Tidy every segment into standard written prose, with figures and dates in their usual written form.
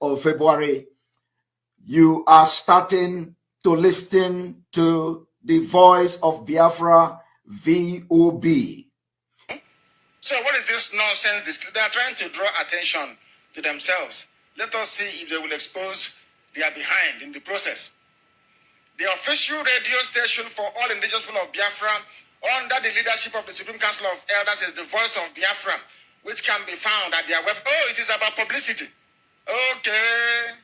of February, you are starting to listen to the Voice of Biafra, VOB. So what is this nonsense? They are trying to draw attention to themselves. Let us see if they will expose their behind in the process. The official radio station for all indigenous people of Biafra under the leadership of the Supreme Council of Elders is the Voice of Biafra, which can be found at their web. Oh, it is about publicity. Okay.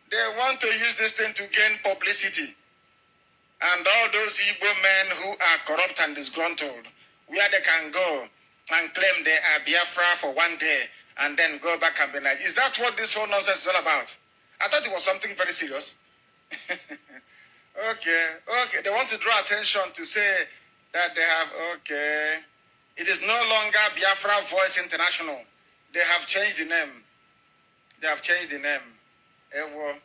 They want to use this thing to gain publicity. And all those Igbo men who are corrupt and disgruntled, where they can go and claim they are Biafra for one day and then go back and be like, is that what this whole nonsense is all about? I thought it was something very serious. Okay. They want to draw attention to say that they have, okay. It is no longer Biafra Voice International. They have changed the name. Ewo,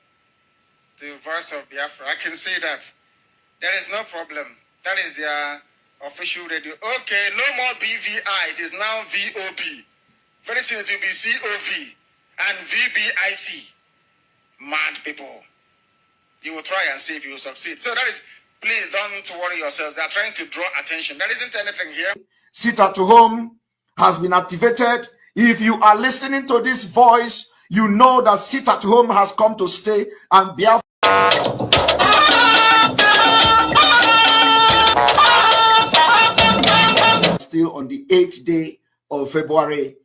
the Voice of Biafra. I can see that. There is no problem. That is their official radio. Okay, no more BVI. It is now VOB. Very soon it will be COV and VBIC. Mad people. You will try and see if you will succeed. So that is, please don't worry yourselves. They are trying to draw attention. There isn't anything here. Sit at home has been activated. If you are listening to this voice, you know that Sit at Home has come to stay, and Biafra still on the 8th day of February.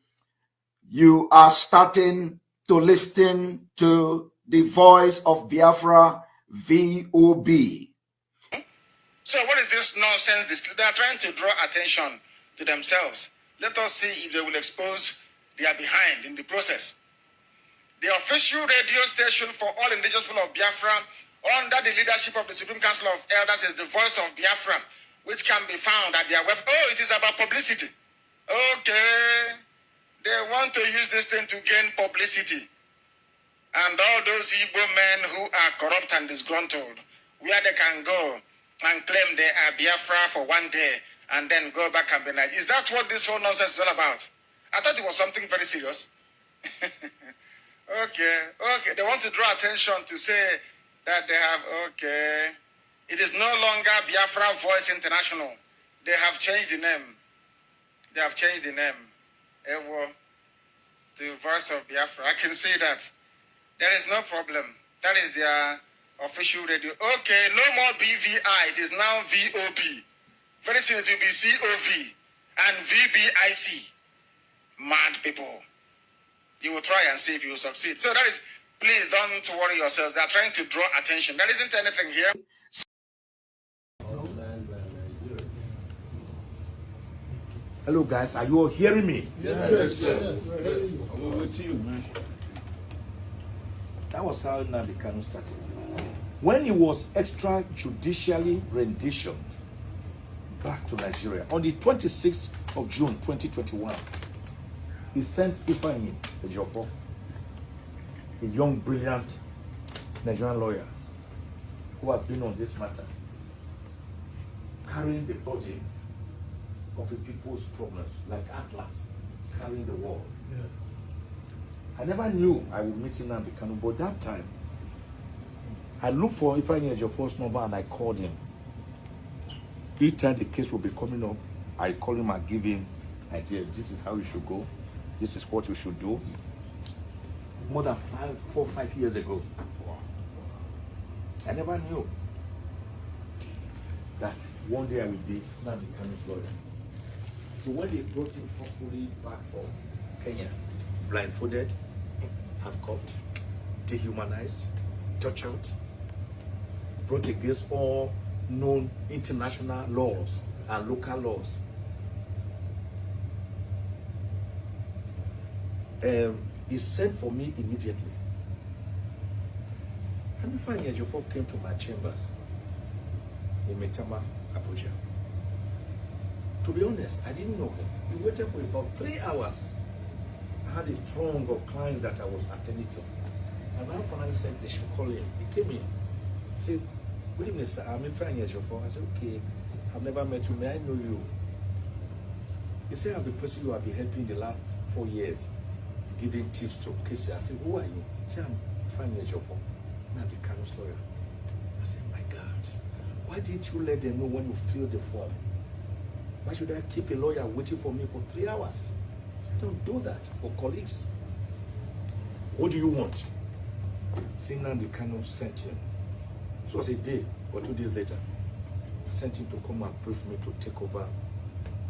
You are starting to listen to the Voice of Biafra, VOB. So what is this nonsense? They are trying to draw attention to themselves. Let us see if they will expose their behind in the process. The official radio station for all indigenous people of Biafra under the leadership of the Supreme Council of Elders is the Voice of Biafra, which can be found at their web. Oh, it is about publicity. Okay. They want to use this thing to gain publicity. And all those Igbo men who are corrupt and disgruntled, where they can go and claim they are Biafra for one day and then go back and be like, is that what this whole nonsense is all about? I thought it was something very serious. Okay. They want to draw attention to say that they have, okay. It is no longer Biafra Voice International. They have changed the name. Ewo, the Voice of Biafra. I can see that. There is no problem. That is their official radio. Okay, no more BVI. It is now VOB. Very soon it will be COV and VBIC. Mad people. You will try and see if you will succeed. So that is, please don't worry yourselves. They are trying to draw attention. There isn't anything here. Hello guys, are you all hearing me? Yes. I'm over to you, man. That was how Nnamdi Kanu started. When he was extrajudicially renditioned back to Nigeria on the 26th of June 2021, he sent Ifeanyi Ejiofor, a young, brilliant Nigerian lawyer who has been on this matter, carrying the burden of the people's problems, like Atlas carrying the world. Yes. I never knew I would meet Nnamdi Kanu, but that time I looked for Ifeanyi Ejiofor's number and I called him. Each time the case will be coming up, I call him and give him ideas. This is how you should go. This is what you should do. More than 4 or 5 years ago. Wow. I never knew that one day I would be Nnamdi Kanu's lawyer. So when they brought him forcefully back from Kenya, blindfolded, handcuffed, dehumanized, tortured, brought against all known international laws and local laws. He sent for me immediately. And Ifeanyi Ejiofor came to my chambers in Metama, Abuja. To be honest, I didn't know him. He waited for about 3 hours. I had a throng of clients that I was attending to. And I finally said they should call him. He came in. He said, "Good evening, sir. I'm Ifeanyi Ejiofor." I said, "Okay, I've never met you. May I know you?" He said, "I've been pursuing you. I've been helping the last 4 years, giving tips to cases." I said, "Who are you?" He said, Ifeanyi Ejiofor, I'm the Kanu's lawyer. I said, my God, why didn't you let them know when you fill the form? Why should I keep a lawyer waiting for me for 3 hours? Don't do that for colleagues. What do you want? Nnamdi Kanu sent him. It was a day or 2 days later. Sent him to come and brief me to take over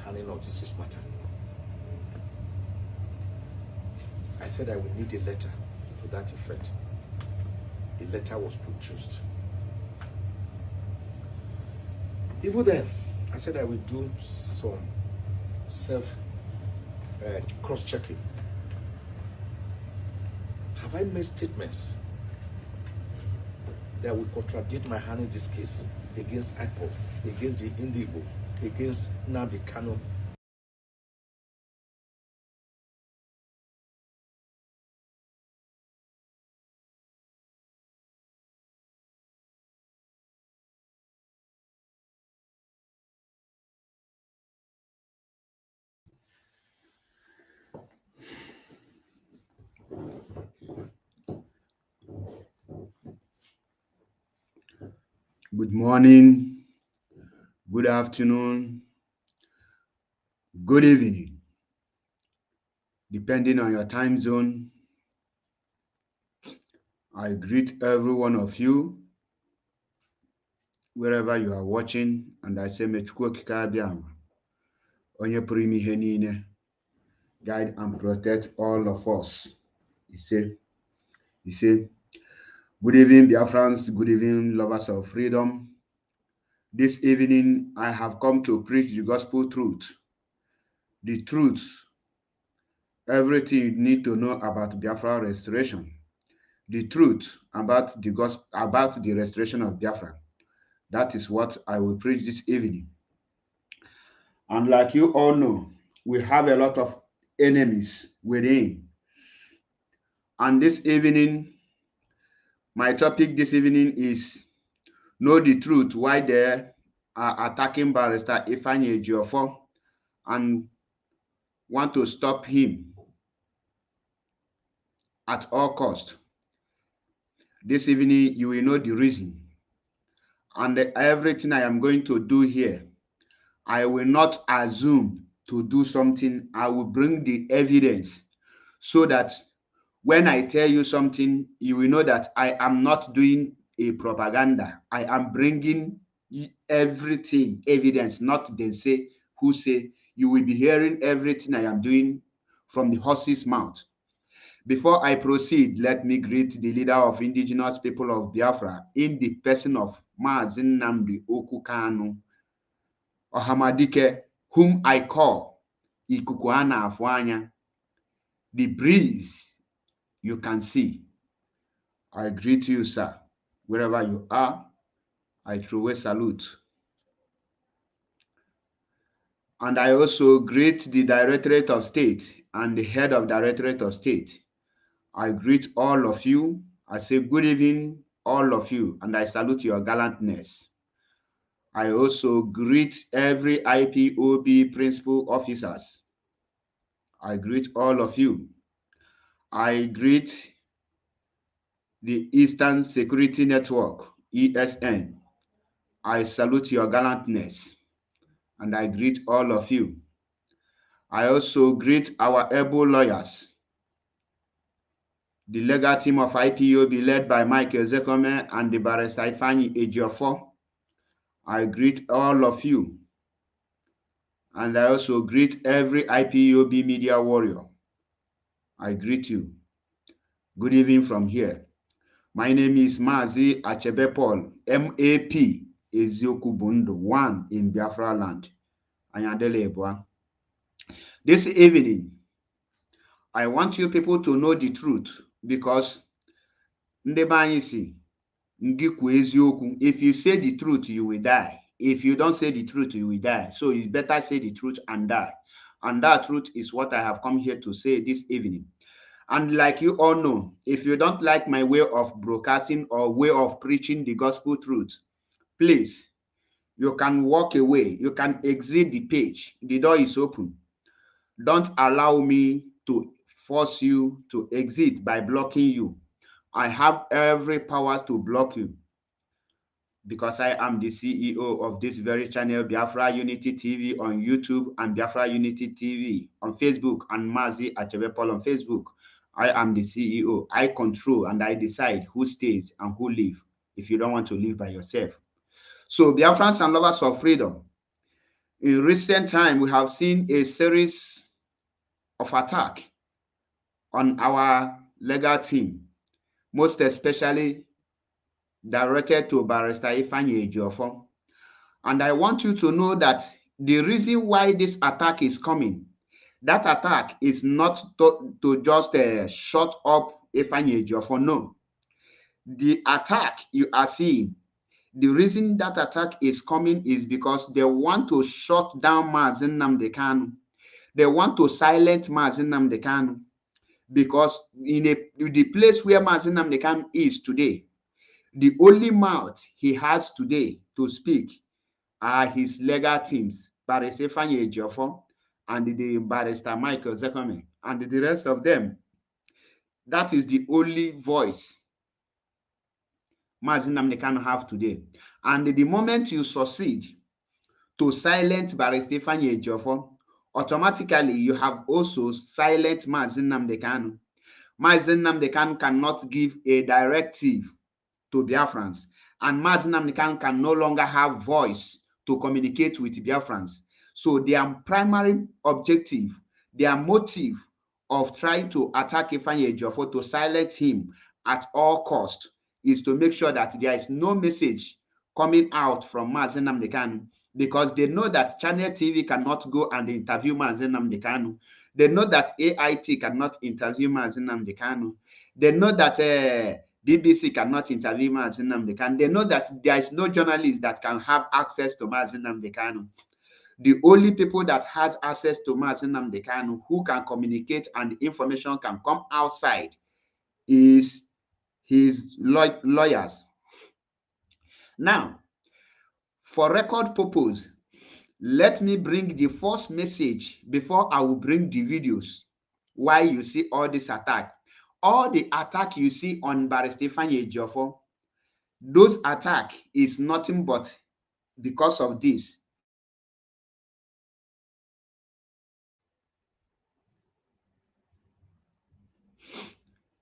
handling of this matter. I said I would need a letter to that effect. The letter was produced. Even then, I said I will do some cross-checking. Have I made statements that will contradict my hand in this case against IPOB, against the Indigbos, against Nnamdi Kanu? Good morning, good afternoon, good evening, depending on your time zone. I greet every one of you wherever you are watching, and I say, Mechukwu okike abịama, onye pụrụ ime ihe niile, guide and protect all of us. He say, good evening, Biafrans, good evening, lovers of freedom. This evening, I have come to preach the gospel truth. The truth, everything you need to know about Biafra restoration. The truth about the gospel, about the restoration of Biafra. That is what I will preach this evening. And like you all know, we have a lot of enemies within. And this evening, my topic this evening is know the truth why they are attacking Barrister Ifeanyi Ejiofor and want to stop him at all cost. This evening, you will know the reason. And everything I am going to do here, I will not assume to do something. I will bring the evidence so that when I tell you something, you will know that I am not doing a propaganda. I am bringing everything, evidence, not then say, who say. You will be hearing everything I am doing from the horse's mouth. Before I proceed, let me greet the leader of indigenous people of Biafra in the person of Mazi Nnamdi Kanu Ohamadike, whom I call Ikuku a na-afụ anya, the breeze you can see. I greet you, sir, wherever you are. I throw a salute. And I also greet the Directorate of State and the head of Directorate of State. I greet all of you. I say good evening, all of you, and I salute your gallantness. I also greet every IPOB principal officers. I greet all of you. I greet the Eastern Security Network, ESN. I salute your gallantness, and I greet all of you. I also greet our able lawyers, the legal team of IPOB led by Mike Ezekome and the Barrister Ifeanyi Ejiofor. I greet all of you, and I also greet every IPOB media warrior. I greet you. Good evening from here. My name is Mazi Achebe Paul, MAP, Ezioku Bundu, 1 in Biafra land, Anyadele Ebua. This evening, I want you people to know the truth because if you say the truth, you will die. If you don't say the truth, you will die. So you better say the truth and die. And that truth is what I have come here to say this evening. And like you all know, if you don't like my way of broadcasting or way of preaching the gospel truth, please, you can walk away. You can exit the page. The door is open. Don't allow me to force you to exit by blocking you. I have every power to block you because I am the CEO of this very channel, Biafra Unity TV on YouTube and Biafra Unity TV on Facebook and Mazi Achebepol on Facebook. I am the CEO. I control and I decide who stays and who leave if you don't want to live by yourself. So Biafrans and lovers of freedom, in recent time, we have seen a series of attacks on our legal team, most especially directed to Barrister Ifeanyi Ejiofor. And I want you to know that the reason why this attack is coming, that attack is not to just shut up Ifeanyi Ejiofor. No. The attack you are seeing, the reason that attack is coming is because they want to shut down Mazi Nnamdi Kanu. They want to silence Mazi Nnamdi Kanu because in the place where Mazi Nnamdi Kanu is today, the only mouth he has today to speak are his legal teams, Barrister Ifeanyi Ejiofor and the Barrister Michael Zekome and the rest of them. That is the only voice Mazi Nnamdi Kanu have today. And the moment you succeed to silence Barrister Ifeanyi Ejiofor, automatically you have also silenced Mazi Nnamdi Kanu. Mazi Nnamdi Kanu cannot give a directive to Biafrans, and Mazi Nnamdi Kanu can no longer have voice to communicate with Biafrans. So their primary objective, their motive of trying to attack Ifeanyi Ejiofor to silence him at all cost is to make sure that there is no message coming out from Mazi Nnamdi Kanu, because they know that Channel TV cannot go and interview Mazi Nnamdi Kanu. They know that AIT cannot interview Mazi Nnamdi Kanu. They know that BBC cannot interview Mazi Nnamdi Kanu. They know that there is no journalist that can have access to Mazi Nnamdi Kanu. The only people that has access to Mazi Nnamdi Kanu, who can communicate and information can come outside, is his lawyers. Now, for record purpose, let me bring the first message before I will bring the videos. Why you see all this attack. All the attack you see on Barrister Ifeanyi Ejiofor, those attack is nothing but because of this.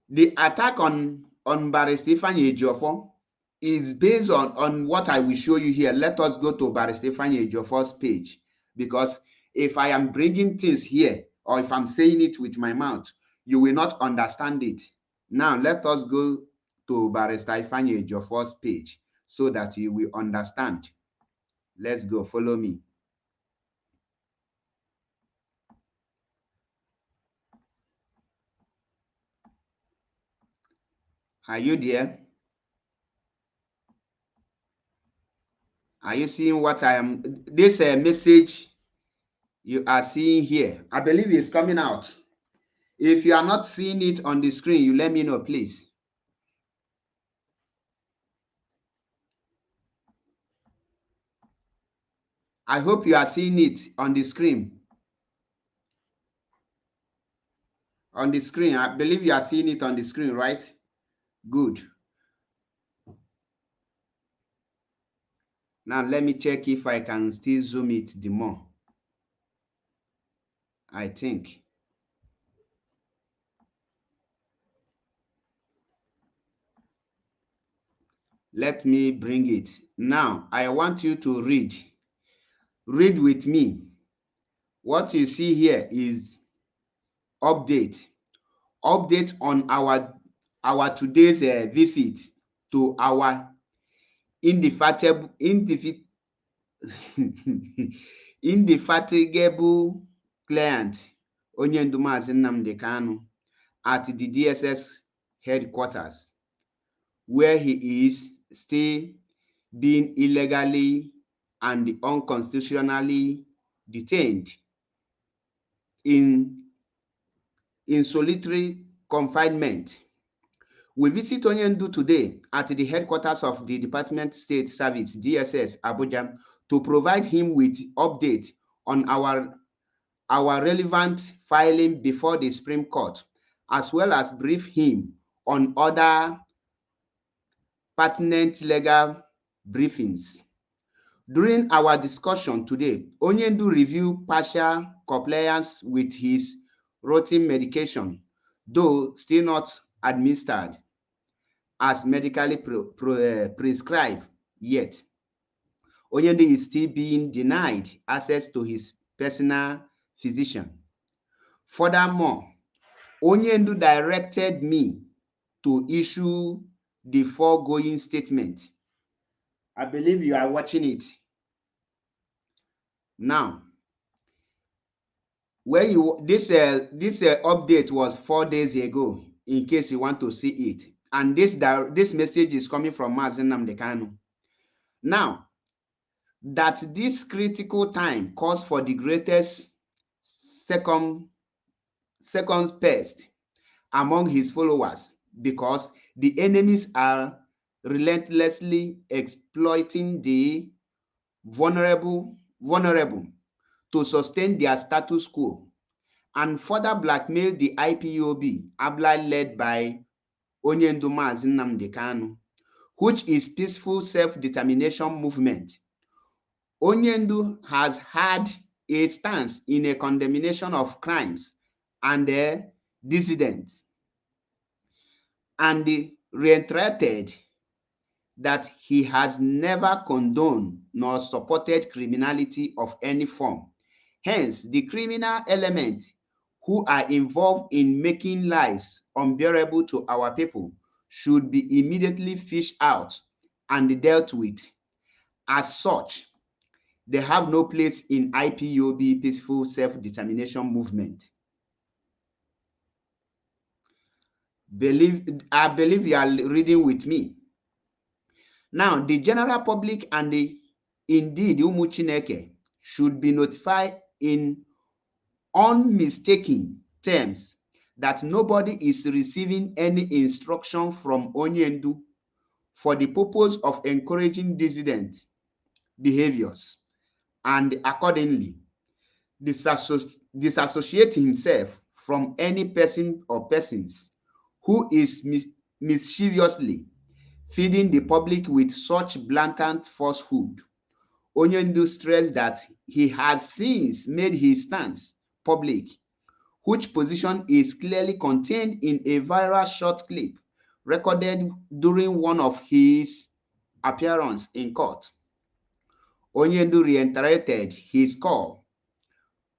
The attack on Barrister Ifeanyi Ejiofor is based on what I will show you here. Let us go to Barrister Ifeanyi Ejiofor's page, because if I am bringing things here or if I'm saying it with my mouth, you will not understand it. Now, let us go to Barrister Ifeanyi Ejiofor's page so that you will understand. Let's go. Follow me. Are you there? Are you seeing what I am? This message you are seeing here, I believe it's coming out. If you are not seeing it on the screen, you let me know, please. I hope you are seeing it on the screen. On the screen, I believe you are seeing it on the screen, right? Good. Now, let me check if I can still zoom it the more. I think. Let me bring it. Now, I want you to read. Read with me. What you see here is update. Update on our today's visit to our indefatigable client, Onyendu Mazi Nnamdi Kanu, at the DSS headquarters, where he is still being illegally and unconstitutionally detained in solitary confinement. We visit Onyendu today at the headquarters of the Department of State Service, DSS, Abuja, to provide him with update on our relevant filing before the Supreme Court, as well as brief him on other pertinent legal briefings. During our discussion today, Onyendu reviewed partial compliance with his routine medication, though still not administered as medically prescribed yet. Onyendu is still being denied access to his personal physician. Furthermore, Onyendu directed me to issue the foregoing statement. I believe you are watching it. Now, when you this update was 4 days ago, in case you want to see it, and this message is coming from Mazi Nnamdi Kanu. Now, that this critical time calls for the greatest second pest among his followers, because the enemies are relentlessly exploiting the vulnerable to sustain their status quo and further blackmail the IPOB, led by Onyendu Mazi Nnamdi Kanu, which is peaceful self-determination movement. Onyendu has had a stance in a condemnation of crimes and dissidents, and reiterated that he has never condoned nor supported criminality of any form. Hence, the criminal elements who are involved in making lives unbearable to our people should be immediately fished out and dealt with. As such, they have no place in IPOB peaceful self-determination movement. I believe you are reading with me. Now, the general public and indeed Umu Chineke should be notified in unmistaken terms that nobody is receiving any instruction from Onyendu for the purpose of encouraging dissident behaviors, and accordingly disassociate himself from any person or persons who is mischievously feeding the public with such blatant falsehood. Onyendu stressed that he has since made his stance public, which position is clearly contained in a viral short clip recorded during one of his appearances in court. Onyendu reiterated his call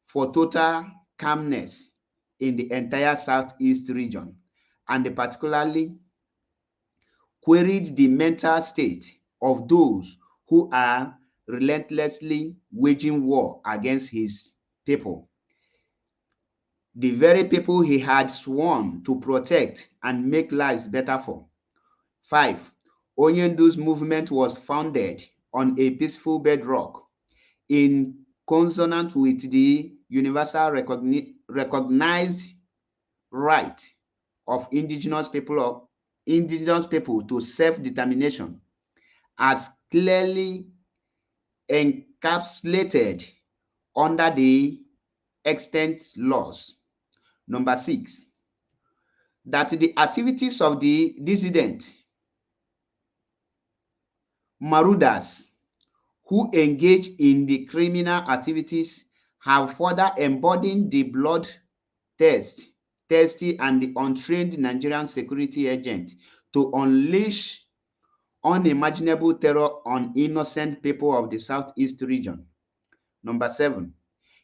for total calmness in the entire Southeast region, and particularly queried the mental state of those who are relentlessly waging war against his people, the very people he had sworn to protect and make lives better for. 5. Onyendu's movement was founded on a peaceful bedrock in consonance with the universal recognized right of indigenous people to self-determination, as clearly encapsulated under the extant laws. Number 6, that the activities of the dissident marauders who engage in the criminal activities have further embodied the thirsty and the untrained Nigerian security agent to unleash unimaginable terror on innocent people of the Southeast region. Number 7,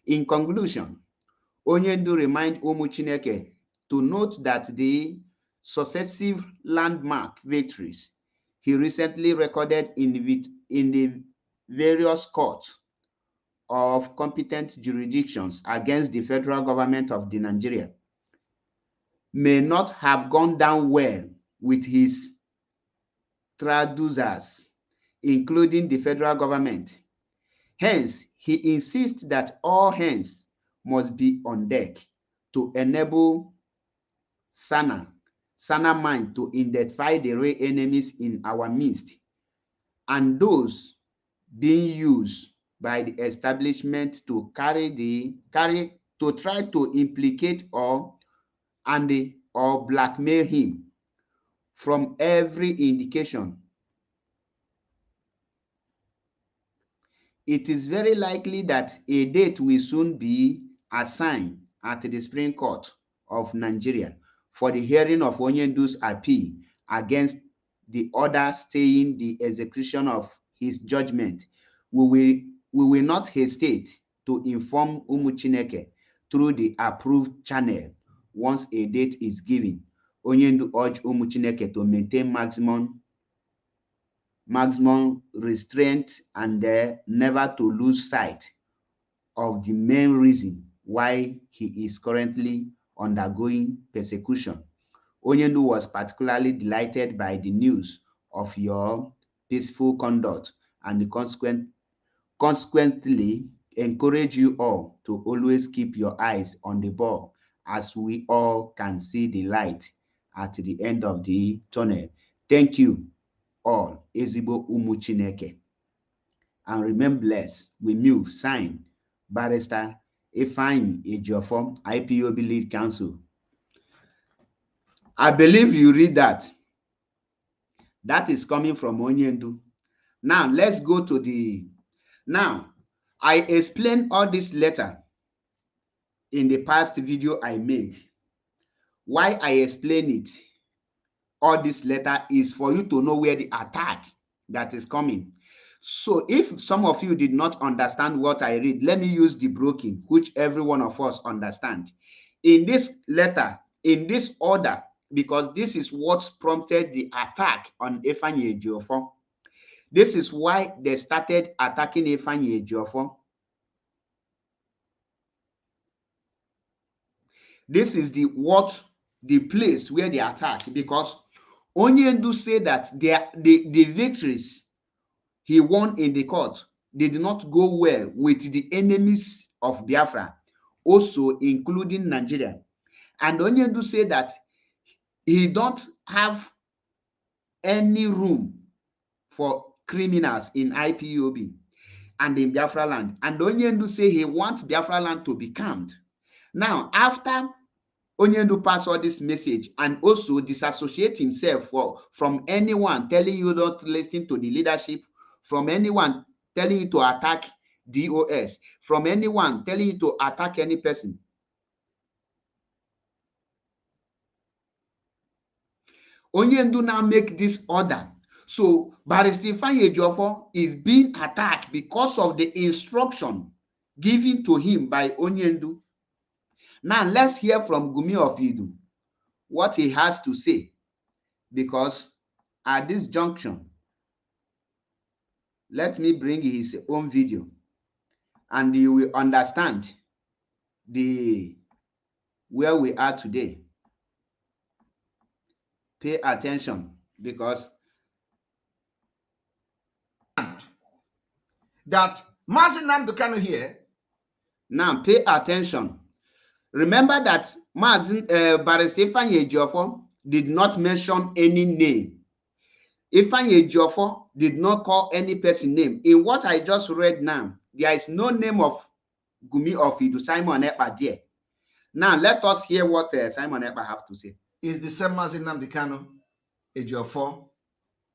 in conclusion, Onyendu remind Umu Chineke to note that the successive landmark victories he recently recorded in the various courts of competent jurisdictions against the federal government of Nigeria may not have gone down well with his traducers, including the federal government. Hence, he insists that all hands must be on deck to enable sana mind to identify the real enemies in our midst and those being used by the establishment to try to implicate or blackmail him, from every indication, it is very likely that a date will soon be assigned at the Supreme Court of Nigeria for the hearing of Onyendu's appeal against the order staying the execution of his judgment. We will not hesitate to inform Umuchineke through the approved channel once a date is given. Onyendu urged Umuchineke to maintain maximum restraint and never to lose sight of the main reason why he is currently undergoing persecution. Onyendu was particularly delighted by the news of your peaceful conduct and consequently encourage you all to always keep your eyes on the ball, as we all can see the light at the end of the tunnel. Thank you all, Ezigbo Umu Chineke. And remain blessed. We move. Signed, Barrister Ifeanyi Ejiofor, IPOB Lead Counsel. I believe you read that. That is coming from Onyendu. Now, let's go to the... Now, I explained all this letter in the past video I made. Why I explain it, all this letter, is for you to know where the attack that is coming. So if some of you did not understand what I read, let me use the broken, which every one of us understand. In this letter, in this order, because this is what prompted the attack on Ifeanyi Ejiofor. This is why they started attacking Ifeanyi Ejiofor. This is the place where they attack, because Onyendu said that the victories he won in the court did not go well with the enemies of Biafra, also including Nigeria. And Onyendu said that he don't have any room for criminals in IPOB and in Biafra land. And Onyendu say he wants Biafra land to be calmed. Now, after Onyendu passed all this message and also disassociate himself from anyone telling you not to listen to the leadership, from anyone telling you to attack DOS, from anyone telling you to attack any person. Onyendu now make this order. So Barrister Ifeanyi Ejiofor is being attacked because of the instruction given to him by Onyendu. Now let's hear from Gumi of Idu what he has to say, because at this junction, let me bring his own video and you will understand where we are today. Pay attention, because that Mazi Nnamdi Kanu here. Now pay attention. Remember that Barrister Ifeanyi Ejiofor did not mention any name. Ifeanyi Ejiofor did not call any person name. In what I just read now, there is no name of Gumi of Idu, Simon Ekpa there. Now let us hear what Simon Ekpa have to say. Is the same Mazi Nnamdi Kanu Ejiofor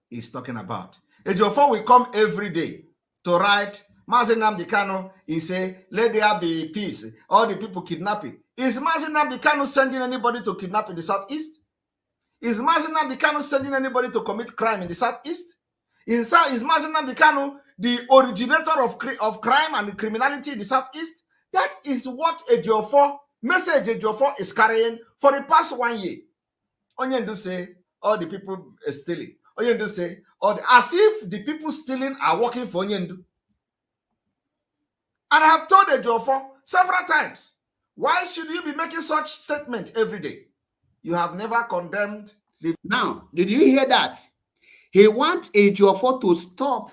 is talking about. Ejiofor will come every day to write. Mazi Nnamdi Kanu, he say, let there be peace. All the people kidnapping. Is Mazi Nnamdi Kanu sending anybody to kidnap in the southeast? Is Mazi Nnamdi Kanu sending anybody to commit crime in the southeast? Is Mazi Nnamdi Kanu the originator of crime and criminality in the southeast? That is what message Ejiofor is carrying for the past 1 year. Onyendu say all the people are stealing. Onyendu say as if the people stealing are working for Onyendu. And I have told Ejiofor several times, why should you be making such statements every day? You have never condemned the... Now, did you hear that? He wants Ejiofor to stop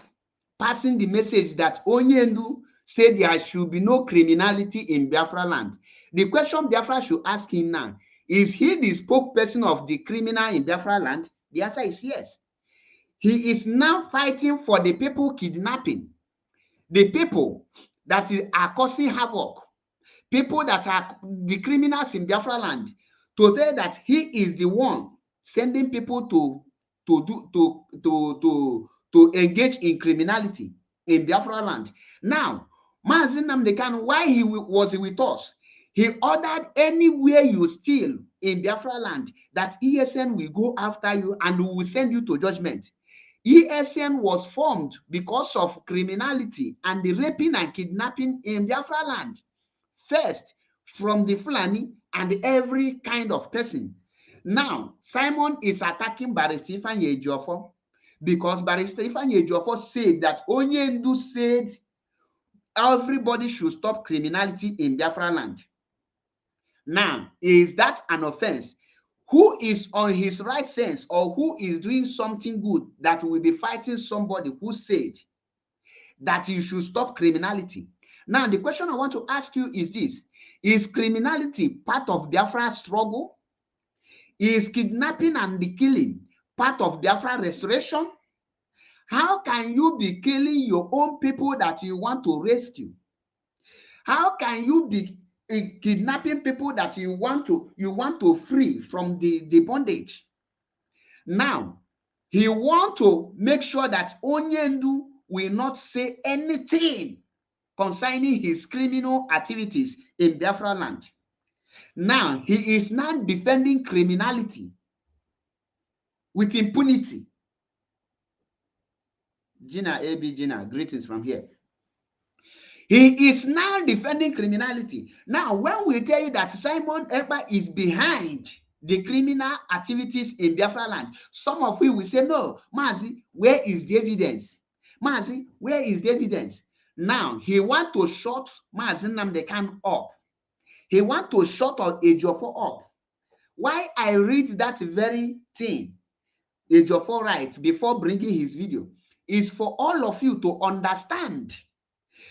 passing the message that Onyendu said there should be no criminality in Biafra land. The question Biafra should ask him now, is he the spokesperson of the criminal in Biafra land? The answer is yes. He is now fighting for the people kidnapping, the people that are causing havoc, people that are the criminals in Biafra land, to say that he is the one sending people to engage in criminality in Biafra land. Now, Mazi Nnamdi Kanu, why he was with us? He ordered anywhere you steal in Biafra land that ESN will go after you and will send you to judgment. ESN was formed because of criminality and the raping and kidnapping in Biafra land. First, from the Fulani and every kind of person. Now, Simon is attacking Barr Ifeanyi Ejiofor because Barr Ifeanyi Ejiofor said that Onyendu said everybody should stop criminality in Biafra land. Now, is that an offense? Who is on his right sense or who is doing something good that will be fighting somebody who said that you should stop criminality? Now, the question I want to ask you is this: is criminality part of Biafra's struggle? Is kidnapping and the killing part of Biafra restoration? How can you be killing your own people that you want to rescue? How can you be kidnapping people that you want to free from the bondage? Now, he wants to make sure that Onyendu will not say anything concerning his criminal activities in Biafra land. Now, he is now defending criminality with impunity. Gina, AB Gina, greetings from here. He is now defending criminality. Now, when we tell you that Simon Ekpa is behind the criminal activities in Biafra land, some of you will say, no, Mazi, where is the evidence? Mazi, where is the evidence? Now, he wants to shut Mazi Nnamdi Kanu up. He wants to shut Ejiofor up. Why I read that very thing Ejiofor write before bringing his video is for all of you to understand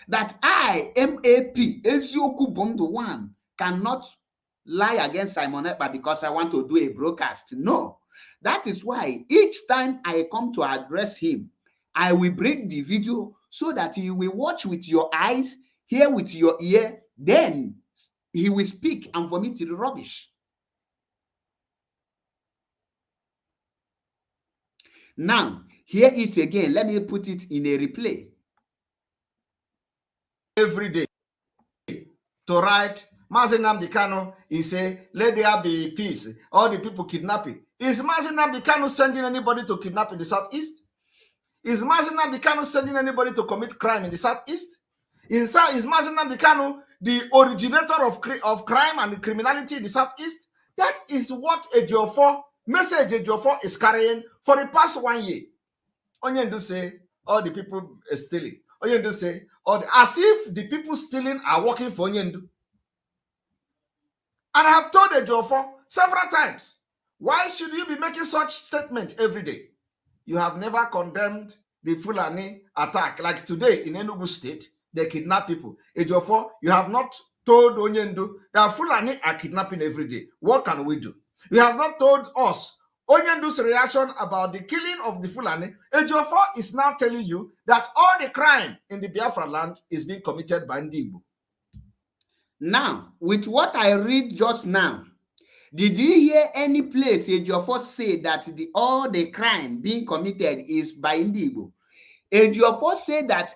that I, MAP, Ezioku Bondo One, cannot lie against Simon Ekpa because I want to do a broadcast. No. That is why each time I come to address him, I will bring the video so that you will watch with your eyes, hear with your ear, then he will speak and vomit the rubbish. Now, hear it again. Let me put it in a replay. Every day to write, Mazi Nnamdi Kanu, he say, let there be peace. All the people kidnapping. Is Mazi Nnamdi Kanu sending anybody to kidnap in the southeast? Is Mazi Nnamdi Kanu sending anybody to commit crime in the southeast? Is Mazi Nnamdi Kanu the originator of crime and criminality in the southeast? That is what message Ejiofor is carrying for the past 1 year. Onyendu say all the people are stealing. Onyendu say as if the people stealing are working for Onyendu. And I have told Ejiofor several times, why should you be making such statements every day? You have never condemned the Fulani attack. Like today in Enugu State, they kidnap people. Ejiofor, you have not told Onyendu that Fulani are kidnapping every day. What can we do? You have not told us Onyendu's reaction about the killing of the Fulani. Ejiofor is now telling you that all the crime in the Biafra land is being committed by Ndibu. Now, with what I read just now, did you hear any place Ejiofor say that all the crime being committed is by Ndibu? Ejiofor said that,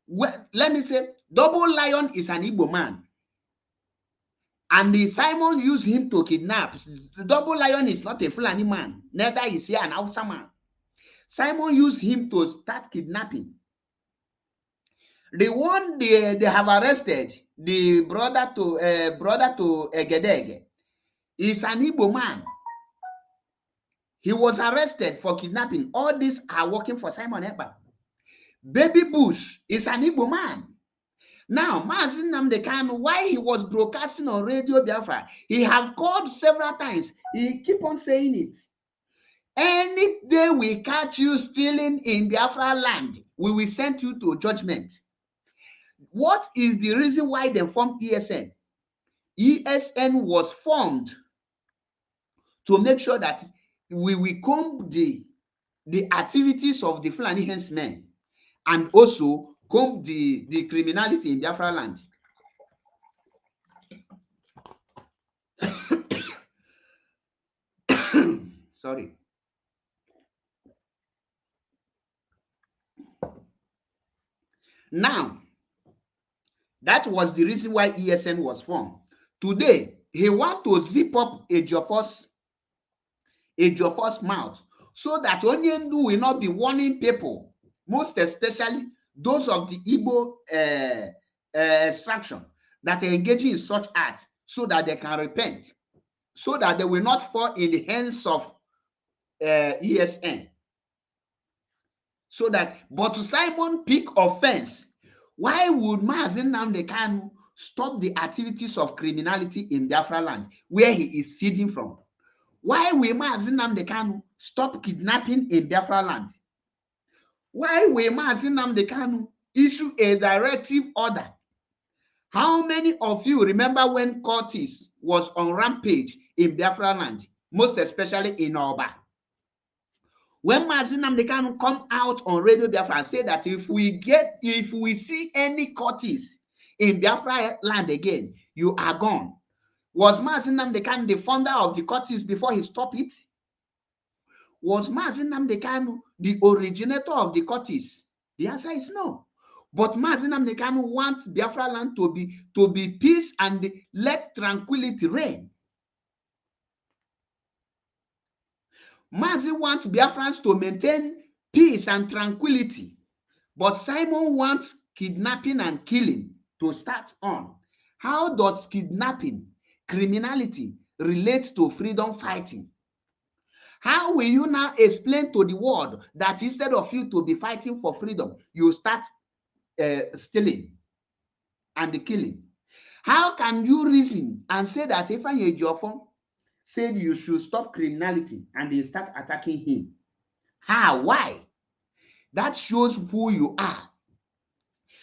let me say, Double Lion is an Igbo man. And Simon used him to kidnap. Double Lion is not a Fulani man. Neither is he an Hausa man. Simon used him to start kidnapping. The one they have arrested, the brother to Egedege, is an Igbo man. He was arrested for kidnapping. All these are working for Simon Ekpa. Baby Bush is an Igbo man. Now, Mazi Nnamdi Kanu, why he was broadcasting on Radio Biafra, he have called several times. He keep on saying it. Any day we catch you stealing in Biafra land, we will send you to judgment. What is the reason why they formed ESN? ESN was formed to make sure that we will comb the activities of the Fulani henchmen and also comb the criminality in Biafra land. Sorry. Now, that was the reason why ESN was formed. Today, he want to zip up Ejiofor's mouth so that Onyendu will not be warning people, most especially those of the Igbo extraction that are engaging in such acts, so that they can repent, so that they will not fall in the hands of ESN. So that, but Simon pick offense. Why would Mazi Nnamdi Kanu stop the activities of criminality in Biafra land, where he is feeding from? Why will Mazi Nnamdi Kanu stop kidnapping in Biafra land? Why will Mazi Nnamdi Kanu issue a directive order? How many of you remember when Curtis was on rampage in Biafra land, most especially in Oba? When Mazi Nnamdi Kanu come out on Radio Biafra and say that if we see any Curtis in Biafra land again, you are gone. Was Mazi Nnamdi Kanu the founder of the Curtis before he stopped it? Was Mazi Nnamdi Kanu the originator of the Curtis? The answer is no. But Mazi Nnamdi Kanu wants Biafra land to be peace and let tranquility reign. Mazi wants Biafrans to maintain peace and tranquility, but Simon wants kidnapping and killing to start on. How does kidnapping, criminality relate to freedom fighting? How will you now explain to the world that instead of you to be fighting for freedom, you start stealing and killing? How can you reason and say that Ifeanyi Ejiofor said you should stop criminality and you start attacking him? How? Why? That shows who you are.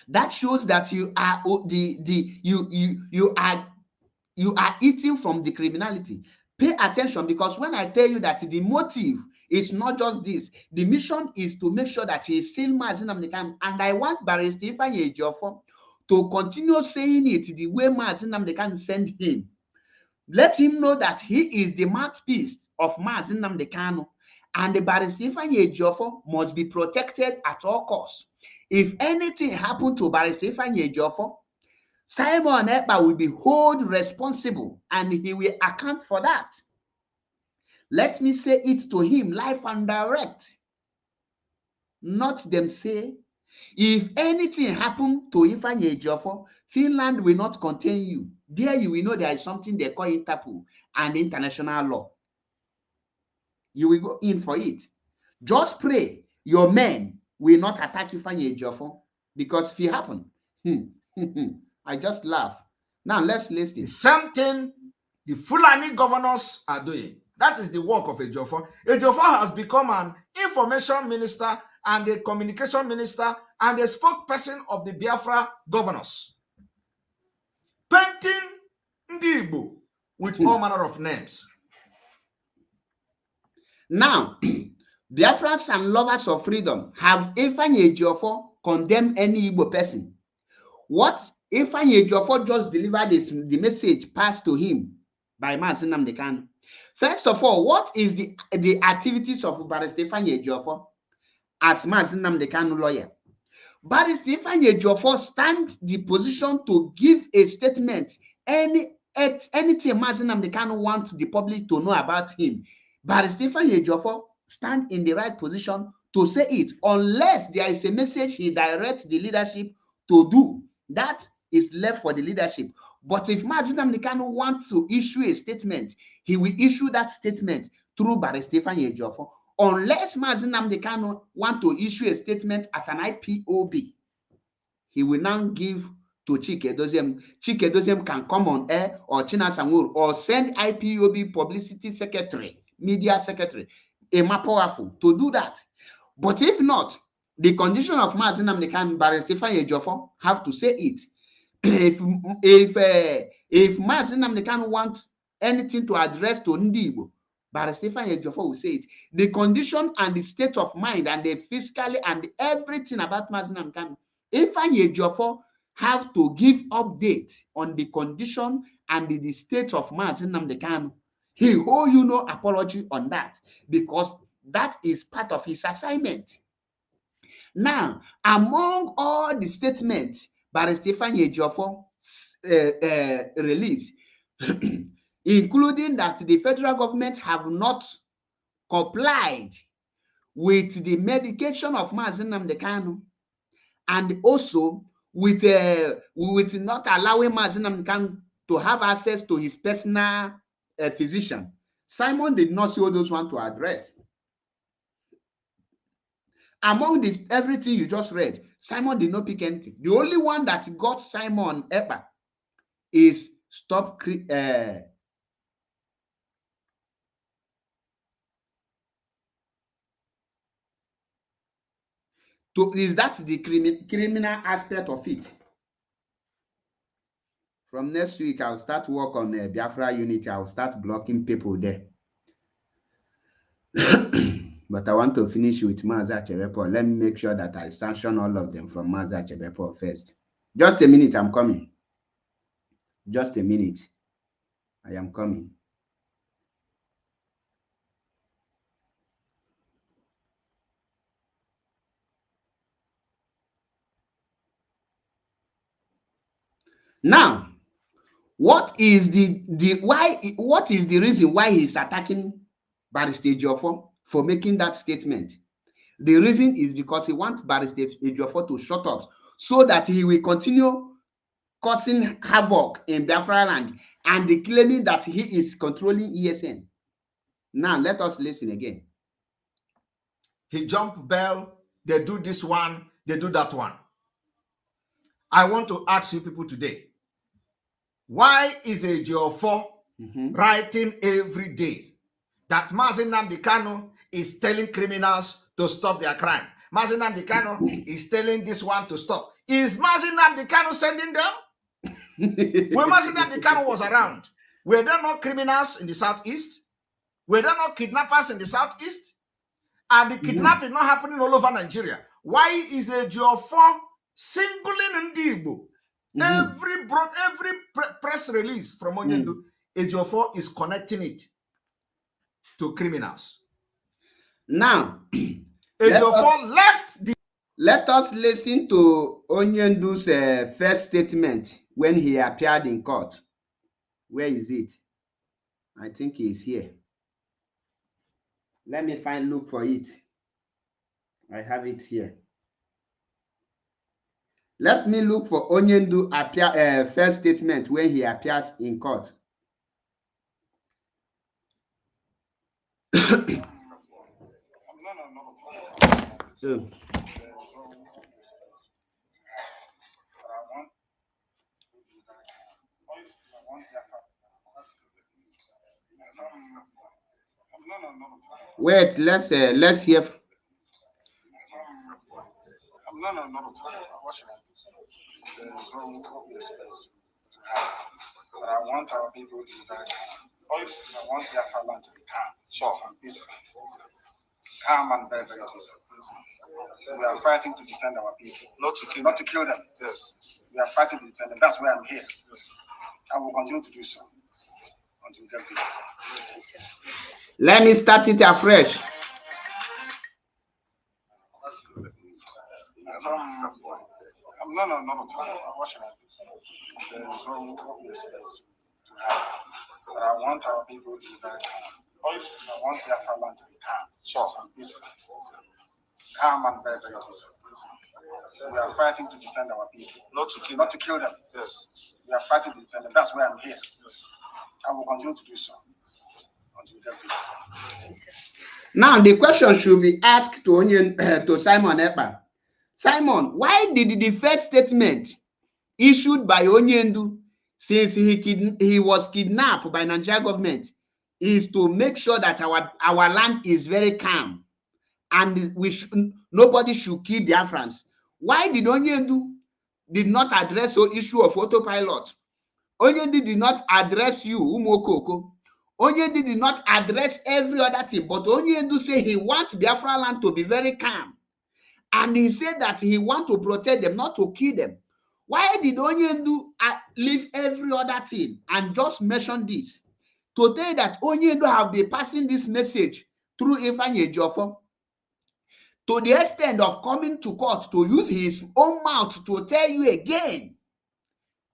That shows that you are you are eating from the criminality. Pay attention, because when I tell you that the motive is not just this, the mission is to make sure that he is still Mazi Nnamdi Kanu. And I want Barrister Ifeanyi Ejiofor to continue saying it the way Mazi Nnamdi Kanu sent him. Let him know that he is the mouthpiece of Mazi Nnamdi Kanu, and the Barrister Ifeanyi Ejiofor must be protected at all costs. If anything happened to Barrister Ifeanyi Ejiofor, Simon Ekpa will be held responsible and he will account for that. Let me say it to him live and direct. Not them say, if anything happened to Ifeanyi Ejiofor, Finland will not contain you. There you will know there is something they call Interpol and international law. You will go in for it. Just pray your men will not attack Ifeanyi Ejiofor, because if it happens, I just laugh. Now let's listen. The same thing the Fulani governors are doing. That is the work of Ejiofor. Ejiofor has become an information minister and a communication minister and a spokesperson of the Biafra governors, painting Ndi Igbo with all manner of names. Now, Biafrans and lovers of freedom, have Ifeanyi Ejiofor condemned any Igbo person? What Ifeanyi Ejiofor just delivered the message passed to him by Mazi Nnamdi Kanu. First of all, what is the activities of Barrister Ifeanyi Ejiofor as Mazi Nnamdi Kanu lawyer? Barrister Ifeanyi Ejiofor stands the position to give a statement. Anything Mazi Nnamdi Kanu wants the public to know about him, Barrister Ifeanyi Ejiofor stand in the right position to say it, unless there is a message he directs the leadership to do. That is left for the leadership. But if Mazi Nnamdi Kanu wants to issue a statement, he will issue that statement through Barrister Ifeanyi Ejiofor. Unless Mazi Nnamdi Kanu want to issue a statement as an IPOB, he will now give to Chike Doziem. Chike Doziem can come on air, or Chinasa Nwuru, or send IPOB publicity secretary, media secretary, a more powerful to do that. But if not, the condition of Mazi Nnamdi Kanu, Barrister Ifeanyi Ejiofor have to say it. If Mazi Nnamdi Kanu wants anything to address to Ndi Igbo, Barrister Ifeanyi Ejiofor will say it. The condition and the state of mind and the fiscally and everything about Mazi Nnamdi Kanu, Ifeanyi Ejiofor have to give update on the condition and the state of Mazi Nnamdi Kanu. He owe you no apology on that because that is part of his assignment. Now, among all the statements Barr Ifeanyi Ejiofor released, including that the federal government have not complied with the medication of Mazi Nnamdi Kanu, and also with not allowing Mazi Nnamdi Kanu to have access to his personal physician. Simon did not see all those ones to address. Among everything you just read, Simon did not pick anything. The only one that got Simon Ekpa is stop is that the criminal aspect of it. From next week, I'll start work on Biafra unity. I'll start blocking people there. But I want to finish with Mazi Ejiofor. Let me make sure that I sanction all of them from Mazi Ejiofor first. Just a minute, I'm coming. Just a minute. I am coming. Now, what is the reason why he's attacking Barr Ejiofor for making that statement? The reason is because he wants Barr Ejiofor to shut up so that he will continue causing havoc in Biafra land and claiming that he is controlling ESN. Now, let us listen again. He jump bell, they do this one, they do that one. I want to ask you people today, why is Ejiofor writing every day that Mazi Nnamdi Kanu is telling criminals to stop their crime? Mazi Nnamdi Kanu is telling this one to stop. Is Mazi Nnamdi Kanu sending them? When Mazi Nnamdi Kanu was around, were there not criminals in the southeast? Were there not kidnappers in the southeast? And the kidnapping not happening all over Nigeria? Why is Ejiofor singling Ndibo? Every press release from Onyendu, Ejiofor is connecting it to criminals. Now, Ejiofor left the... Let us listen to Onyendu's first statement when he appeared in court. Where is it? I think he is here. Let me look for it. I have it here. Let me look for Onyendu first statement when he appears in court. Wait, let's hear. But I want our people to be very calm. I want Biafra land to be calm, sure, and peaceful. Calm and very, very peaceful. We are fighting to defend our people, not to kill them. Yes, we are fighting to defend them. That's why I'm here. Yes. And we'll continue to do so until we get victory. Let me start it afresh. No. What should I do? There is no space to have. But I want our people to be very calm. I want Biafra land to be calm, sure, and peaceful. Calm and very, very peaceful. We are fighting to defend our people, not to kill them. Yes, we are fighting to defend them. That's why I'm here. Yes. And we'll continue to do so until we get victory. Now, the question should be asked to Simon Ekpa. Simon, why did the first statement issued by Onyendu, since he was kidnapped by Nigeria government, is to make sure that our land is very calm and nobody should kill Biafrans? Why did Onyendu did not address the issue of autopilot? Onyendu did not address you, Umokoko. Onyendu did not address every other thing, but Onyendu said he wants Biafra land to be very calm. And he said that he wants to protect them, not to kill them. Why did Onyendu leave every other thing and just mention this? to tell you that Onyendu have been passing this message through Ifeanyi Ejiofor, to the extent of coming to court to use his own mouth to tell you again,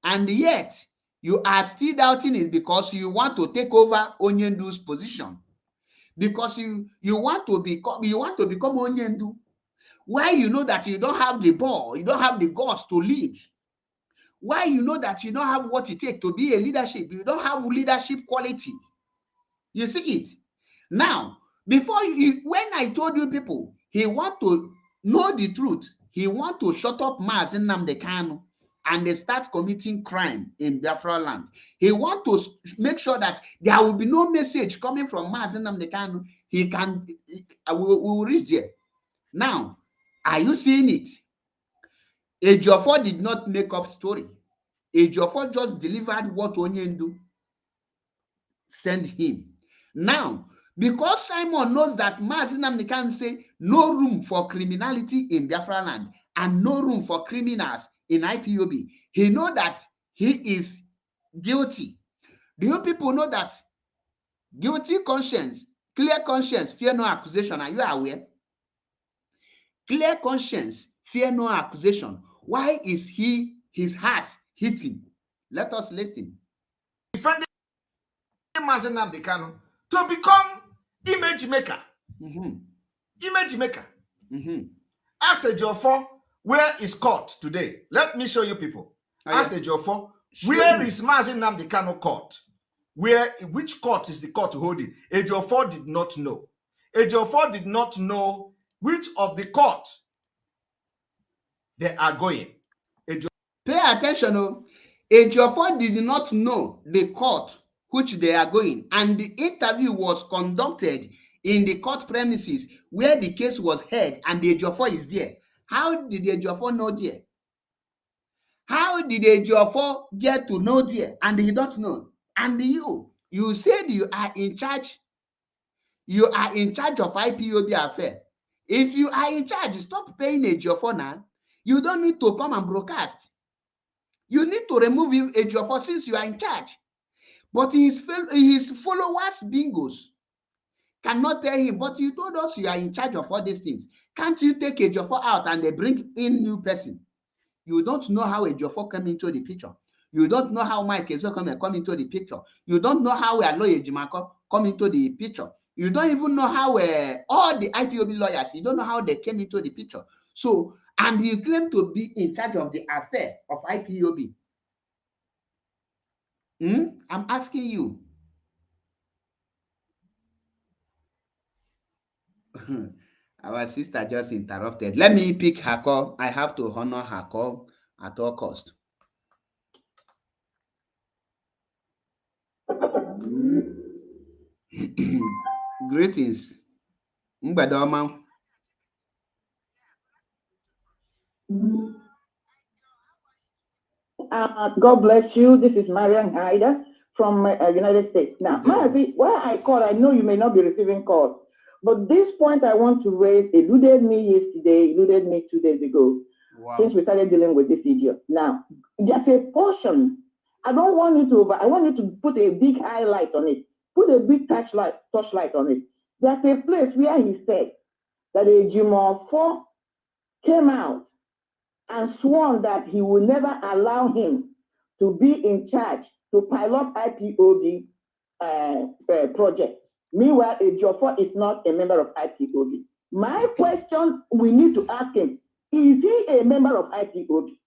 and yet you are still doubting it because you want to take over Onyendu's position, because you want to become Onyendu, why you know that you don't have the ball, you don't have the guts to lead, why you know that you don't have what it takes to be a leadership, you don't have leadership quality. You see it now. Before when I told you people, he want to know the truth, he want to shut up Mazi Nnamdi Kanu and they start committing crime in Biafra land. He want to make sure that there will be no message coming from Mazi Nnamdi Kanu. We will reach there. Now, are you seeing it? Ejiofor did not make up story. Ejiofor just delivered what Onyendu sent him. Now, because Simon knows that Mazi Nnamdi Kanu say no room for criminality in Biafra land and no room for criminals in IPOB, he know that he is guilty. Do you people know that guilty conscience, clear conscience, fear no accusation? Are you aware? Clear conscience, fear no accusation. Why is his heart hitting? Let us listen. Defending Mazi Nnamdi Kanu to become image maker. Image maker. Ask Ejiofor, where is court today? Let me show you people. Ask Ejiofor, where is Mazi Nnamdi Kanu court? Which court is the court holding? Ejiofor did not know. Ejiofor did not know which of the court they are going. Pay attention. Ejiofor did not know the court which they are going, and the interview was conducted in the court premises where the case was heard, and the Ejiofor is there. How did Ejiofor know there? How did Ejiofor get to know there and he don't know? And you said you are in charge. You are in charge of IPOB affair. If you are in charge, stop paying Ejiofor now. You don't need to come and broadcast. You need to remove Ejiofor since you are in charge. But his followers, bingos, cannot tell him, but you told us you are in charge of all these things. Can't you take Ejiofor out and they bring in new person? You don't know how Ejiofor came into the picture. You don't know how Mike Ezeokome come into the picture. You don't know how Aloy Ejimako come into the picture. You don't even know how all the IPOB lawyers, you don't know how they came into the picture. So, and you claim to be in charge of the affair of IPOB. I'm asking you. Our sister just interrupted. Let me pick her call. I have to honor her call at all cost. Greetings. Mbadoma. God bless you. This is Marian Haida from United States. Now, Marian, why I call, I know you may not be receiving calls, but this point I want to raise eluded me yesterday, eluded me 2 days ago, since we started dealing with this idiot. Now, there's a portion. I don't want you to I want you to put a big highlight on it. Put a big touchlight on it. There's a place where he said that Ejiofor came out and sworn that he will never allow him to be in charge to pilot IPOB project. Meanwhile, Ejiofor is not a member of IPOB. My question we need to ask him, is he a member of IPOB?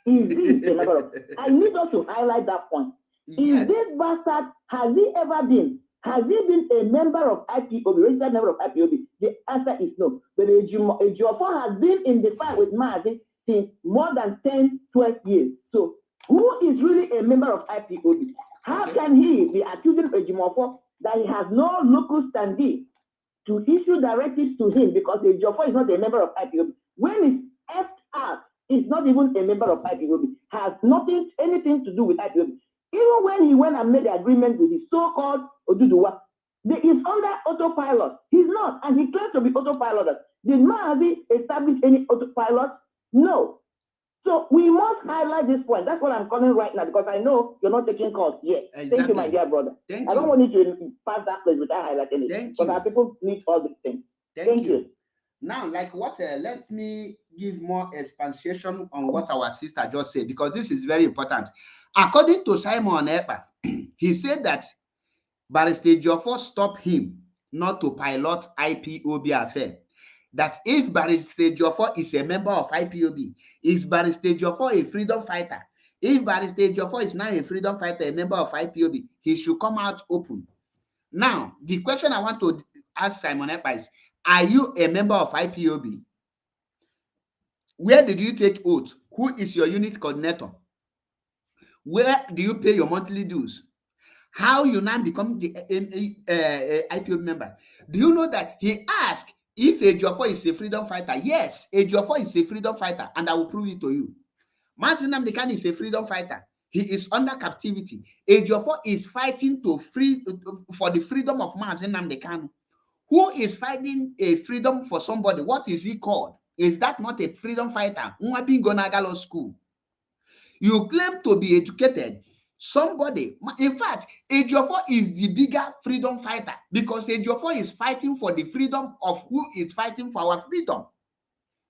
Is he a member of? I need us to highlight that point. Yes. Is this bastard, has he been a member of IPOB, registered member of IPOB? The answer is no. But Ejiofor has been in the fight with Mazi since more than 10, 12 years. So who is really a member of IPOB? How can he be accusing Ejiofor that he has no local standing to issue directives to him because Ejiofor is not a member of IPOB? When it's FR is not even a member of IPOB, has anything to do with IPOB. Even when he went and made the agreement with his so-called Oduduwa, he is under autopilot. He's not, and he claims to be autopilot. Did Mazi establish any autopilot? No. So we must highlight this point. That's what I'm calling right now because I know you're not taking calls yet. Exactly. Thank you, my dear brother. Thank I don't you. want you to pass that place without highlighting it. Thank because you. our people need all these things. Thank you. Now, like what? Let me give more expansion on what our sister just said because this is very important. According to Simon Ekpa, he said that Barrister Ejiofor stopped him not to pilot IPOB affair. That if Barrister Ejiofor is a member of IPOB, is Barrister Ejiofor a freedom fighter? If Barrister Ejiofor is now a freedom fighter, a member of IPOB, he should come out open. Now, the question I want to ask Simon Ekpa is, are you a member of IPOB? Where did you take oath? Who is your unit coordinator? Where do you pay your monthly dues? How you now become the IPOB member? Do you know that he asked if Ejiofor is a freedom fighter? Yes, Ejiofor is a freedom fighter, and I will prove it to you. Mazi Nnamdi Kanu is a freedom fighter. He is under captivity. Ejiofor is fighting for the freedom of Mazi Nnamdi Kanu. Who is fighting a freedom for somebody? What is he called? Is that not a freedom fighter? Nwabi Gonagalo school. You claim to be educated. Somebody, in fact, Ejiofor is the bigger freedom fighter because Ejiofor is fighting for the freedom of who is fighting for our freedom.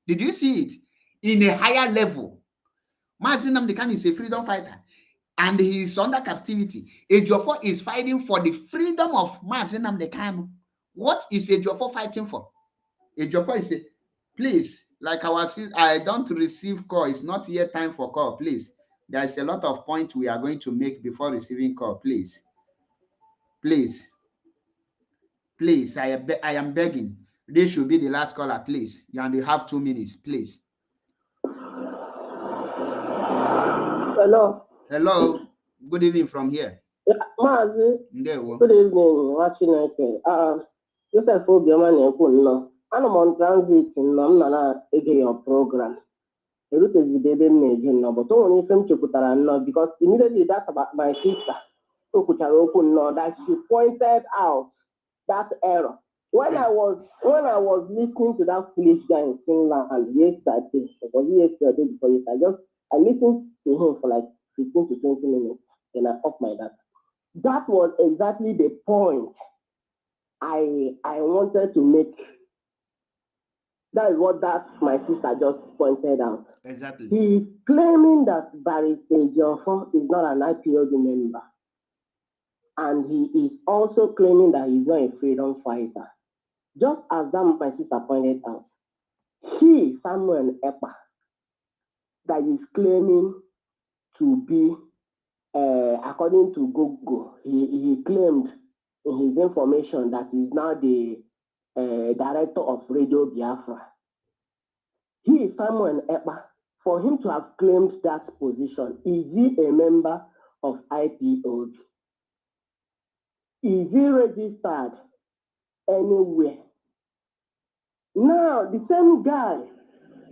Did you see it? In a higher level. Mazi Nnamdi Kanu is a freedom fighter and he is under captivity. Ejiofor is fighting for the freedom of Mazi Nnamdi Kanu. What is Ejiofor fighting for? Ejiofor is a, please, like our sister, I don't receive call. It's not yet time for call, please. There is a lot of points we are going to make before receiving call, please. Please, I am begging. This should be the last caller, please. You only have 2 minutes, please. Hello. Hello. Good evening from here. Maazị. Ndewo. Good evening, nwa Chineke. Joseph Obioma na-ekwu nnọọ. Anọ m on transit nnọọ, m nọ na-ege your program. Erutezide ebe m na-eje nnọọ, but o nwere ife m chepụtara nnọọ because immediately that about my sister o kwuchara okwu nnọọ that she pointed out that error. When I was listening to that foolish guy in Finland yesterday, it was yesterday before yesterday, I listened to him for like 15 to 20 minutes, and I off my data. That was exactly the point I wanted to make. That is what my sister just pointed out. Exactly. He is claiming that Barrister Ejiofor is not an IPOD member. And he is also claiming that he's not a freedom fighter. Just as that my sister pointed out, he, Samuel Ekpa, that is claiming to be, according to Google, he claimed in his information that he's now the director of Radio Biafra. He, Samuel Ekpa, for him to have claimed that position, is he a member of IPOB? Is he registered anywhere? Now, the same guy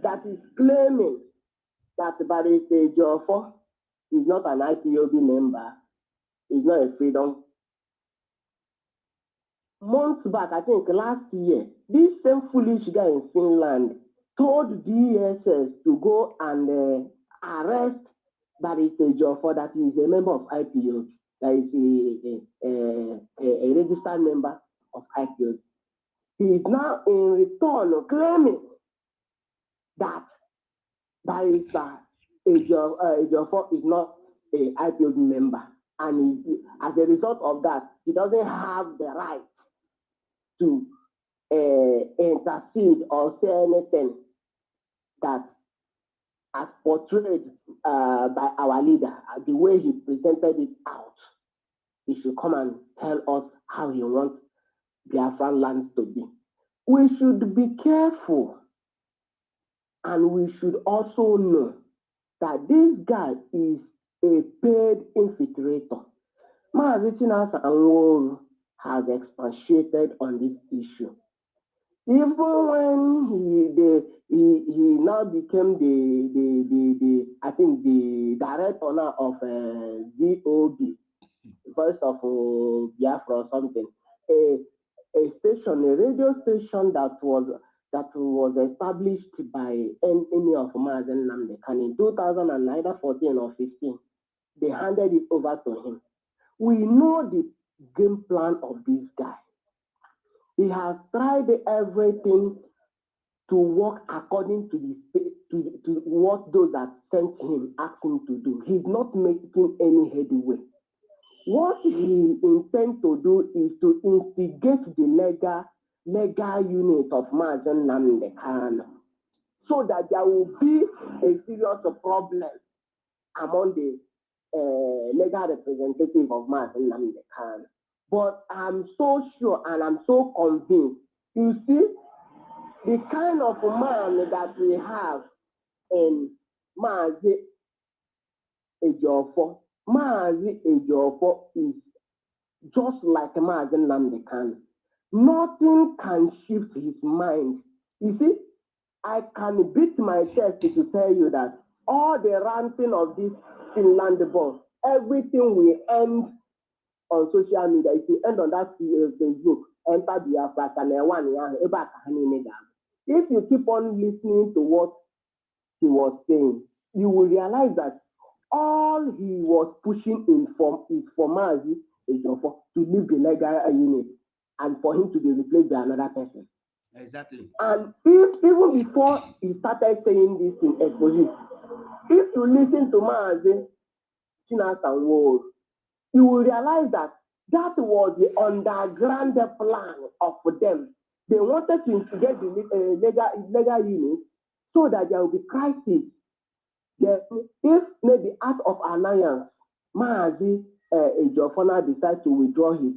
that is claiming that Barrister Ejiofor is not an IPOB member, is not a freedom. Months back, I think last year, this same foolish guy in Finland told DSS to go and arrest Barrister Ejiofor that he is a member of IPOB, that is a registered member of IPOB. He is now in return claiming that Barrister Ejiofor is not an IPOB member. And as a result of that, he doesn't have the right to intercede or say anything that, as portrayed by our leader, the way he presented it out, he should come and tell us how he wants Biafran land to be. We should be careful, and we should also know that this guy is a paid infiltrator. Maazị Chinasa Nworu has expatiated on this issue. Even when he now became the I think the director now of VOB, Voice of Biafra or something, a radio station that was that was established by enemy of Mazen Namdekan in 2014 or 15. They handed it over to him. We know the game plan of this guy. He has tried everything to work according to to what those that sent him asked him to do. He's not making any headway. What he intends to do is to instigate the legal unit of Mazen Namdekan so that there will be a serious problem among the legal representative of Mazen Namdekan. But I'm so sure and I'm so convinced. You see, the kind of man that we have in Mazi Ejiofor, Mazi Ejiofor is just like Mazen Namdekan. Nothing can shift his mind. You see, I can beat my chest to tell you that all the ranting of this Finland boss, everything will end on social media. If you end on that Facebook, enter Biafra channel one. If you keep on listening to what he was saying, you will realize that all he was pushing in is for Mazi Ejiofor to leave the legal unit and for him to be replaced by another person. Exactly. And even before he started saying this in exposition, if you listen to Mazi Chinasa Ward, you will realize that was the underground plan of them. They wanted to instigate the legal unit so that there will be crisis. If maybe out of alliance, Mazi Ejiofor decides to withdraw his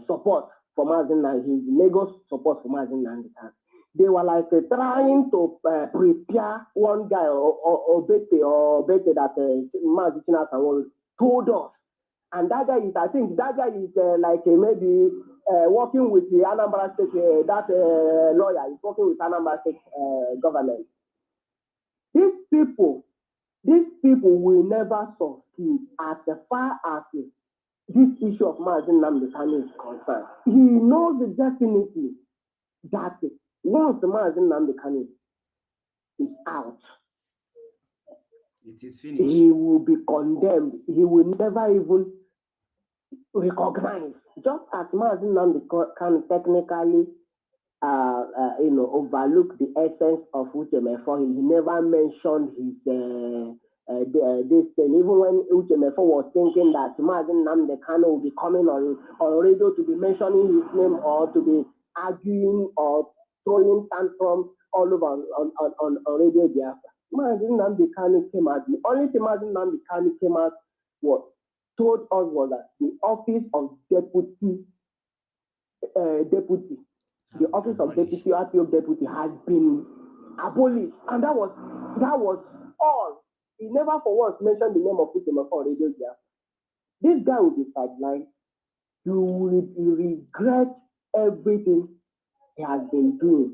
support for Mazen and his Lagos support for Mazen Nandikan. They were like trying to prepare one guy or Bete that Mazi Chinasa told us. And that guy is, I think that guy is maybe working with the Anambra State, lawyer is working with Anambra State government. These people will never succeed as far as this issue of Mazen Namdekan is concerned. He knows definitely that once Mazen Namdekan is out, it is finished. He will be condemned. He will never even recognize. Just as Mazen Namdekan technically overlook the essence of Uchemefor. He never mentioned his this thing. Even when Uchemefor was thinking that Mazen Namdekan will be coming on radio to be mentioning his name or to be arguing or throwing tantrums all over on radio Biafra, Mazen Namdekan came out. The only thing Mazen Namdekan came out told us was that the office of deputy. The office of deputy RPO deputy has been abolished, and that was all. He never for once mentioned the name of Uchemefor on radio here. This guy will be sidelined. You will regret everything he has been doing.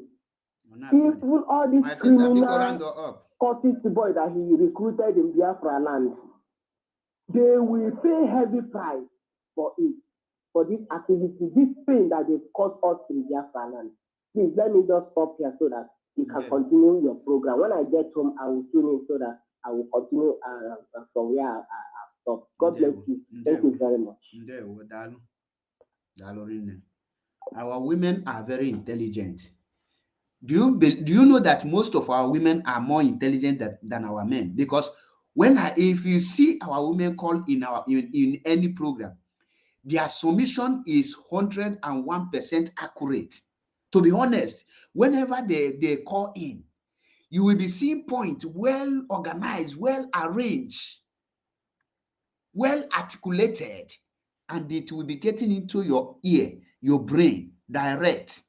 Even all these criminal cultist boy that he recruited in Biafra land, they will pay heavy price for it. For this activity, this pain that they've caused us in Biafra land. Please let me just stop here so that you can continue your program. When I get home, I will tune in so that I will continue from where I stopped. God bless you. Thank you very much. Our women are very intelligent. Do you know that most of our women are more intelligent than our men? Because if you see our women call in any program, their submission is 101% accurate. To be honest, whenever they call in, you will be seeing points well organized, well arranged, well articulated, and it will be getting into your ear, your brain, direct.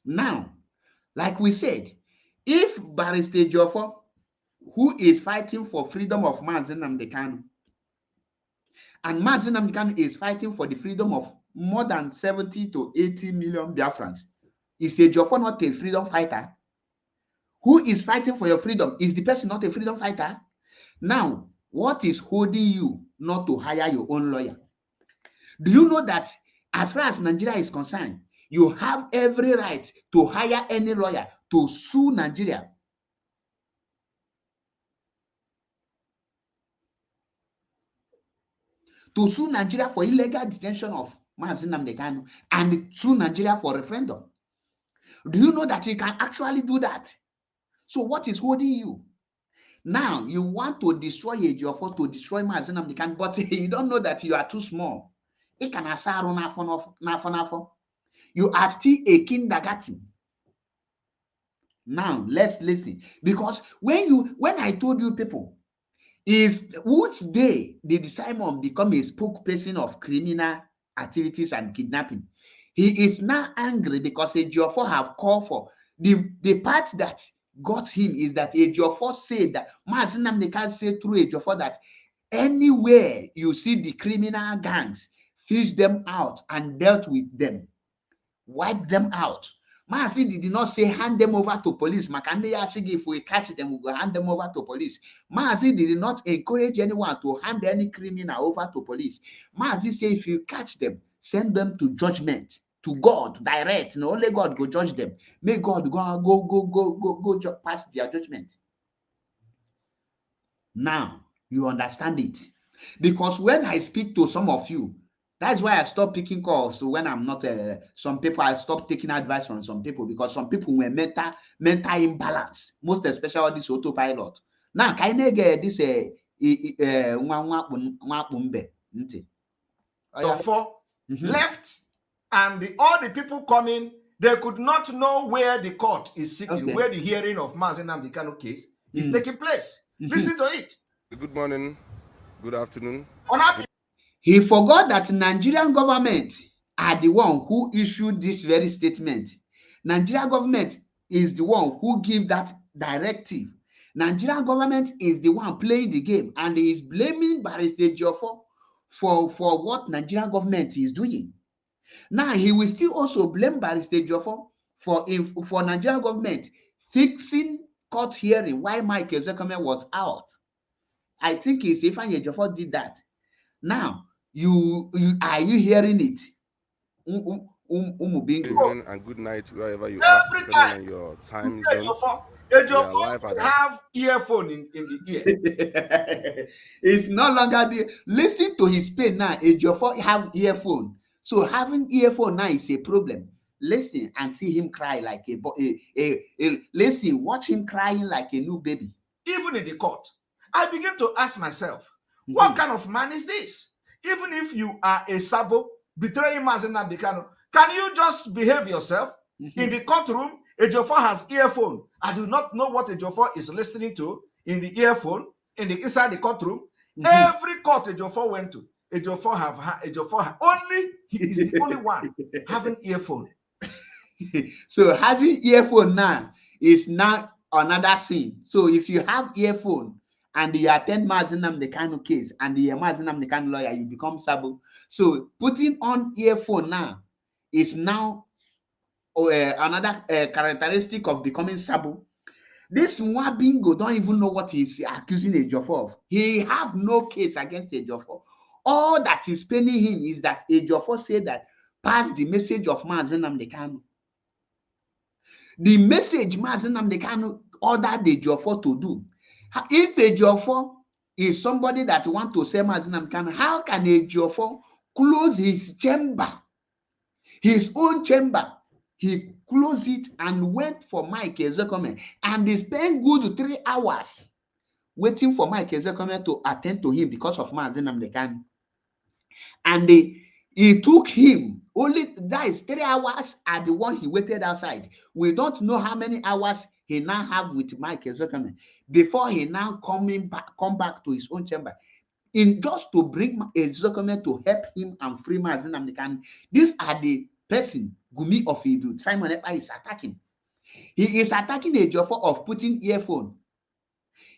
Now, like we said, if Barrister Ejiofor, who is fighting for freedom of Mazen Namdekan, and Mazen Namdekan is fighting for the freedom of more than 70 to 80 million Biafrans, is Ejiofor not a freedom fighter? Who is fighting for your freedom? Is the person not a freedom fighter? Now, what is holding you not to hire your own lawyer? Do you know that as far as Nigeria is concerned, You have every right to hire any lawyer to sue Nigeria. To sue Nigeria for illegal detention of Mazi Nnamdi Kanu and sue Nigeria for referendum. Do you know that you can actually do that? So what is holding you? Now you want to destroy Ejiofor, to destroy Mazi Nnamdi Kanu, but you don't know that you are too small. You are still a kindergarten. Now let's listen, because when I told you people, is which day did Simon become a spokesperson of criminal activities and kidnapping? He is now angry because Ejiofor have called for the part that got him is that Ejiofor said that Mazi Nnamdi Kanu said through Ejiofor that anywhere you see the criminal gangs, fish them out and dealt with them, wipe them out. Mazi did not say hand them over to police. If we catch them, we will hand them over to police. Mazi did not encourage anyone to hand any criminal over to police. Mazi said if you catch them, send them to judgment, to God direct. No, only God go judge them. May God go pass their judgment. Now you understand it. Because when I speak to some of you, that's why I stopped picking calls. So when I'm not some people, I stopped taking advice from some people, because some people were mental imbalance, most especially this autopilot. Now, can I get this left, and all the people coming, they could not know where the court is sitting, where the hearing of Mazi Nnamdi Kanu case is taking place. Listen to it. Good morning, good afternoon. He forgot that Nigerian government are the one who issued this very statement. Nigerian government is the one who give that directive. Nigerian government is the one playing the game, and he is blaming Barr Ifeanyi for what Nigerian government is doing. Now he will still also blame Barr Ifeanyi for Nigerian government fixing court hearing while Mike Ezekome was out. I think it's Ifeanyi Ejiofor did that. Now, you are you hearing it? Good evening and good night wherever you are, depending on your time zone. Ejiofor have earphone in the ear. It's no longer there. Listen to his pain now. Ejiofor have earphone. So having earphone now is a problem. Listen and see him cry like listen, watch him crying like a new baby. Even in the court, I begin to ask myself, what kind of man is this? Even if you are a sabo betraying Mazi Nnamdi Kanu, can you just behave yourself? In the courtroom, Ejiofor has earphone. I do not know what Ejiofor is listening to in the earphone inside the courtroom. Every court Ejiofor went to, Ejiofor only he is the only one having earphone. So having earphone now is now another sin. So if you have earphone and you attend Mazi Nnamdi Kanu case and the Mazi Nnamdi Kanu lawyer, you become sabo. So putting on earphone now is now another characteristic of becoming sabo. This Mwabingo don't even know what he's accusing Ejiofor of. He have no case against Ejiofor. All that is paining him is that Ejiofor said that pass the message of Mazi Nnamdi Kanu. The message Mazi Nnamdi Kanu ordered Ejiofor to do. If Ejiofor is somebody that want to say Mazi Nnamdi Kanu, how can Ejiofor close his chamber, his own chamber? He closed it and went for Mike Ezekome, and they spent good 3 hours waiting for Mike Ezekome to attend to him because of Mazi Nnamdi Kanu. And it took him only, that is 3 hours are the one he waited outside. We don't know how many hours he now have with Mike Ezekome before he now come back to his own chamber, in just to bring Ezekome to help him and free Mazi Nnamdi Kanu. These are the person Gumi of Idu, Simon Ekpa is attacking. He is attacking Ejiofor of putting earphone.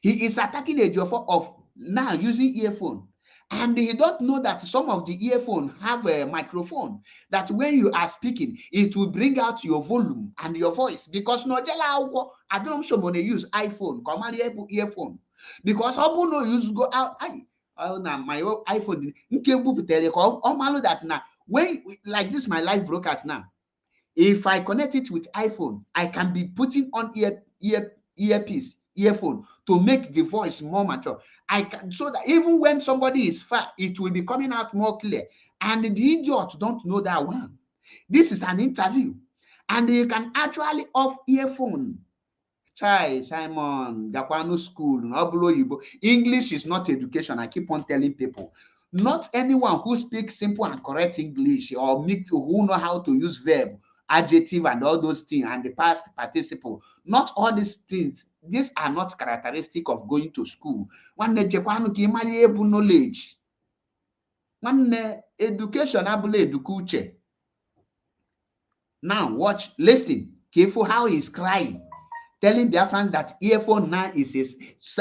He is attacking Ejiofor of now using earphone. And he don't know that some of the earphone have a microphone that when you are speaking, it will bring out your volume and your voice. Because no, I don't know someone use iPhone, come earphone. Because I no use go out. Now my iPhone, that now when like this, my live broadcast now. If I connect it with iPhone, I can be putting on earphone to make the voice more mature. I can, so that even when somebody is far, it will be coming out more clear. And the idiot don't know that one. This is an interview, and you can actually off earphone. Chai, Simon, Gakwano school, English is not education. I keep on telling people. Not anyone who speaks simple and correct English or who know how to use verb, adjective, and all those things, and the past participle. Not all these things. These are not characteristic of going to school. One knowledge. One education abule edukuche. Now watch, listen careful how he's crying, telling Biafrans that earphone now is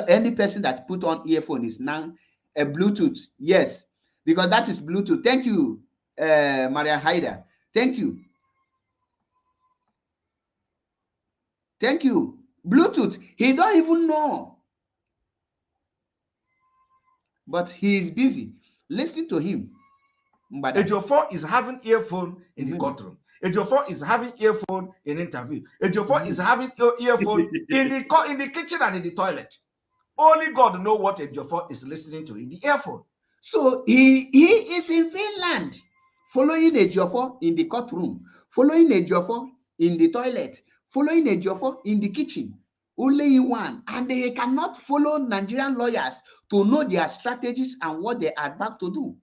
any person that put on earphone is now a Bluetooth. Yes, because that is Bluetooth. Thank you, Maria Haida. Thank you. Thank you. Bluetooth. He don't even know. But he is busy. Listen to him. Ejiofor is having earphone in the courtroom. Ejiofor is having earphone in interview. Ejiofor is having earphone in the kitchen and in the toilet. Only God knows what Ejiofor is listening to in the earphone. So he is in Finland, following Ejiofor in the courtroom, following Ejiofor in the toilet, following Ejiofor in the kitchen. Only one, and they cannot follow Nigerian lawyers to know their strategies and what they are about to do.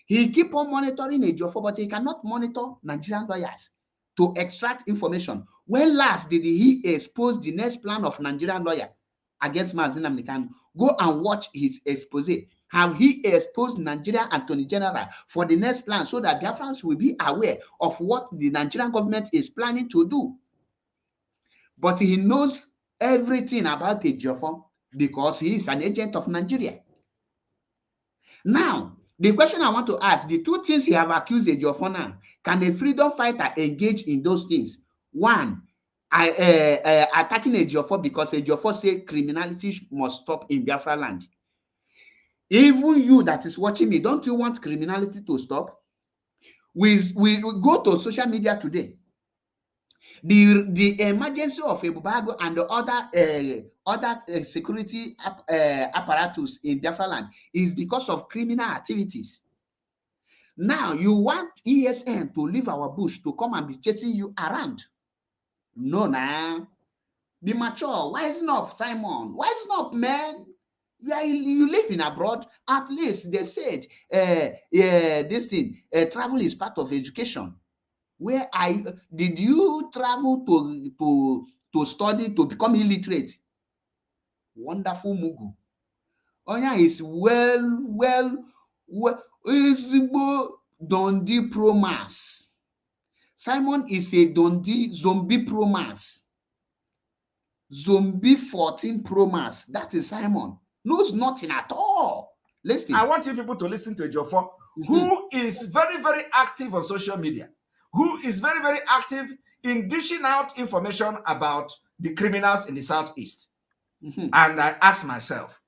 He keep on monitoring Ejiofor, but he cannot monitor Nigerian lawyers to extract information. When last did he expose the next plan of Nigerian lawyer against Mazi Nnamdi Kanu? Go and watch his expose. Have he exposed Nigeria Attorney General for the next plan so that Biafrans will be aware of what the Nigerian government is planning to do? But he knows everything about Ejiofor because he is an agent of Nigeria. Now, the question I want to ask, the two things he have accused Ejiofor now, can a freedom fighter engage in those things? One, attacking Ejiofor because Ejiofor say criminality must stop in Biafra land. Even you that is watching me, don't you want criminality to stop? We go to social media today. The emergency of Ebubago and the other security apparatus in Biafra land is because of criminal activities. Now you want ESN to leave our bush to come and be chasing you around. No, nah. Be mature. Wisen up, Simon. Wisen up, man. You live in abroad. At least they said this thing, travel is part of education. Where did you travel to study to become illiterate? Wonderful Mugu. Onya is well Ezigbo Dundee Pro Mass. Simon is a Dundee Zombie Pro Mass. Zombie 14 Pro Mass. That is Simon. Knows nothing at all. Listen. I want you people to listen to Ejiofor, who is very, very active on social media, who is very, very active in dishing out information about the criminals in the Southeast. And I ask myself,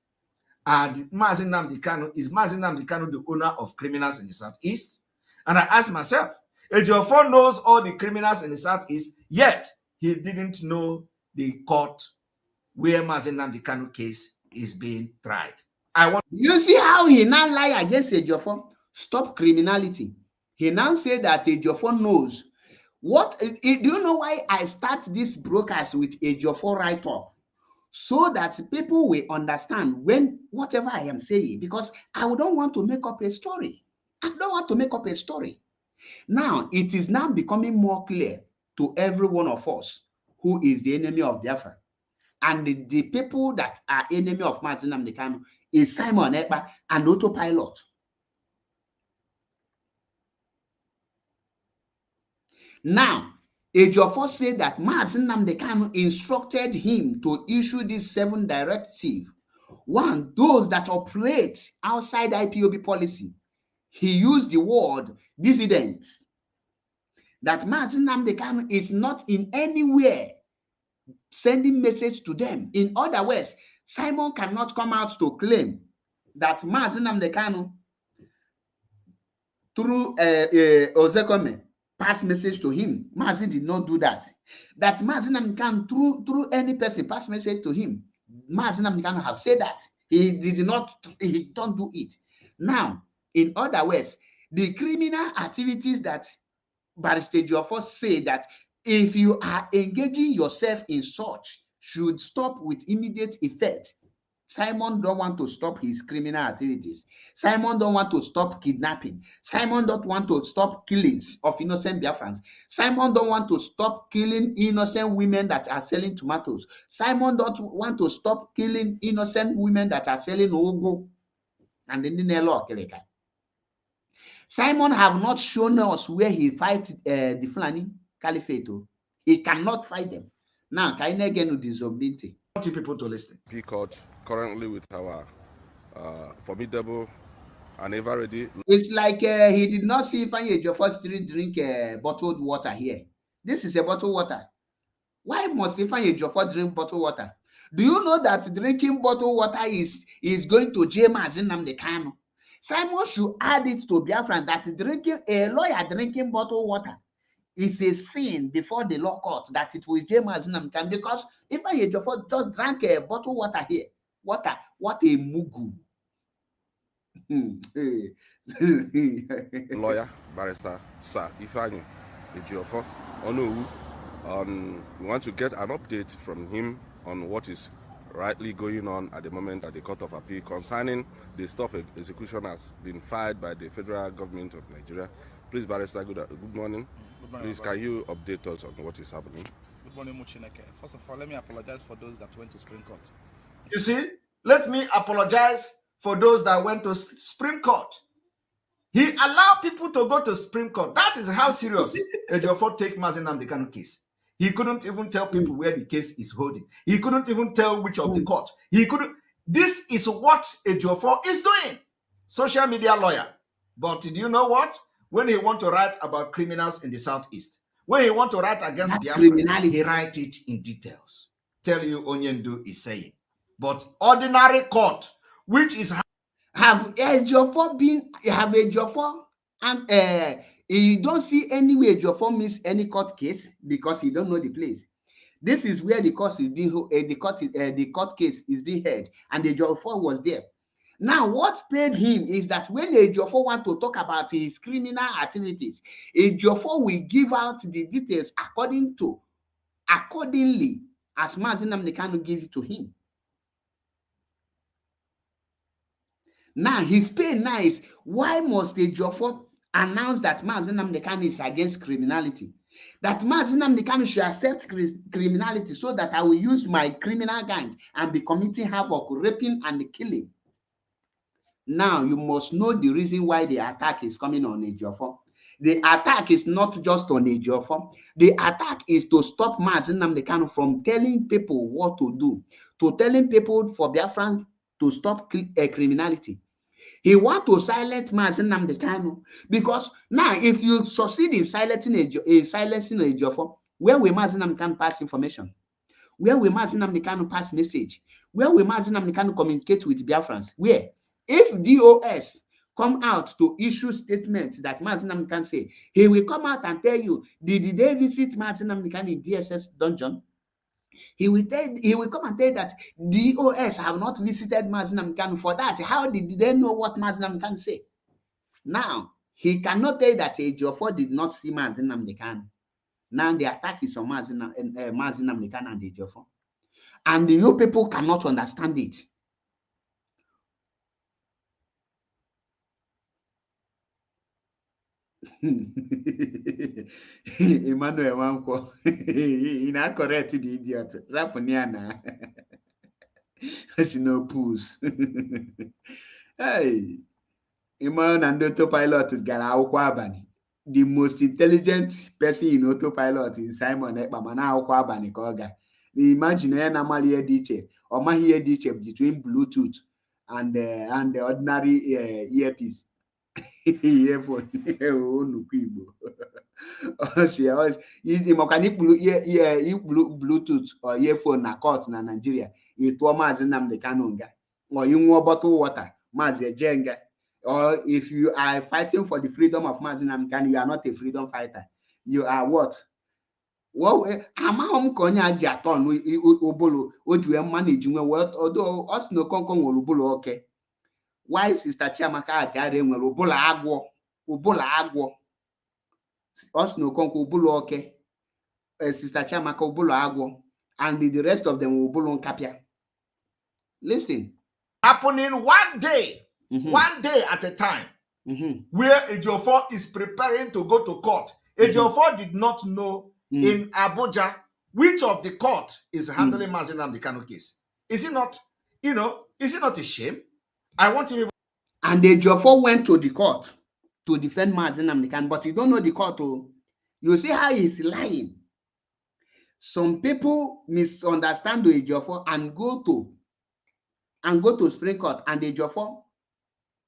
and Mazi Nnamdi Kanu, is Mazi Nnamdi Kanu the owner of criminals in the Southeast? And I ask myself, Ejiofor knows all the criminals in the Southeast, yet he didn't know the court where Mazi Nnamdi Kanu case is being tried. You see how he now lie against Ejiofor? Stop criminality. He now say that Ejiofor knows. What do you know why I start this broadcast with Ejiofor write-up? So that people will understand when whatever I am saying, because I don't want to make up a story. I don't want to make up a story. Now, it is now becoming more clear to every one of us who is the enemy of Biafra. And the people that are enemy of Mazi Nnamdi Kanu is Simon Ekpa and Autopilot. Now, Ejiofor said that Mazi Nnamdi Kanu instructed him to issue these 7 directives. One, those that operate outside IPOB policy. He used the word dissidents. That Mazi Nnamdi Kanu is not in anywhere sending message to them. In other words, Simon cannot come out to claim that Mazi Nnamdi Kanu through Ozekome pass message to him. Mazi did not do that. That Mazi Nnamdi Kanu through any person pass message to him. Mazi Nnamdi Kanu have said that. He don't do it. Now, in other words, the criminal activities that Barrister Ejiofor say that if you are engaging yourself in such should stop with immediate effect. Simon don't want to stop his criminal activities. Simon don't want to stop kidnapping. Simon don't want to stop killings of innocent Biafrans. Simon don't want to stop killing innocent women that are selling tomatoes. Simon don't want to stop killing innocent women that are selling ogo and the Nelo Okeleka. Simon have not shown us where he fight the Fulani Caliphate. He cannot fight them. Now, can I get disobedience? I want you people to listen. P court currently with our formidable and ever ready. It's like he did not see Ifeanyi Ejiofor drink bottled water here. This is a bottled water. Why must Ifeanyi Ejiofor drink bottled water? Do you know that drinking bottled water is going to jail Mazi Nnamdi Kanu? Simon should add it to Biafran that a lawyer drinking bottled water is a sin before the law court, that it will jail Mazi Nnamdi Kanu, because Ifeanyi Ejiofor just drank a bottled water here. What a mugu. Lawyer, barrister, Sir Ifeanyi Ejiofor Onowu. We want to get an update from him on what is rightly going on at the moment at the Court of Appeal concerning the stuff execution has been filed by the federal government of Nigeria. Please, barrister, good morning. Good morning. Please, can you update us on what is happening? Good morning, Muchineke. First of all, let me apologize for those that went to Supreme Court. You see, let me apologize for those that went to Supreme Court. He allowed people to go to Supreme Court. That is how serious Ejiofor take Mazi Nnamdi Kanu case. He couldn't even tell people where the case is holding. He couldn't even tell which of the court. He couldn't. This is what Ejiofor is doing. Social media lawyer. But do you know what? When he want to write about criminals in the Southeast, when he want to write against Biafra, he write it in details. Tell you Onyendu is saying. But ordinary court, which is have Ejiofor and you don't see any way Ejiofor miss any court case because he don't know the place. This is where the court is being the court case is being heard, and Ejiofor was there. Now, what paid him is that when Ejiofor want to talk about his criminal activities, Ejiofor will give out the details accordingly as Mazi Nnamdi Kanu gives it to him. Now, his pain now is, why must Ejiofor announce that Mazi Nnamdi Kanu is against criminality? That Mazi Nnamdi Kanu should accept criminality so that I will use my criminal gang and be committing havoc, raping and killing. Now, you must know the reason why the attack is coming on Ejiofor. The attack is not just on Ejiofor. The attack is to stop Mazi Nnamdi Kanu from telling people what to do, to telling people for Biafran to stop criminality. He want to silence Mazi Nnamdi Kanu because now, if you succeed in silencing Ejiofor, where will Mazi Nnamdi Kanu pass information? Where will Mazi Nnamdi Kanu pass message? Where will Mazi Nnamdi Kanu communicate with Biafrans? Where? If DOS come out to issue statements that Mazi Nnamdi Kanu say, he will come out and tell you, did they visit Mazi Nnamdi Kanu in DSS dungeon? He will come and tell that DOS have not visited Mazi Nnamdi Kanu. For that, how did they know what Mazi Nnamdi Kanu say? Now, he cannot tell that Ejiofor did not see Mazi Nnamdi Kanu. Now the attack is on Mazi Nnamdi Kanu and Ejiofor. And you people cannot understand it. Emmanuel Wanko, he not correct the idiot. Raponiana. She no pools. Hey, Emmanuel and autopilot gara akwụkwọ abalị. The most intelligent person in autopilot is Simon Ekpa, mana akwụkwọ abalị ka ọ ga. Imagine ya na amali ihe dị iche, ọ maghị ihe dị iche between Bluetooth and the ordinary earpiece. Earphone. Bluetooth or earphone na court na Nigeria. Ịtụọ Mazi Nnamdi Kanu nga. Or you want bottled water, Mazi Ejenga. Or if you are fighting for the freedom of Mazi Nnamdi Kanu, you are not a freedom fighter. you are what? Well, amahom konya jaton obolo oju manage nwe what although us no konkon obolo okay. Why Sister Chiamaka ajare nwe obolo agwo. Us no konko obolo okay. Sister Chiamaka obolo agwo and the rest of them obolo nkapia. Listen. Happening one day at a time, where Ejiofor is preparing to go to court. Ejiofor did not know in Abuja which of the court is handling Mazi Nnamdi Kanu case. Is it not, is it not a shame? I want to. And Ejiofor went to the court to defend Mazi Nnamdi Kanu, but you don't know the court. Oh. You see how he's lying. Some people misunderstand Ejiofor and go to Supreme Court, and Ejiofor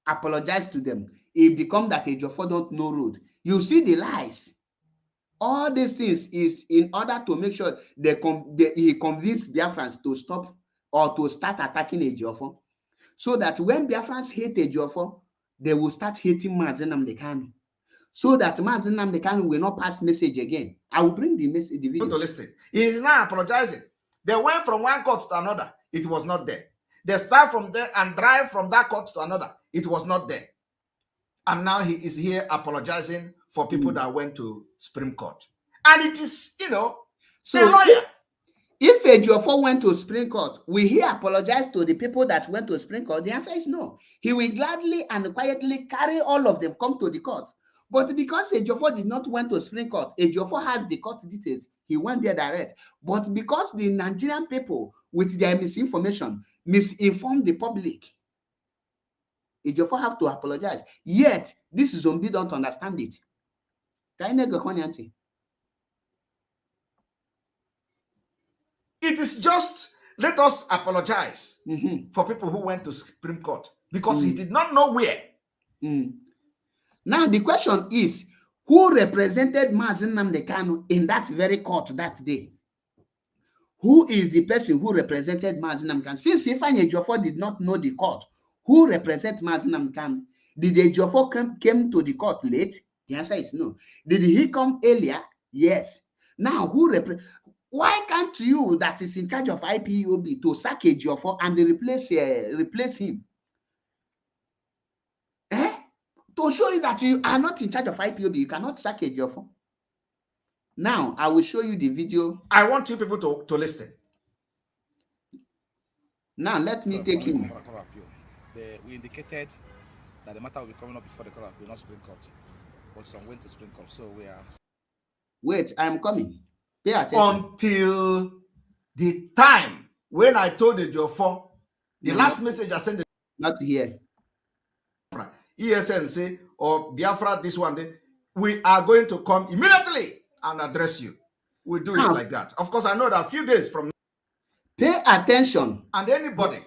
apologize to them. It become that Ejiofor don't know road. You see the lies. All these things is in order to make sure he convince Biafrans to stop or to start attacking Ejiofor, so that when Biafrans hate Ejiofor, they will start hating Mazi Nnamdi Kanu, so that Mazi Nnamdi Kanu will not pass message again. I will bring the message, the video. To listen. He is now apologizing. They went from one court to another. It was not there. They start from there and drive from that court to another. It was not there. And now he is here apologizing for people that went to Supreme Court. And it is, so the lawyer. If Ejiofor went to Supreme Court, will he apologize to the people that went to Supreme Court? The answer is no. He will gladly and quietly carry all of them, come to the court. But because Ejiofor did not went to Supreme Court, Ejiofor has the court details. He went there direct. But because the Nigerian people, with their misinformation, misinformed the public, Ejiofor have to apologize. Yet, this zombie don't understand it. It is just, let us apologize for people who went to Supreme Court, because he did not know where. Now, the question is, who represented Mazi Nnamdi Kanu in that very court that day? Who is the person who represented Mazi Nnamdi Kanu? Since Ifeanyi Ejiofor did not know the court, who represents Mazi Nnamdi Kanu? Did Ejiofor came to the court late? The answer is no. Did he come earlier? Yes. Now, why can't you, that is in charge of IPOB, to sack Ejiofor and replace him? To show you that you are not in charge of IPOB, you cannot sack Ejiofor. Now, I will show you the video. I want you people to listen. Now, let me take him. We indicated that the matter will be coming up before the court of appeal, not Supreme Court. But some went to Supreme Court, so we are... Wait, I'm coming. Pay attention. Until the time when I told Ejiofor, the last message I sent... Not here. ESN say, or Biafra this one day, we are going to come immediately and address you. We do it like that. Of course, I know that a few days from now. Pay attention. And anybody.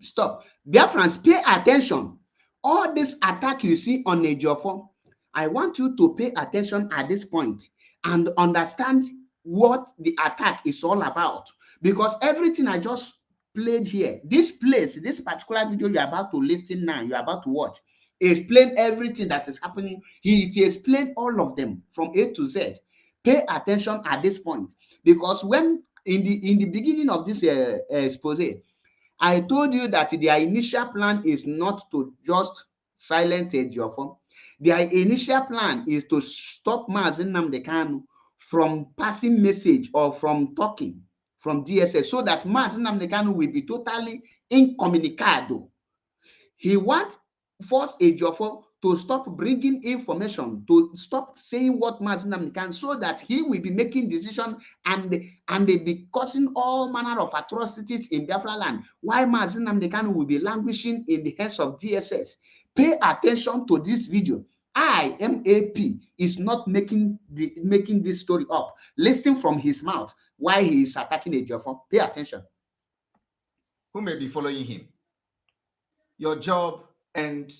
Stop. Biafrans, pay attention. All this attack you see on Ejiofor, I want you to pay attention at this point and understand what the attack is all about. Because everything I just played here, this particular video you're about to listen now, you're about to watch, explain everything that is happening. He explained all of them from A to Z. Pay attention at this point, because when in the beginning of this expose, I told you that their initial plan is not to just silence Ejiofor. Their initial plan is to stop Mazi Nnamdi Kanu from passing message or from talking from DSS, so that Mazi Nnamdi Kanu will be totally incommunicado. He wants force Ejiofor to stop bringing information, to stop saying what Mazi Nnamdi Kanu, so that he will be making decisions and they be causing all manner of atrocities in Biafra land. Why Mazi Nnamdi Kanu will be languishing in the hands of DSS. Pay attention to this video. IMAP is not making this story up. Listen from his mouth why he is attacking Ejiofor. Pay attention. Who may be following him? Your job and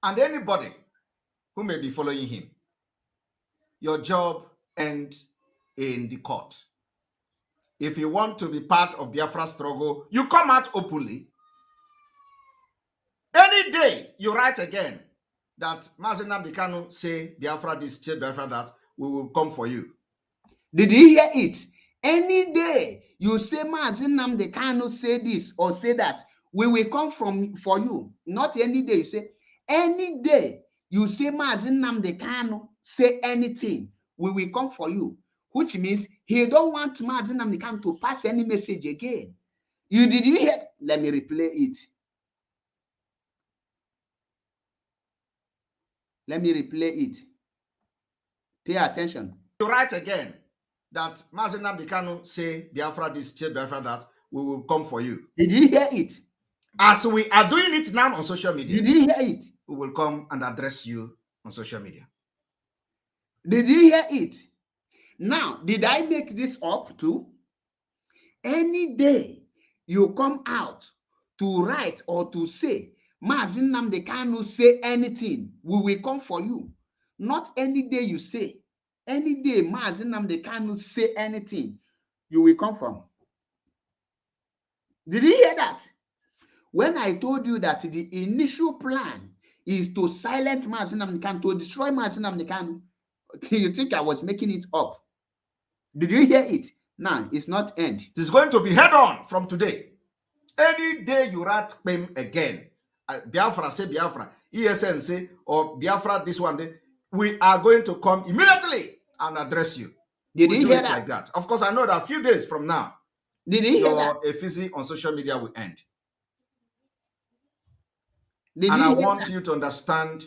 anybody who may be following him, your job end in the court. If you want to be part of Biafra struggle, you come out openly. Any day you write again, that Mazi Nnamdi Kanu say Biafra this, say Biafra that, we will come for you. Did you hear it? Any day you say Mazi Nnamdi Kanu say this or say that, we will come for you. Not any day you say. Any day you say Mazi Nnamdi Kanu say anything, we will come for you. Which means he don't want Mazi Nnamdi Kanu to pass any message again. Did you hear? Let me replay it. Let me replay it. Pay attention. To write again that Mazi Nnamdi Kanu say Biafra this, say Biafra that, we will come for you. Did you hear it? As we are doing it now on social media. Did you hear it? We will come and address you on social media. Did you hear it? Now, did I make this up too? Any day you come out to write or to say, Mazi Nnamdi Kanu say anything, we will come for you. Not any day you say. Any day Mazi Nnamdi Kanu say anything, you will come from. Did you hear that? When I told you that the initial plan is to silence Mazi Nnamdi Kanu, to destroy Mazi Nnamdi Kanu, you think I was making it up? Did you hear it? Now, it's not end. It is going to be head on from today. Any day you write him again, Biafra say Biafra, ESN say, or Biafra this one day, we are going to come immediately and address you. Did we you do hear it that? Like that? Of course, I know that a few days from now, did you hear that? Your effigy on social media will end. Did and you I hear want that? you to understand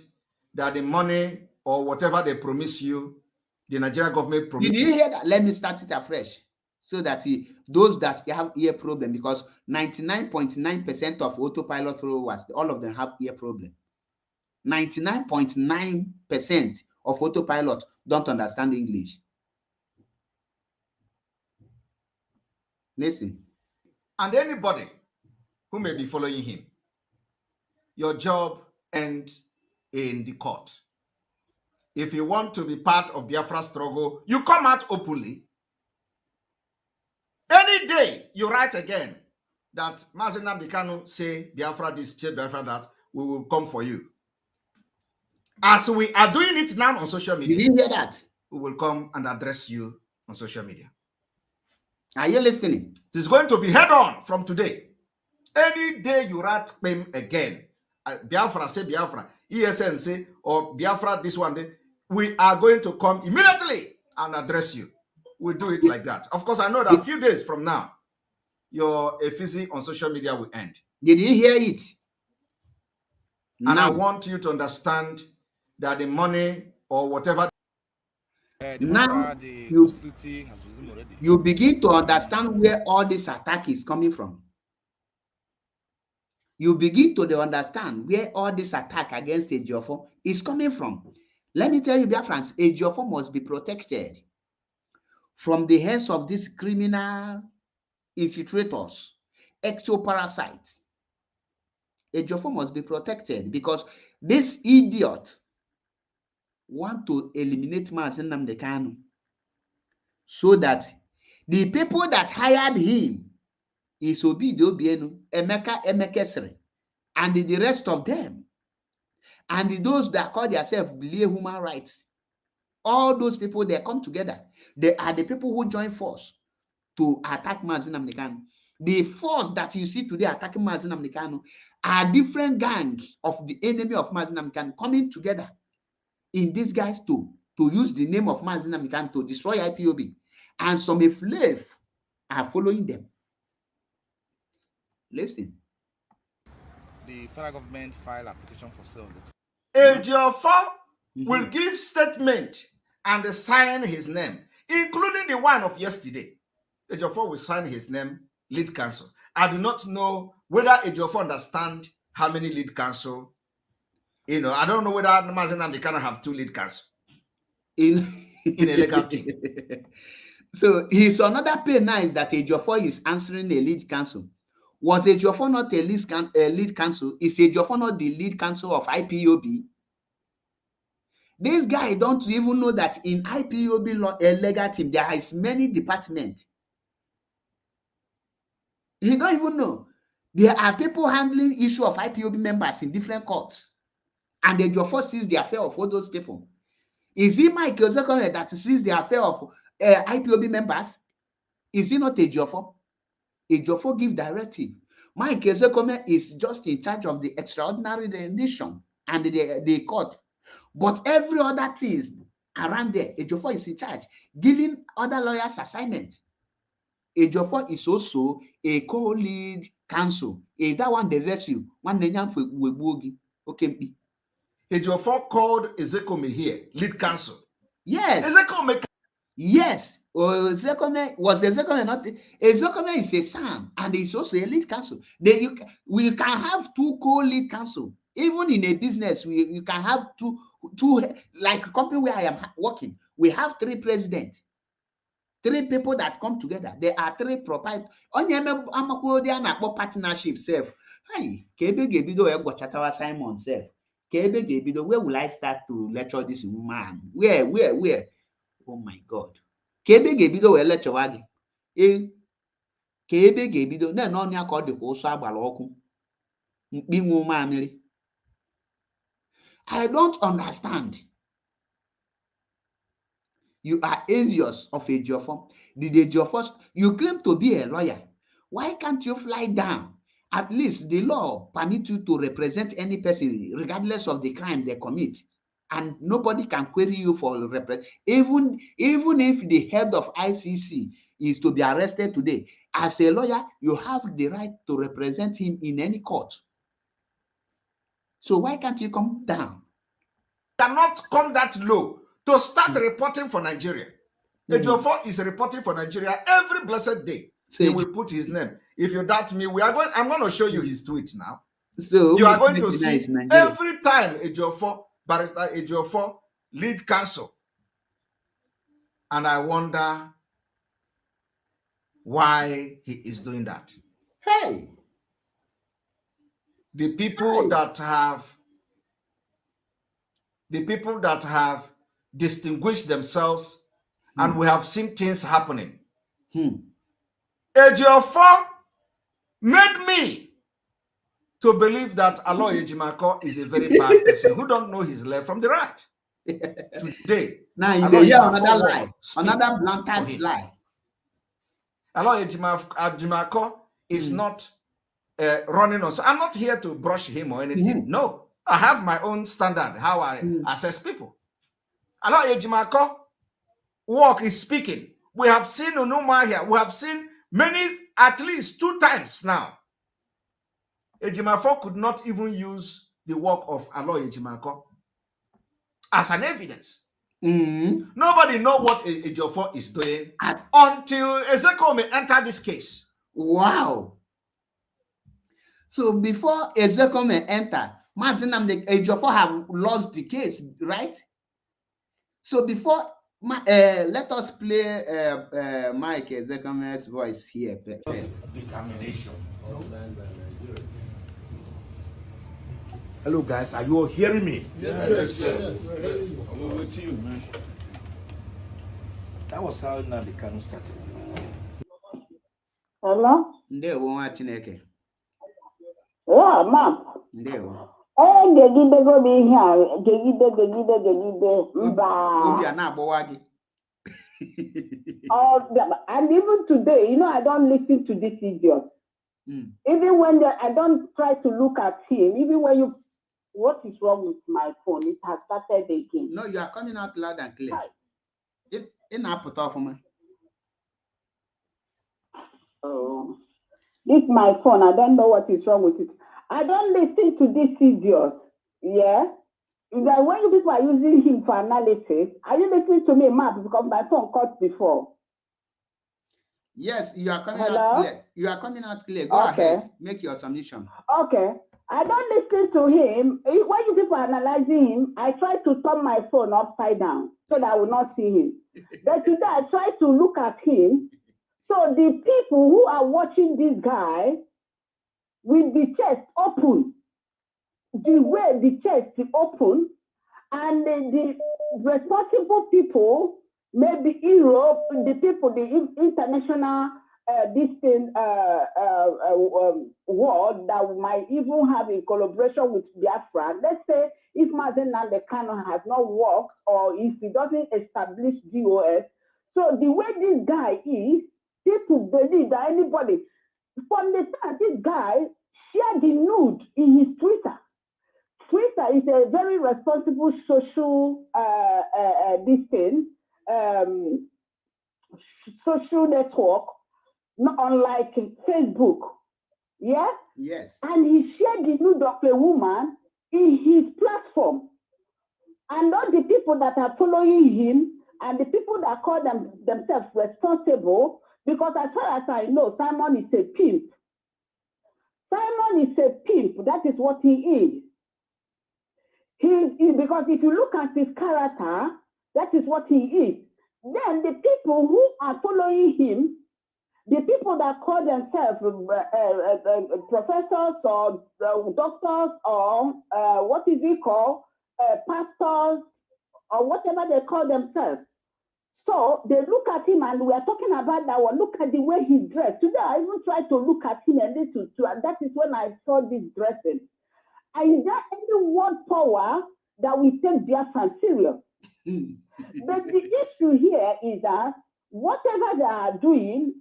that the money or whatever they promise you, the Nigerian government promise. Did you hear that? Let me start it afresh. So that those that have ear problem, because 99.9% of autopilot followers, all of them have ear problem. 99.9% of autopilot don't understand English. Listen. And anybody who may be following him, your job ends in the court. If you want to be part of Biafra struggle, you come out openly. Any day you write again that Mazi Nnamdi Kanu say Biafra this, say Biafra that, we will come for you. As we are doing it now on social media. Did you hear that? We will come and address you on social media. Are you listening? It is going to be head on from today. Any day you write him again, Biafra say Biafra, ESN say, or Biafra this one day, we are going to come immediately and address you. We do it like that. Of course, I know that a few days from now, your effigy on social media will end. Did you hear it? And I want you to understand that the money or whatever. Now you begin to understand where all this attack is coming from. You begin to understand where all this attack against Ejiofor is coming from. Let me tell you, Biafrans, Ejiofor must be protected from the hands of these criminal infiltrators, ectoparasites. Ejiofor must be protected because this idiot want to eliminate Mazi Nnamdi Kanu so that the people that hired him is Obidio Obienu, Emeka Emekesiri, and the rest of them, and those that call themselves human rights, all those people, they come together. They are the people who join force to attack Mazi Nnamdi Kanu. The force that you see today attacking Mazi Nnamdi Kanu are different gangs of the enemy of Mazi Nnamdi Kanu coming together in disguise to use the name of Mazi Nnamdi Kanu to destroy IPOB. And some slave are following them. Listen. The federal government filed application for sale. Ejiofor will give statement and sign his name, including the one of yesterday. Ejiofor will sign his name, lead counsel. I do not know whether Ejiofor understand how many lead counsel. You know, I don't know whether Mazi Nnamdi Kanu have 2 lead counsel in a legal team. So his another pain now is that Ejiofor is answering a lead counsel. Was Ejiofor not a lead counsel? Is Ejiofor not the lead counsel of IPOB? This guy don't even know that in IPOB legal team there is many departments. He don't even know. There are people handling issue of IPOB members in different courts. and Ejiofor sees the affair of all those people. Is it Mike Ejiofor that sees the affair of IPOB members? Is it not Ejiofor? Ejiofor give directive. Mike Ejiofor is just in charge of the extraordinary rendition and the court. But every other things around there, Ejiofor is in charge, giving other lawyers assignment. Ejiofor is also a co-lead counsel. That one the vessel, one okay. Ejiofor called Ezekome here, lead counsel. Yes. Ezekome. Yes. Ezekome not? Ezekome is a Sam and he's also a lead counsel. We can have two co-lead counsel. Even in a business, you can have two, like a company where I am working. We have 3 presidents. 3 people that come together. There are 3 proprietors. Onye amakwodi a na-akpọ partnership self. Hey, ka ebe ga-ebido egbochatawa Simon self. Ka ebe ga-ebido, where will I start to lecture this woman? Where? Oh my God. Ka ebe ga-ebido wee lecturewa gị. Ka ebe ga-ebido na ọnya ka ọ dịkwa ụsọ agbara ọkụ. Mkpi nwe mamịrị. I don't understand. You are envious of Ejiofor. Did Ejiofor, you claim to be a lawyer. Why can't you fly down? At least the law permits you to represent any person regardless of the crime they commit. And nobody can query you for even if the head of ICC is to be arrested today. As a lawyer, you have the right to represent him in any court. So why can't you come down? Cannot come that low to start reporting for Nigeria. Ejiofor is reporting for Nigeria every blessed day. So he will put his name. If you doubt me, I'm going to show you his tweet now. So you are going to see every time Barrister Ejiofor, lead counsel. And I wonder why he is doing that. Hey, the people that have distinguished themselves, and we have seen things happening. Ejiofor made me to believe that Aloy Ejimako is a very bad person who don't know his left from the right. Today, now you hear another lie, another blatant lie. Aloy Ejimako is not running on. So I'm not here to brush him or anything. No, I have my own standard how I assess people. Aloy Ejimako work is speaking. We have seen Onuma here. We have seen many, at least 2 times now. Ejiofor could not even use the work of Aloy Ejimako as an evidence. Nobody know what Ejiofor is doing until Ezekome entered this case. Wow. So before Ezekome entered, Ejiofor have lost the case, right? So before, let us play Mike Ezekome's voice here. Determination. Hello guys, are you all hearing me? Yes. We're with you, man. That was how Nnamdi Kanu started. Hello? Ndewo nwa Chineke. Yeah, ma'am. Ndewo. Gegide go be here. Gegide. Obi na-agbawa gị. And even today, I don't listen to this idiot. Even when I don't try to look at him, even when what is wrong with my phone? It has started again. No, you are coming out loud and clear. Oh, this is my phone. I don't know what is wrong with it. I don't listen to this idiot. Yeah? That when you people are using him for analysis, are you listening to me, Map? Because my phone cut before. Yes, you are coming out clear. You are coming out clear. Go ahead. Make your submission. Okay. I don't listen to him. When you people are analyzing him, I try to turn my phone upside down so that I will not see him. But today I try to look at him. So the people who are watching this guy with the chest open, the way the chest is open, and the responsible people, maybe Europe, the people, the international world that might even have in collaboration with Biafra. Let's say if Mazen Nandekano has not worked or if he doesn't establish DOS. So the way this guy is, people believe that anybody, from the time this guy shared the nude in his Twitter. Twitter is a very responsible social social network, not unlike Facebook. Yeah? Yes. And he shared the nude of a woman in his platform. And all the people that are following him and the people that call themselves responsible, because as far as I know, Simon is a pimp. Simon is a pimp. That is what he is. Because if you look at his character, that is what he is. Then the people who are following him, the people that call themselves professors or doctors or what is it called, pastors or whatever they call themselves. So they look at him, and we are talking about that one. Look at the way he dressed. Today I even tried to look at him a little too, and that is when I saw this dressing. And is there any one power that we take Biafran serious? But the issue here is that whatever they are doing,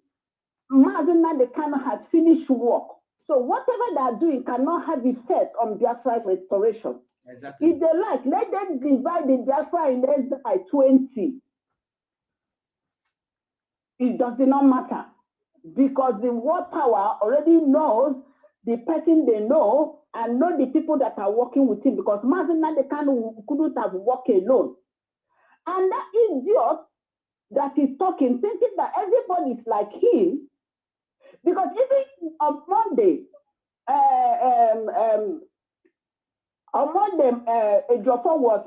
Mazina they cannot have finished work. So whatever they are doing cannot have effect on Biafra restoration. Exactly. If they like, let them divide the Biafra in by 20. It does not matter, because the world power already knows the person they know and know the people that are working with him, because Mazina they couldn't have worked alone. And that idiot that is talking, thinking that everybody is like him, because even on Monday, Ejiofor was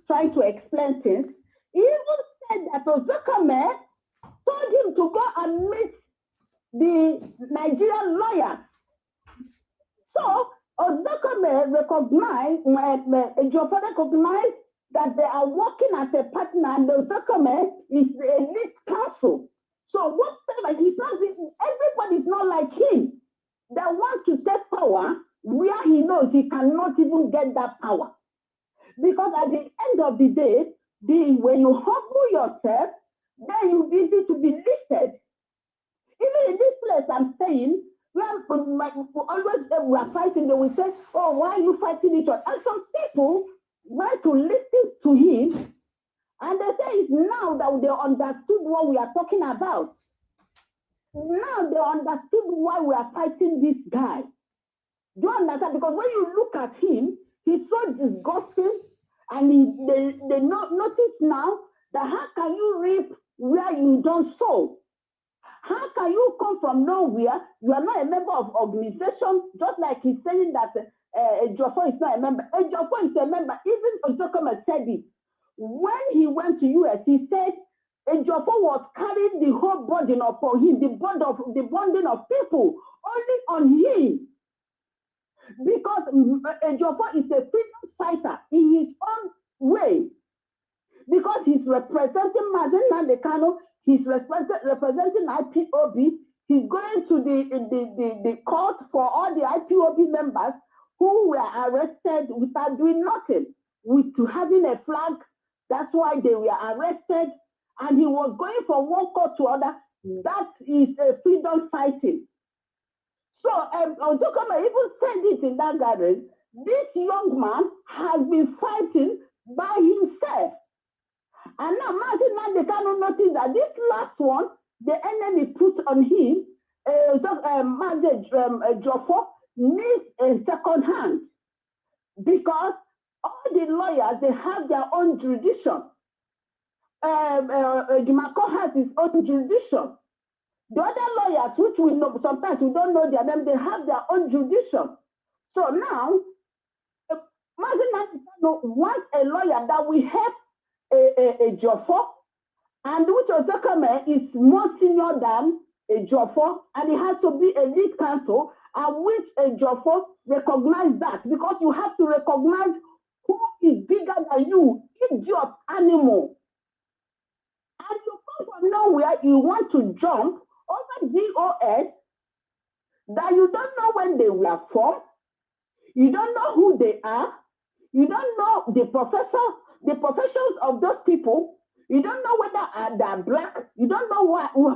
trying to explain things. He even said that Ozokame told him to go and meet the Nigerian lawyers. So Ozokame recognized, Ejiofor recognized that they are working as a partner, and Ozokame is the elite counsel. So whatever he does, everybody is not like him. They want to take power where he knows he cannot even get that power. Because at the end of the day, when you humble yourself, then you'll be able to be lifted. Even in this place I'm saying, we are fighting, they will say, oh, why are you fighting each other? And some people want to listen to him, and they say it's now that they understood what we are talking about. Now they understood why we are fighting this guy. Do you understand? Because when you look at him, he's so disgusting, and they notice now that how can you reap where you don't sow? How can you come from nowhere? You are not a member of organization, just like he's saying that Ejiofor is not a member. Ejiofor is a member. Even Ojokoma said it. When he went to US, he said Ejiofor was carrying the whole burden upon him, the bonding of people, only on him. Because Ejiofor is a freedom fighter in his own way. Because he's representing Mazen Nandekano, he's representing IPOB, he's going to the court for all the IPOB members who were arrested without doing nothing, with having a flag. That's why they were arrested, and he was going from one court to other. That is a freedom fighting. So Ojokoma even said it in that gathering. This young man has been fighting by himself. And now Martin Mandekano noticed that this last one, the enemy put on him, Ejiofor, needs a second hand. Because all the lawyers, they have their own jurisdiction. Jumako has his own jurisdiction. The other lawyers, which we know, sometimes we don't know their name, they have their own jurisdiction. So now, Martin Mandekano wants a lawyer that will help Ejiofor, and which Ozokame is more senior than Ejiofor, and it has to be a lead counsel, and which Ejiofor recognize that, because you have to recognize who is bigger than you, idiot animal. And you come from nowhere, you want to jump over DOS that you don't know when they were formed, you don't know who they are, You don't know the professions of those people. You don't know whether they are black. You don't know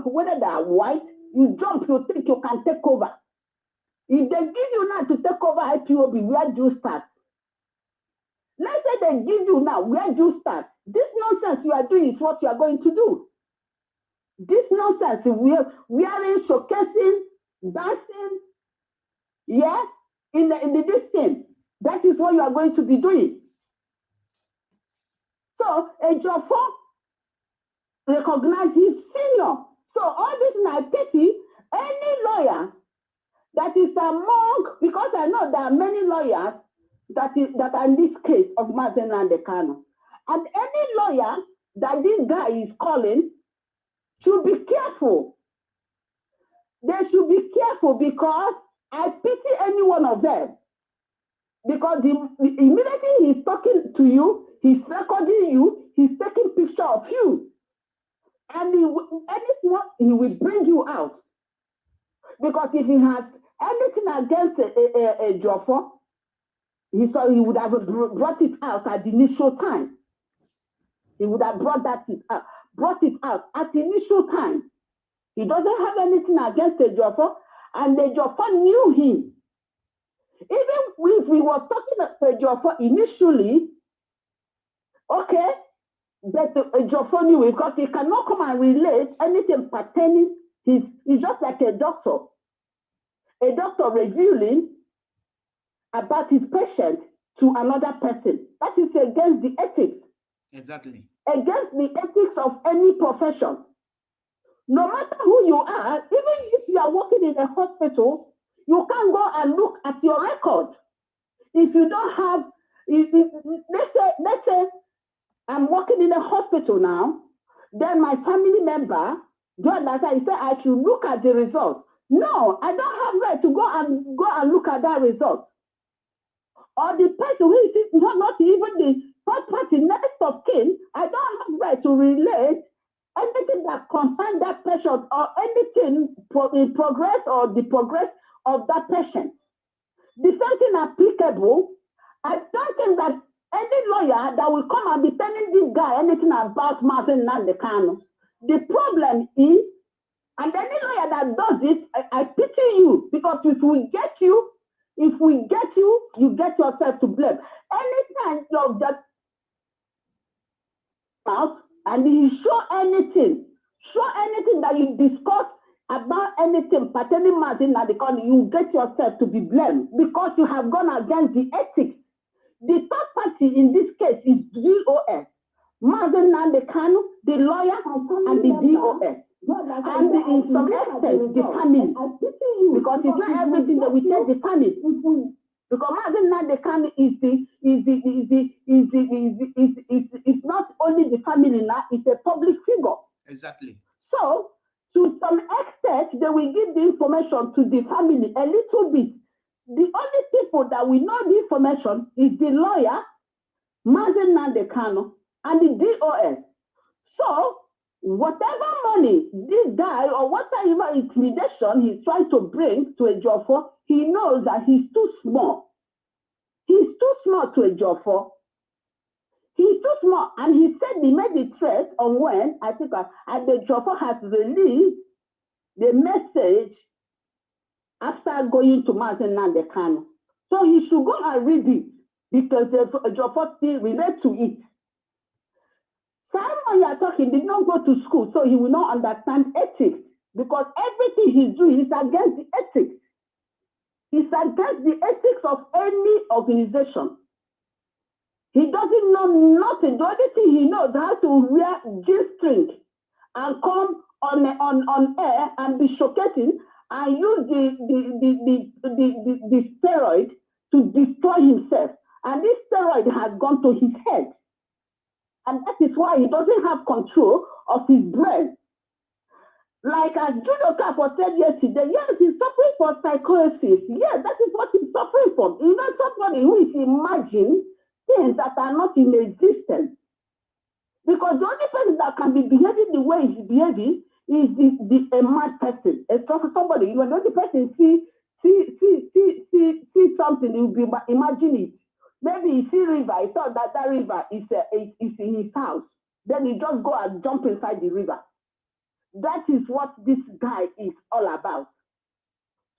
whether they are white. You jump, you think you can take over. If they give you now to take over IPOB, where do you start? Let's say they give you now, where do you start? This nonsense you are doing is what you are going to do. This nonsense, wearing, showcasing, dancing, yes, in this thing, that is what you are going to be doing. So, Ejiofor recognize his senior. So, all this my pity, any lawyer that is among, because I know there are many lawyers that are in this case of Mazen Kanu, and any lawyer that this guy is calling should be careful. They should be careful because I pity any one of them. Because immediately he's talking to you, he's recording you, he's taking picture of you. And he will bring you out. Because if he has anything against Ejiofor, he would have brought it out at the initial time. He would have brought it out at the initial time. He doesn't have anything against Ejiofor, and Ejiofor knew him. Even if we were talking about Ejiofor initially, okay, that Ejiofor knew him because he cannot come and relate anything pertaining. He's just like a doctor revealing about his patient to another person. That is against the ethics. Exactly. Against the ethics of any profession. No matter who you are, even if you are working in a hospital, you can't go and look at your record. If you don't have, let's say I'm working in a hospital now, then my family member, do you understand? He said I should look at the results. No, I don't have right to go and look at that result. Or the person who is not even the first party next of kin, I don't have right to relate anything that concerns that patient or anything in progress or the progress of that patient. The same thing applicable. I don't think that any lawyer that will come and be telling this guy anything about Mazen Kanu. The problem is, and any lawyer that does it, I pity you, because if we get you, you get yourself to blame. Anytime of that mouth and you show anything that you discuss about anything pertaining Mazen Kanu, you get yourself to be blamed because you have gone against the ethics. The third party in this case is DOS. Mazen Kanu, the lawyer, and the DOS. And in some extent, the family. Because it's not everything that we tell the family. Because Mazen Kanu is not only the family now, it's a public figure. Exactly. So, to some extent, they will give the information to the family a little bit. The only people that will know the information is the lawyer, Mazen Kanu, and the DOS. So, whatever money this guy or whatever intimidation he's trying to bring to Ejiofor, he knows that he's too small. He's too small to Ejiofor. He's too small, and he said he made the threat on when I think Ejiofor has released the message after going to Mazen Kanu. So he should go and read it because Ejiofor still relates to it. Simon, you are talking, did not go to school, so he will not understand ethics because everything he's doing is against the ethics. It's against the ethics of any organization. He doesn't know nothing. The only thing he knows is how to wear G-string and come on air and be showcasing and use the steroid to destroy himself. And this steroid has gone to his head. And that is why he doesn't have control of his brain. Like as Judo was said yesterday, yes, he's suffering from psychosis. Yes, that is what he's suffering from. Even somebody who is imagining things that are not in existence. Because the only person that can be behaving the way he's behaving is a mad person. It's somebody, when the only person see something, he will be imagine it. Maybe he see river, he thought that river is in his house. Then he just go and jump inside the river. That is what this guy is all about.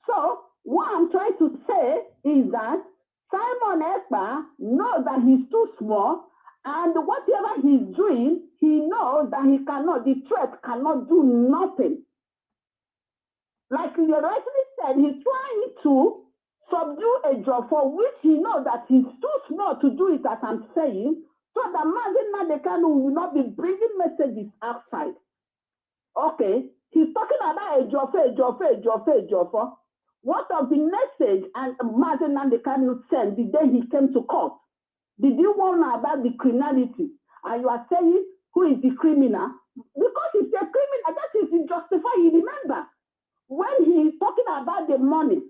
So what I'm trying to say is that Simon Ekpa knows that he's too small, and whatever he's doing, he knows that the threat cannot do nothing. Like you rightly said, he's trying to subdue Ejiofor, which he knows that he's too small to do it, as I'm saying, so that Mazi Nnamdi will not be bringing messages outside. Okay, he's talking about Ejiofor. What of the message and Mazi Nnamdi sent the day he came to court? Did you want to know about the criminality? And you are saying who is the criminal? Because he's a criminal, that is justified. You remember when he's talking about the money,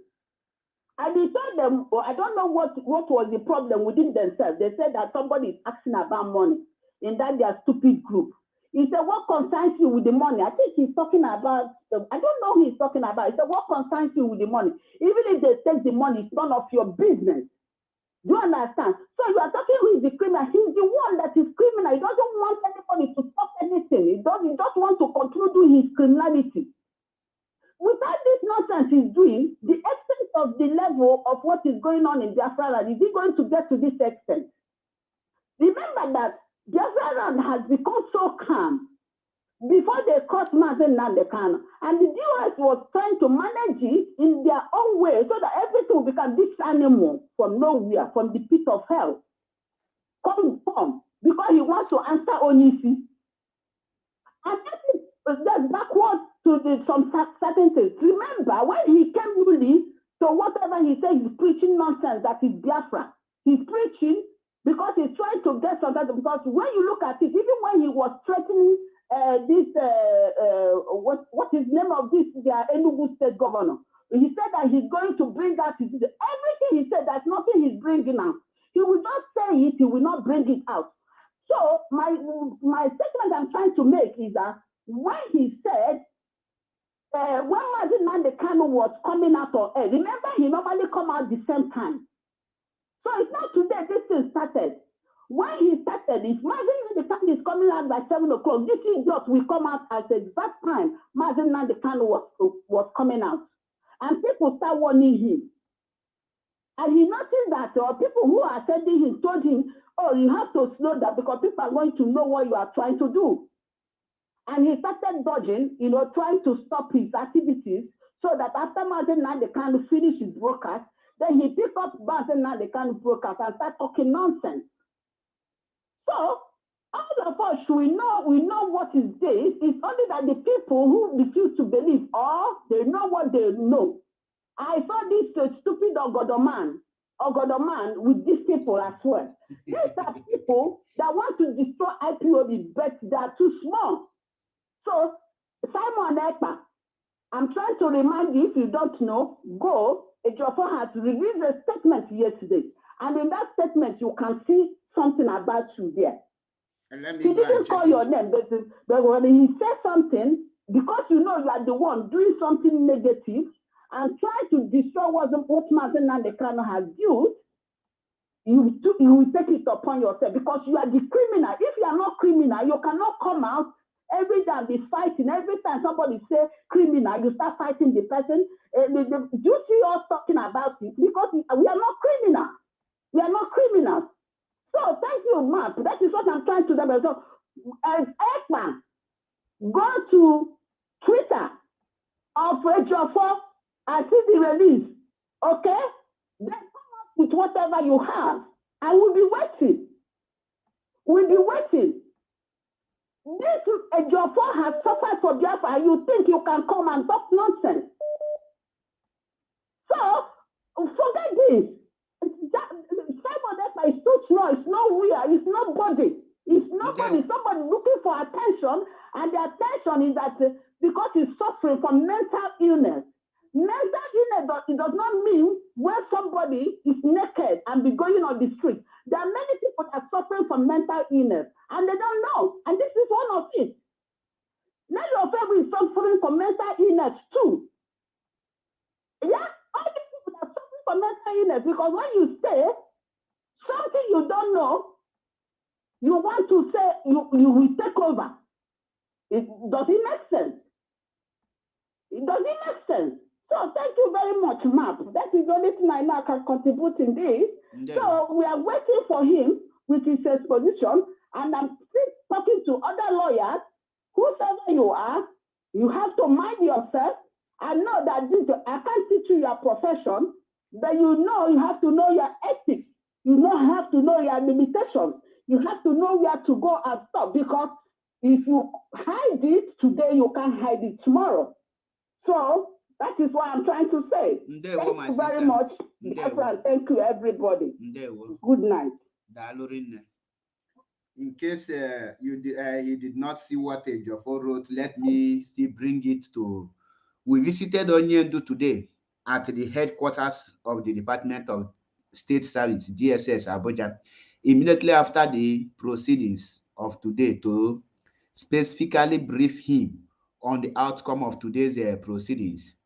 and he told them, I don't know what was the problem within themselves. They said that somebody is asking about money in that their stupid group. He said, what concerns you with the money? I think he's talking about, I don't know who he's talking about. He said, what concerns you with the money? Even if they take the money, it's none of your business. Do you understand? So you are talking who is the criminal. He's the one that is criminal. He doesn't want anybody to stop anything. He just want to continue doing his criminality. Without this nonsense he's doing, the extent of the level of what is going on in Biafra land, is he going to get to this extent? Remember that Biafra land has become so calm before they caught Mazi Nnamdi, and the US was trying to manage it in their own way so that everything will become this animal from nowhere, from the pit of hell. Come, because he wants to answer Onisi. And that is just backwards to some certain things. Remember, when he came newly, so whatever he says, he's preaching nonsense, that is Biafra. He's preaching because he's trying to get something. Because when you look at it, even when he was threatening what is the name of this, their Enugu state governor, he said that he's going to bring out everything he said, there's nothing he's bringing out. He will not say it, he will not bring it out. So my statement I'm trying to make is that when he said, when Mazi Nnamdi was coming out of air, remember he normally come out the same time. So it's not today this thing started. When he started, if Mazi Nnamdi is coming out by 7 o'clock, this idiot will come out at the exact time Mazi Nnamdi was coming out. And people start warning him. And he noticed that people who are attending him told him, oh, you have to slow down because people are going to know what you are trying to do. And he started dodging, trying to stop his activities so that after Mazi Nnamdi finish his broadcast, then he pick up Mazi Nnamdi broadcast and start talking nonsense. So all of us, we know what is this. It's only that the people who refuse to believe, or they know what they know. I saw this stupid Ogodoman with these people as well. These are people that want to destroy IPOB, but they are too small. So, Simon Ekpa, I'm trying to remind you, if you don't know, Ejiofor has released a statement yesterday. And in that statement, you can see something about you there. And let me He didn't call your name, but when he said something, because you know you are the one doing something negative, and try to destroy what Mazi Nnamdi has built, you will take it upon yourself because you are the criminal. If you are not criminal, you cannot come out every day and be fighting. Every time somebody say criminal, you start fighting the person. Do you see us talking about it? Because we are not criminal. We are not criminals. So thank you, Mark. That is what I'm trying to do. So, as Ekman, go to Twitter of Ejiofor. I see the release, okay? Then come up with whatever you have. I will be waiting. We'll be waiting. This Ejiofor has suffered for Biafra, and you think you can come and talk nonsense. So, forget this. Simon Ekpa is too small, it's nowhere, it's nobody. It's nobody, somebody looking for attention, and the attention is that because he's suffering from mental illness. Mental illness does not mean when somebody is naked and be going on the street. There are many people that are suffering from mental illness and they don't know. And this is one of it. Many of them is suffering from mental illness too. Yeah? All these people are suffering from mental illness because when you say so something you don't know, you want to say you will take over. Does it make sense? Does it make sense? So thank you very much, Mark. That is the only thing I know I can contribute in this. So we are waiting for him with his exposition, and I'm still talking to other lawyers. Whoever you are, you have to mind yourself. I know that I can't teach you your profession, but you have to know your ethics. You have to know your limitations. You have to know where to go and stop, because if you hide it today, you can't hide it tomorrow. So that is what I'm trying to say. Thank you very much. Thank you, everybody. Good night. In case he did not see what Ejiofor wrote, let me still bring it to. We visited Onyendu today at the headquarters of the Department of State Service, DSS, Abuja, immediately after the proceedings of today to specifically brief him on the outcome of today's proceedings.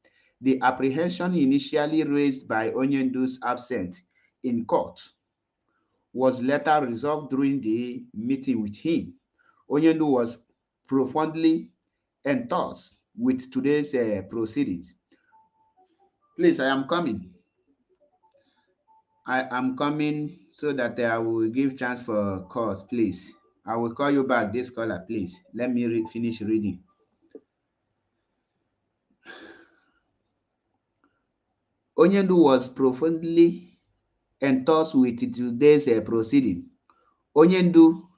The apprehension initially raised by Onyendu's absence in court was later resolved during the meeting with him. Onyendu was profoundly enthused with today's proceedings. Please, I am coming. I am coming so that I will give chance for calls, please. I will call you back, this caller, please. Let me finish reading. Onyendu was profoundly enthused with today's proceeding. Onyendu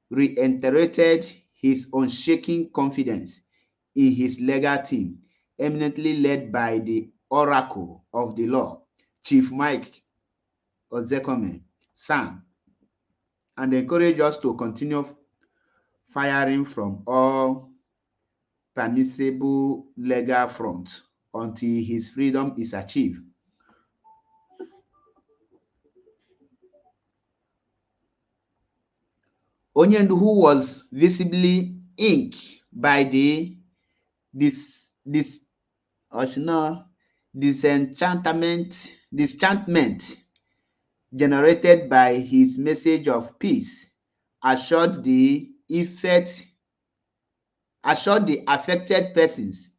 reiterated his unshaking confidence in his legal team, eminently led by the oracle of the law, Chief Mike Ozekome, Sam, and encouraged us to continue firing from all permissible legal fronts until his freedom is achieved. Onyendu, who was visibly inked by the disenchantment generated by his message of peace, assured the affected persons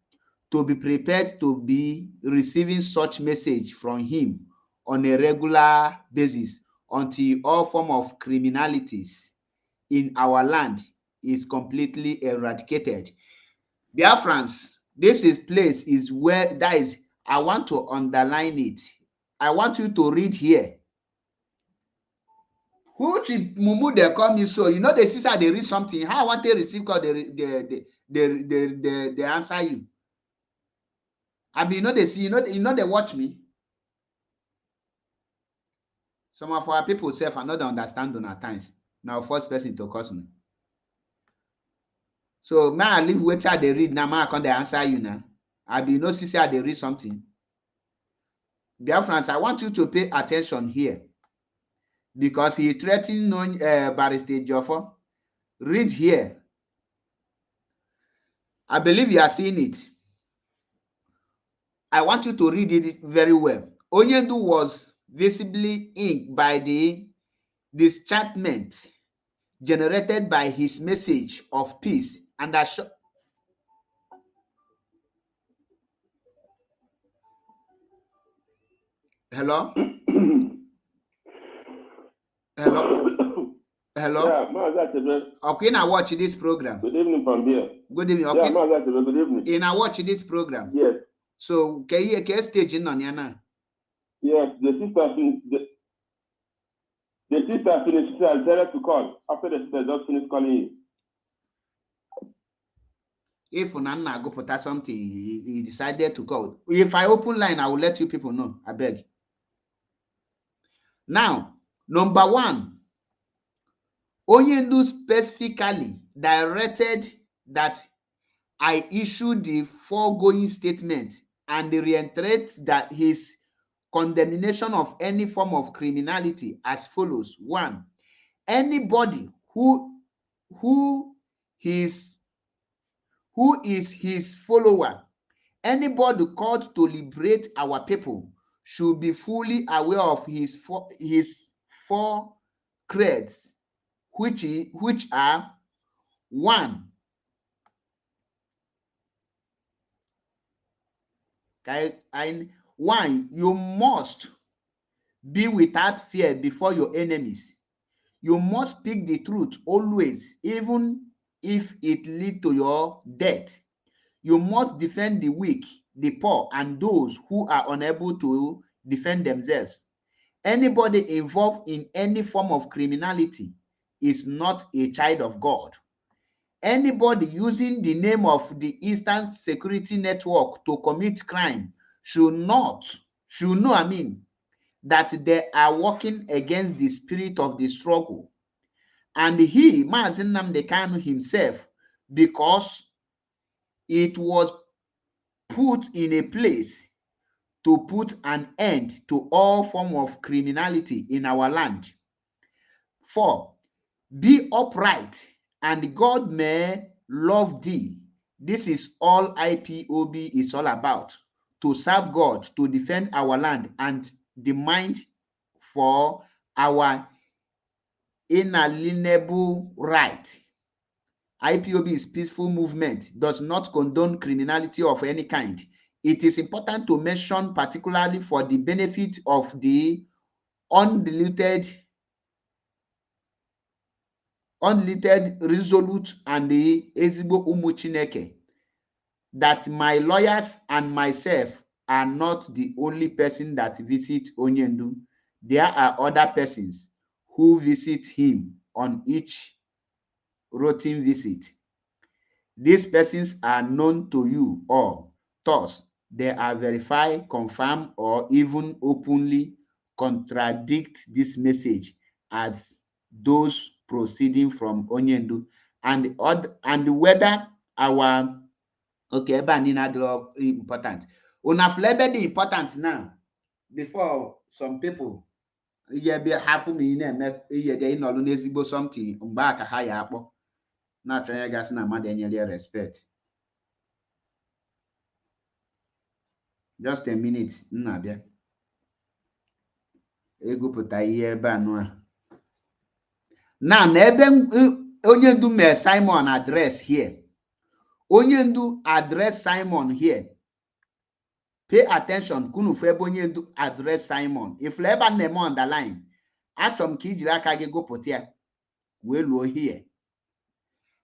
to be prepared to be receiving such message from him on a regular basis until all form of criminalities in our land is completely eradicated. Biafrans, place is where that is. I want to underline it. I want you to read here. Who should mumu they call me so? You know the sister they read something. How I want to receive call they answer you. I mean, they see, they watch me. Some of our people self are not understand at times. Now, first person to cause me. So, may I leave wait till they read now, may I come they answer you now. I be no see they read something. Dear friends, I want you to pay attention here. Because he threatened Barr Ifeanyi Ejiofor. Read here. I believe you are seeing it. I want you to read it very well. Onyendu was visibly inked by the disenchantment generated by his message of peace and assurance. Hello? Hello? Hello? Yeah, okay, now watch this program. Good evening from here. Good evening. Okay. Yeah, good evening. In I watch this program. Yes. So can you stage in on yana? Yes, the sister finished. The sister finished. She said, "I'll tell her to call." After the sister just finished calling you. If Nana go put something, he decided to call. If I open line, I will let you people know. I beg. Now, number one, Onyendu specifically directed that I issued the foregoing statement and reiterate that his condemnation of any form of criminality as follows. One, anybody who is his follower, anybody called to liberate our people, should be fully aware of his four creeds, which are: one, you must be without fear before your enemies. You must speak the truth always, even if it leads to your death. You must defend the weak, the poor, and those who are unable to defend themselves. Anybody involved in any form of criminality is not a child of God. Anybody using the name of the Eastern Security Network to commit crime should know, that they are working against the spirit of the struggle. And he, Mazi Nnamdi Kanu himself, because it was put in a place to put an end to all form of criminality in our land. 4, be upright, and God may love thee. This is all IPOB is all about: to serve God, to defend our land, and the mind for our inalienable right. IPOB's peaceful movement does not condone criminality of any kind. It is important to mention, particularly for the benefit of the undiluted, resolute, and the ezigbo ụmụ Chineke, that my lawyers and myself are not the only person that visit Onyendu. There are other persons who visit him on each routine visit. These persons are known to you all. Thus, they are verified, confirm, or even openly contradict this message as those proceeding from Onyendu, and whether our ebe a niile adịrọ important. Una fụlụ ebe dị important now before some people ihe bịa hafụ ma ị na-eme ihe dị ịnọrụ n'ezigbo something, mgbe a ka ha ya akpọ na-achọ onye gasị na mmadụ enyere ya respect. Just a minute, m na-abịa egwupụta ihe ebe anụ a. Na ebe Onyendu mee Simon address here. Onyendu address Simon here. Pay attention kunu fu ebe Onyendu address Simon. If ebe a na-eme underline, achọrọ m ka ijiri aka gị gụpụta ya wee luo here.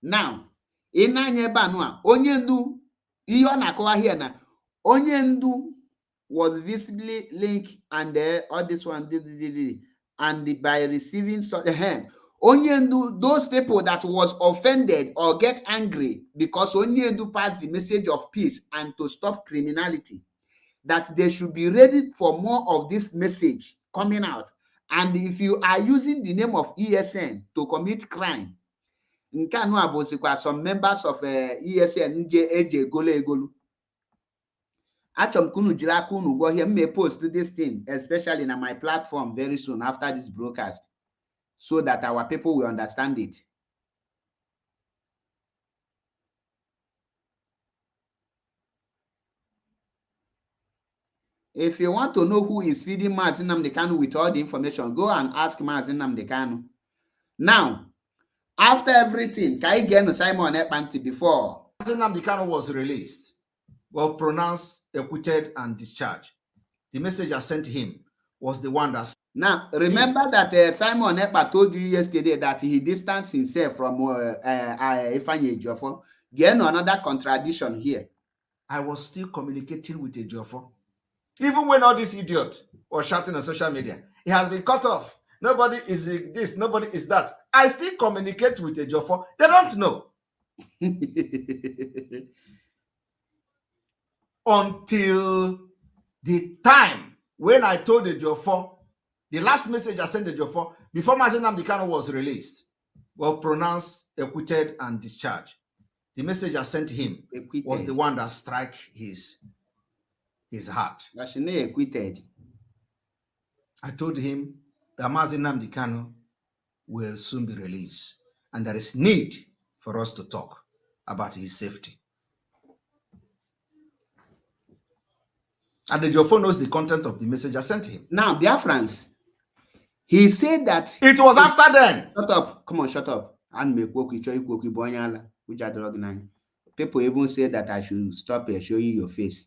Now, ị na-anya ebe anụ a, Onyendu, ihe ọ na-akọwa here na Onyendu was visibly linked, and all this one and by receiving such Onyendu, those people that was offended or get angry because Onyendu passed the message of peace and to stop criminality, that they should be ready for more of this message coming out. And if you are using the name of ESN to commit crime, nke anụ a bụzikwa some members of ESN eji egolu egolu. Achọrọ m ka unu jiri aka unu gụọ ihe m may post this thing, especially na my platform very soon after this broadcast, so that our people will understand it. If you want to know who is feeding Mazi Nnamdi Kanu with all the information, go and ask Mazi Nnamdi Kanu. Now, after everything, ka anyị get Simon Ekpanti before Mazi Nnamdi Kanu was released, well pronounced acquitted and discharged. The message I sent to him was the one that... Now, remember that Simon Ekpa told you yesterday that he distanced himself from Ifeanyi Ejiofor. Again, another contradiction here. I was still communicating with Ejiofor. Even when all this idiot was shouting on social media, he has been cut off. Nobody is this, nobody is that. I still communicate with Ejiofor. They don't know. Until the time when I told Ejiofor, the last message I sent Ejiofor, before Mazi Nnamdi Kanu was released, well pronounced acquitted and discharged. The message I sent him was the one that struck his heart. Acquitted. I told him that Mazi Nnamdi Kanu will soon be released, and there is need for us to talk about his safety. And Ejiofor knows the content of the message I sent him. Now, Biafrans, he said that it was after then. Shut up. Come on, shut up. And make people even say that I should stop showing your face.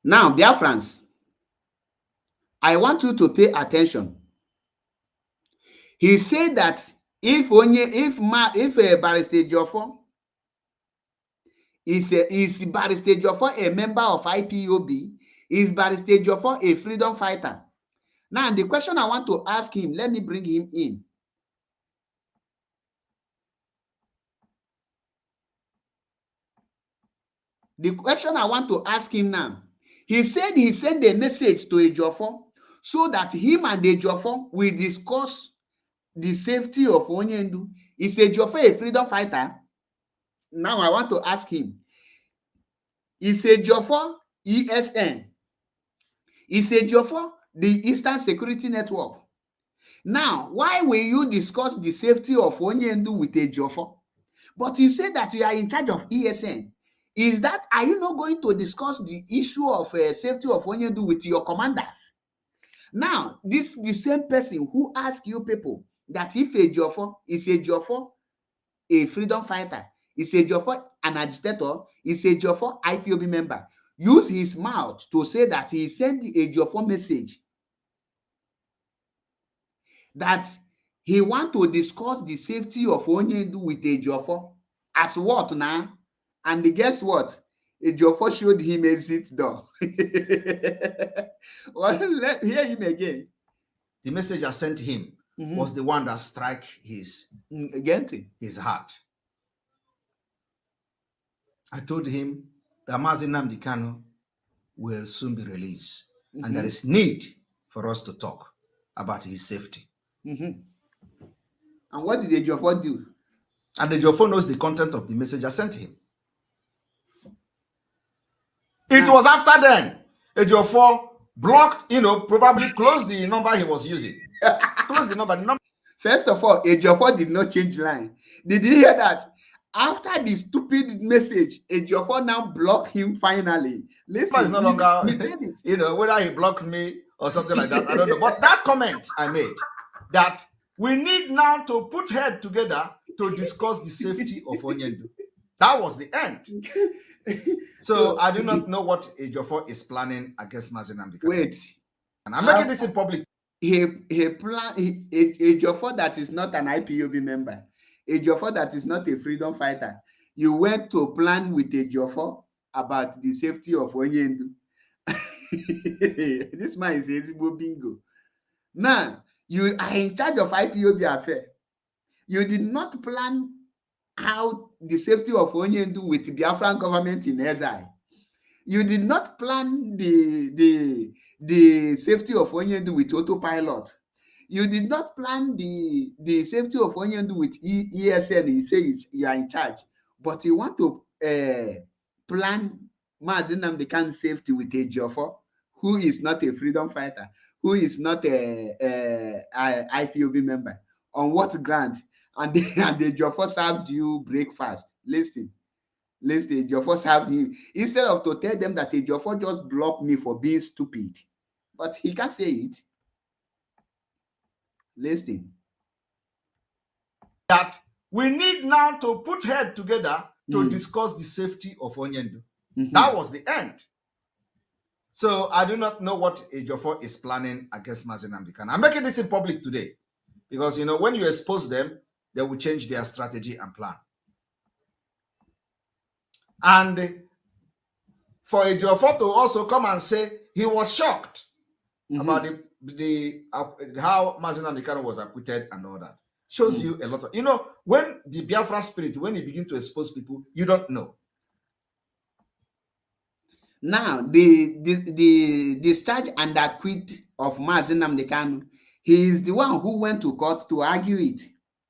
Now, Biafrans, I want you to pay attention. He said that if Barrister Ejiofor is Barrister Ejiofor a member of IPOB, is Barrister Ejiofor a freedom fighter? Now, the question I want to ask him, let me bring him in. The question I want to ask him now, he said he sent a message to Ejiofor so that him and Ejiofor will discuss the safety of Onyendu. Is Ejiofor a freedom fighter? Now I want to ask him, is Ejiofor ESN? Is Ejiofor the Eastern Security Network? Now, why will you discuss the safety of Onyendu with Ejiofor? But you say that you are in charge of ESN. Are you not going to discuss the issue of safety of Onyendu with your commanders? Now, this is the same person who asked you people that if Ejiofor is a freedom fighter, is Ejiofor an agitator, is Ejiofor IPOB member, use his mouth to say that he sent Ejiofor message that he want to discuss the safety of Onyendu with Ejiofor. As what now? And guess what? Ejiofor showed him exit door. Well, let's hear him again. The message I sent him was the one that struck his heart. I told him that Mazi Nnamdi Kanu will soon be released, and there is need for us to talk about his safety. And what did Ejiofor do? And Ejiofor knows the content of the message I sent him. It was after then Ejiofor blocked, probably closed the number he was using. Closed the number. First of all, Ejiofor did not change line. Did you hear that? After the stupid message, Ejiofor now blocked him finally. Listen, it's no longer, whether he blocked me or something like that, I don't know. But that comment I made, that we need now to put head together to discuss the safety of Onyendu. That was the end. So I do not know what Ejiofor is planning against Mazi Nnamdi Kanu. Wait. And I'm making this in public. Ejiofor that is not an IPOB member, Ejiofor that is not a freedom fighter, you went to plan with Ejiofor about the safety of Onyendu. This man is a bingo. Now, you are in charge of IPOB affair. You did not plan how the safety of Onyendu with the Biafran government in exile. You did not plan the safety of Onyendu with autopilot. You did not plan the safety of Onyendu with ESN. You say you are in charge, but you want to plan Mazi Nnamdi Kanu's safety with Ejiofor, who is not a freedom fighter, who is not a IPOB member. On what ground? And Ejiofor served you breakfast. Listen, Ejiofor served him. Instead of to tell them that Ejiofor just blocked me for being stupid. But he can't say it. Listen. That we need now to put head together to discuss the safety of Onyendu. That was the end. So I do not know what Ejiofor is planning against Mazi Nnamdi Kanu. I'm making this in public today because, when you expose them, they will change their strategy and plan. And for Ejiofor to also come and say he was shocked about how Mazi Nnamdi Kanu was acquitted and all that, shows you a lot of, when the Biafra spirit, when you begin to expose people, you don't know. Now, the discharge and acquit of Mazi Nnamdi Kanu, he is the one who went to court to argue it.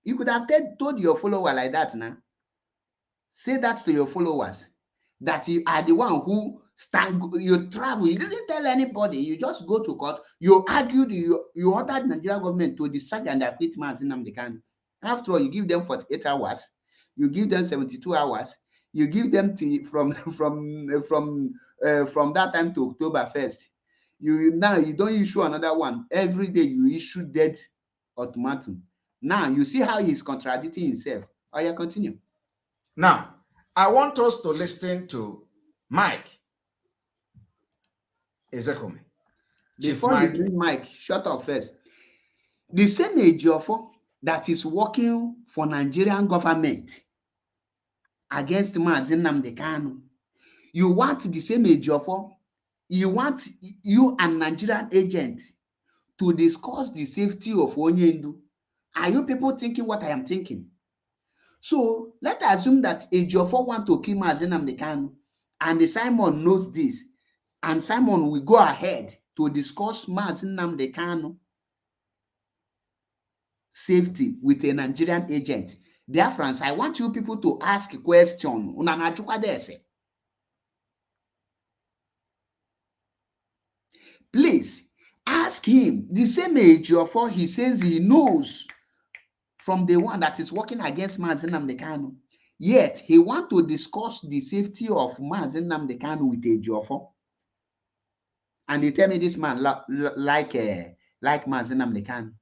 You could have told your follower like that now. Say that to your followers, that you are the one who you travel. You didn't tell anybody. You just go to court. You argued. You ordered Nigerian government to discharge and acquit Mazi Nnamdi Kanu. After all, you give them 48 hours. You give them 72 hours. You give them from from that time to October 1st. You don't issue another one. Every day you issue dead ultimatum. Now you see how he's contradicting himself. Oh, yeah, continue. Now, I want us to listen to Mike Ejiofor. Before you bring Mike, shut up first. The same Ejiofor that is working for Nigerian government against Mazi Nnamdi Kanu. You want the same Ejiofor? You want you and Nigerian agent to discuss the safety of Onyendu? Are you people thinking what I am thinking? So let's assume that Ejiofor want to kill Mazi Nnamdi Kanu, and Simon knows this, and Simon will go ahead to discuss Mazi Nnamdi Kanu safety with a Nigerian agent. Dear friends, I want you people to ask a question. Please ask him. The same Ejiofor, he says he knows from the one that is working against Mazi Nnamdi Kanu. Yet he want to discuss the safety of Mazi Nnamdi Kanu with Ejiofor. And they tell me this man like Mazi Nnamdi Kanu.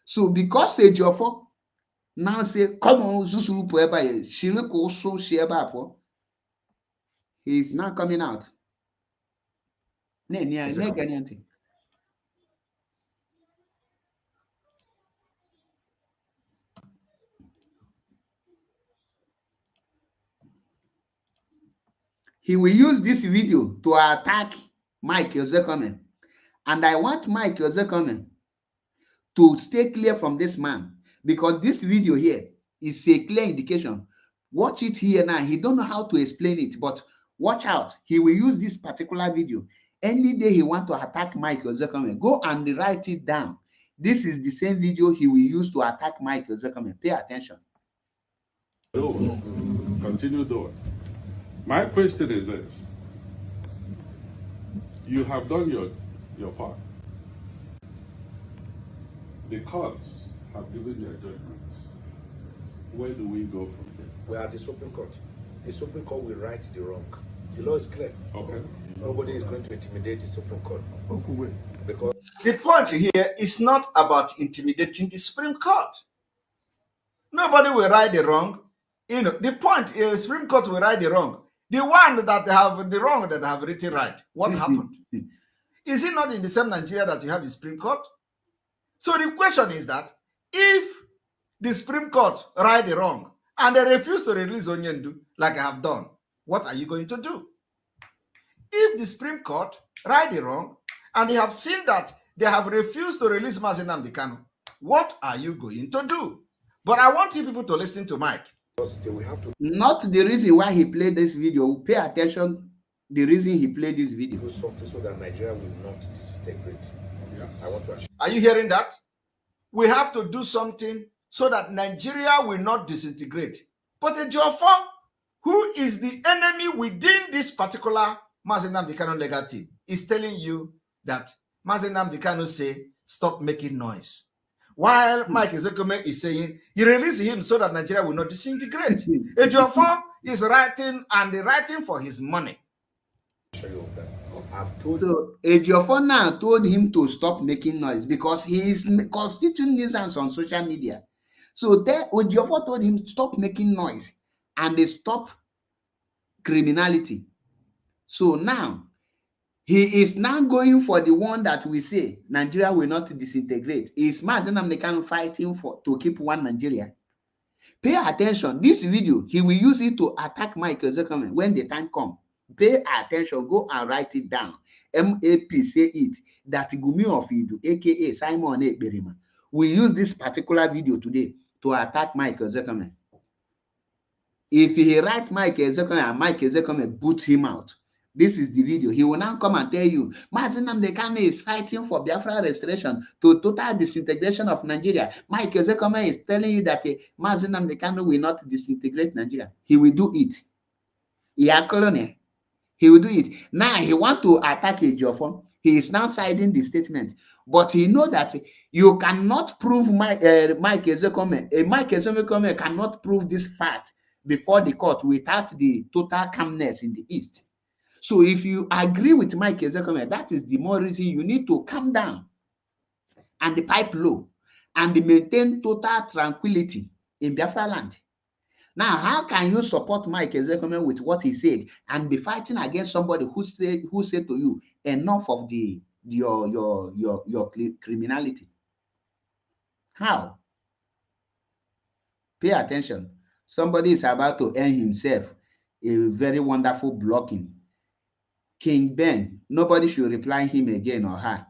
So because Ejiofor now say, come on, Zusulu Poeba, Shiriko so Sheba, he is now coming out. He will use this video to attack Mike Ejiofor. And I want Mike Ejiofor to stay clear from this man, because this video here is a clear indication. Watch it here now. He don't know how to explain it, but watch out. He will use this particular video. Any day he want to attack Mike Ejiofor, go and write it down. This is the same video he will use to attack Mike Ejiofor. Pay attention. Continue doing. My question is this. You have done your part. The courts have given their judgments. Where do we go from there? We are at the Supreme Court. The Supreme Court will right the wrong. The law is clear. Okay. Nobody is going to intimidate the Supreme Court. Because the point here is not about intimidating the Supreme Court. Nobody will right the wrong. You know, the point is Supreme Court will right the wrong. The one that have the wrong that have written right. What happened? Is it not in the same Nigeria that you have the Supreme Court? So the question is that if the Supreme Court right the wrong and they refuse to release Onyendu like I have done, what are you going to do? If the Supreme Court right the wrong and they have seen that they have refused to release Mazi Nnamdi Kanu, what are you going to do? But I want you people to listen to Mike. Not the reason why he played this video. Pay attention. The reason he played this video. Do something so that Nigeria will not disintegrate. Yeah. I want to assure. Are you hearing that? We have to do something so that Nigeria will not disintegrate. But Ejiofor, who is the enemy within this particular Mazi Nnamdi Kanu legal team, is telling you that Mazi Nnamdi Kanu say, stop making noise. While Mike Ejiofor is saying, he released him so that Nigeria will not disintegrate. Ejiofor is writing for his money. So Ejiofor now told him to stop making noise because he is constituting nuisance on social media. So Ejiofor told him to stop making noise and they stop criminality. So now he is now going for the one that we say Nigeria will not disintegrate. Is Mazi Nnamdi Kanu fighting to keep one Nigeria? Pay attention. This video, he will use it to attack Mike Ejiofor when the time comes. Pay attention. Go and write it down. MAP say it that Gumi of Idu, aka Simon Ekberima, will use this particular video today to attack Mike Ejiofor. If he write Mike Ejiofor and Mike Ejiofor boot him out, this is the video. He will now come and tell you, Mazi Nnamdi Kanu is fighting for Biafra restoration to total disintegration of Nigeria. Mike Ejiofor is telling you that Mazi Nnamdi Kanu will not disintegrate Nigeria. He will do it. He will do it. Now he want to attack Ejiofor. He is now siding the statement. But he know that you cannot prove Mike Ejiofor. Mike Ejiofor cannot prove this fact before the court without the total calmness in the East. So if you agree with Mike Ezekweme, that is the more reason you need to calm down and the pipe low and maintain total tranquility in Biafra land. Now, how can you support Mike Ezekweme with what he said and be fighting against somebody who said to you enough of your criminality? How? Pay attention. Somebody is about to earn himself a very wonderful blocking. King Ben, nobody should reply him again or her.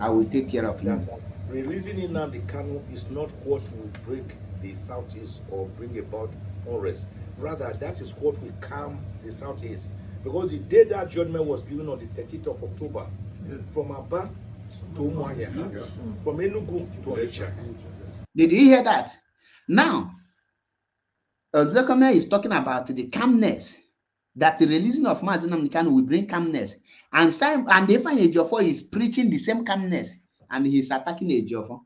I will take care of him. Releasing Nnamdi Kanu is not what will break the Southeast or bring about unrest. Rather, that is what will calm the Southeast. Because the day that judgment was given on the 30th of October, from Aba to Umuahia, from Enugu to Onitsha. Did you hear that? Now, Ezekweme is talking about the calmness, that the releasing of Mazi Nnamdi Kanu will bring calmness. And Ifeanyi Ejiofor is preaching the same calmness, and he's attacking Ejiofor.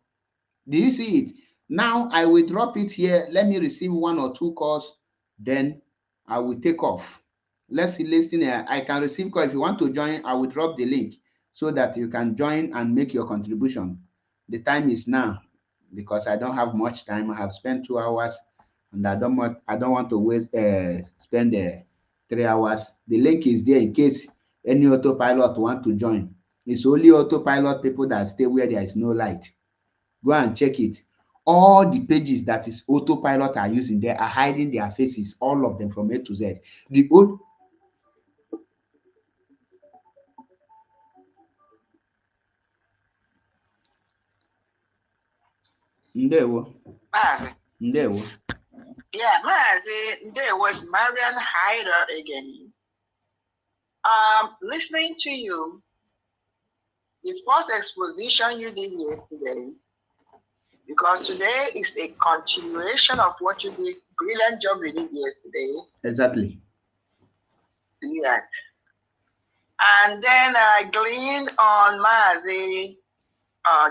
Do you see it? Now, I will drop it here. Let me receive 1 or 2 calls, then I will take off. Let's listen here. I can receive call. If you want to join, I will drop the link so that you can join and make your contribution. The time is now because I don't have much time. I have spent 2 hours, and I don't want to waste spend 3 hours. The link is there in case any autopilot want to join. It's only autopilot people that stay where there is no light. Go and check it. All the pages that is autopilot are using, they are hiding their faces, all of them from A to Z. The old Ndewo. Mazi. Ndewo. Yeah, Mazi, there was Marian Hyder again. Listening to you, this first exposition you did yesterday, because today is a continuation of what you did, brilliant job you did yesterday. Exactly. Yeah. And then I gleaned on Mazi,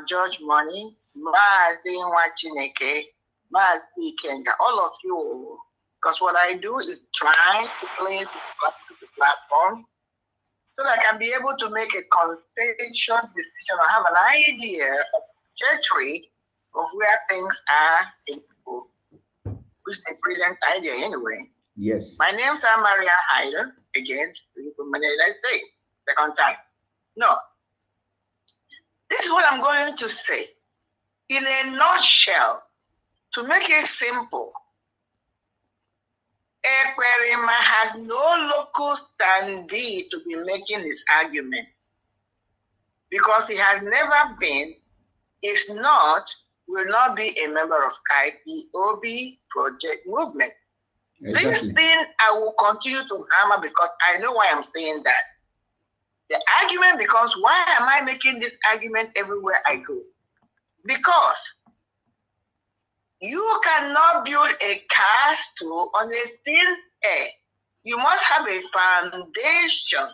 George Money, Mazi Nwachineke, Mazi Kenga, all of you. Because what I do is trying to place the platform so that I can be able to make a consensual decision or have an idea of trajectory of where things are in people, which is a brilliant idea anyway. Yes. My name's Maria Hyder, again, from the United States, second time. No. This is what I'm going to say. In a nutshell, to make it simple, Ekwerima has no local standee to be making his argument because he has never been, if not, will not be a member of IPOB project movement. Exactly. This thing I will continue to hammer because I know why I'm saying that. The argument becomes, why am I making this argument everywhere I go? Because you cannot build a castle on a thin air. You must have a foundation.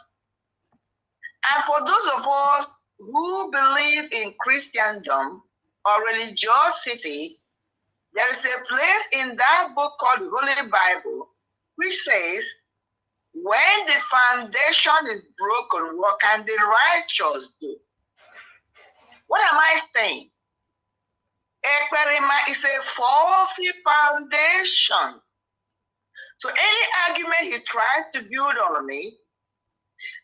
And for those of us who believe in Christendom or religiosity, there is a place in that book called the Holy Bible which says, when the foundation is broken, what can the righteous do? What am I saying? Ekwerima is a faulty foundation. So any argument he tries to build on me,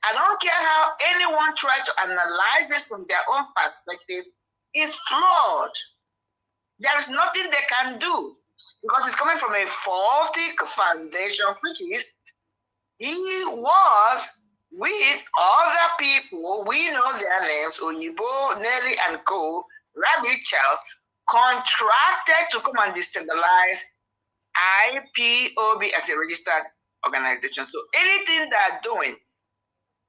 I don't care how anyone tries to analyze it from their own perspective, is flawed. There is nothing they can do because it's coming from a faulty foundation, which is he was with other people, we know their names, Oyibo, Nelly, and Co., Rabbi Charles, contracted to come and destabilize IPOB as a registered organization. So anything they're doing,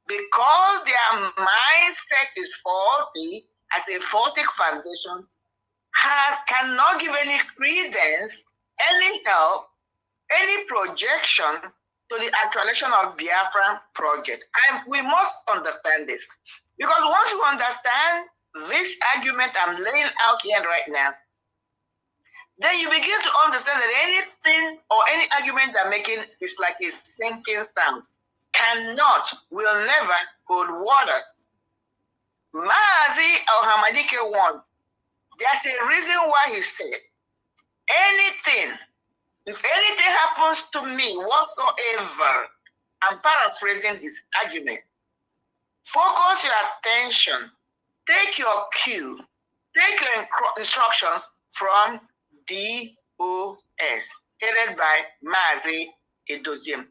because their mindset is faulty, as a faulty foundation, cannot give any credence, any help, any projection to the actualization of Biafran project. And we must understand this. Because once you understand this argument I'm laying out here right now, then you begin to understand that anything or any argument they're making is like a sinking sound. cannot, will never hold water. Mazi Alhamadike won. There's a reason why he said, if anything happens to me whatsoever, I'm paraphrasing this argument, focus your attention, take your cue, take your instructions from DOS, headed by Mazi Ejiofor.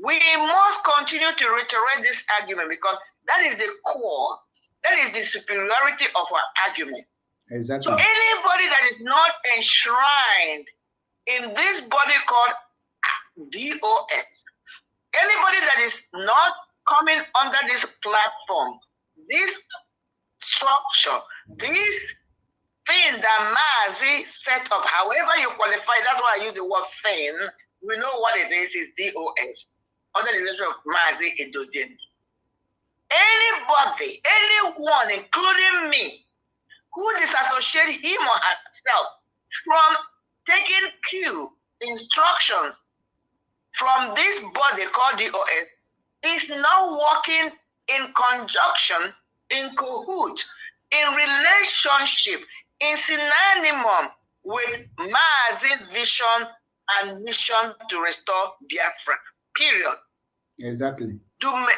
We must continue to reiterate this argument because that is the core, that is the superiority of our argument. Exactly. So anybody that is not enshrined in this body called DOS, anybody that is not coming under this platform, this structure, this thing that Mazi set up, however you qualify, that's why I use the word thing, we know what it is DOS, under the leadership of Mazi Ejiofor. Anybody, anyone, including me, who disassociate him or herself from taking cue, instructions from this body called DOS, is now working in conjunction, in cahoot, in relationship, in synonym with Mazi's vision and mission to restore Biafra. Period. Exactly.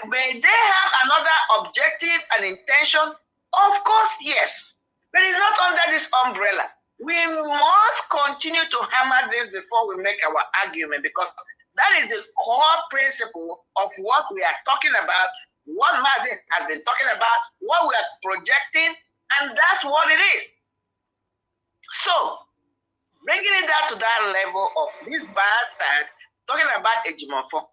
May they have another objective and intention? Of course, yes. But it's not under this umbrella. We must continue to hammer this before we make our argument, because that is the core principle of what we are talking about, what Mazi has been talking about, what we are projecting, and that's what it is. So, bringing it down to that level of this bad side, talking about Ejiofor.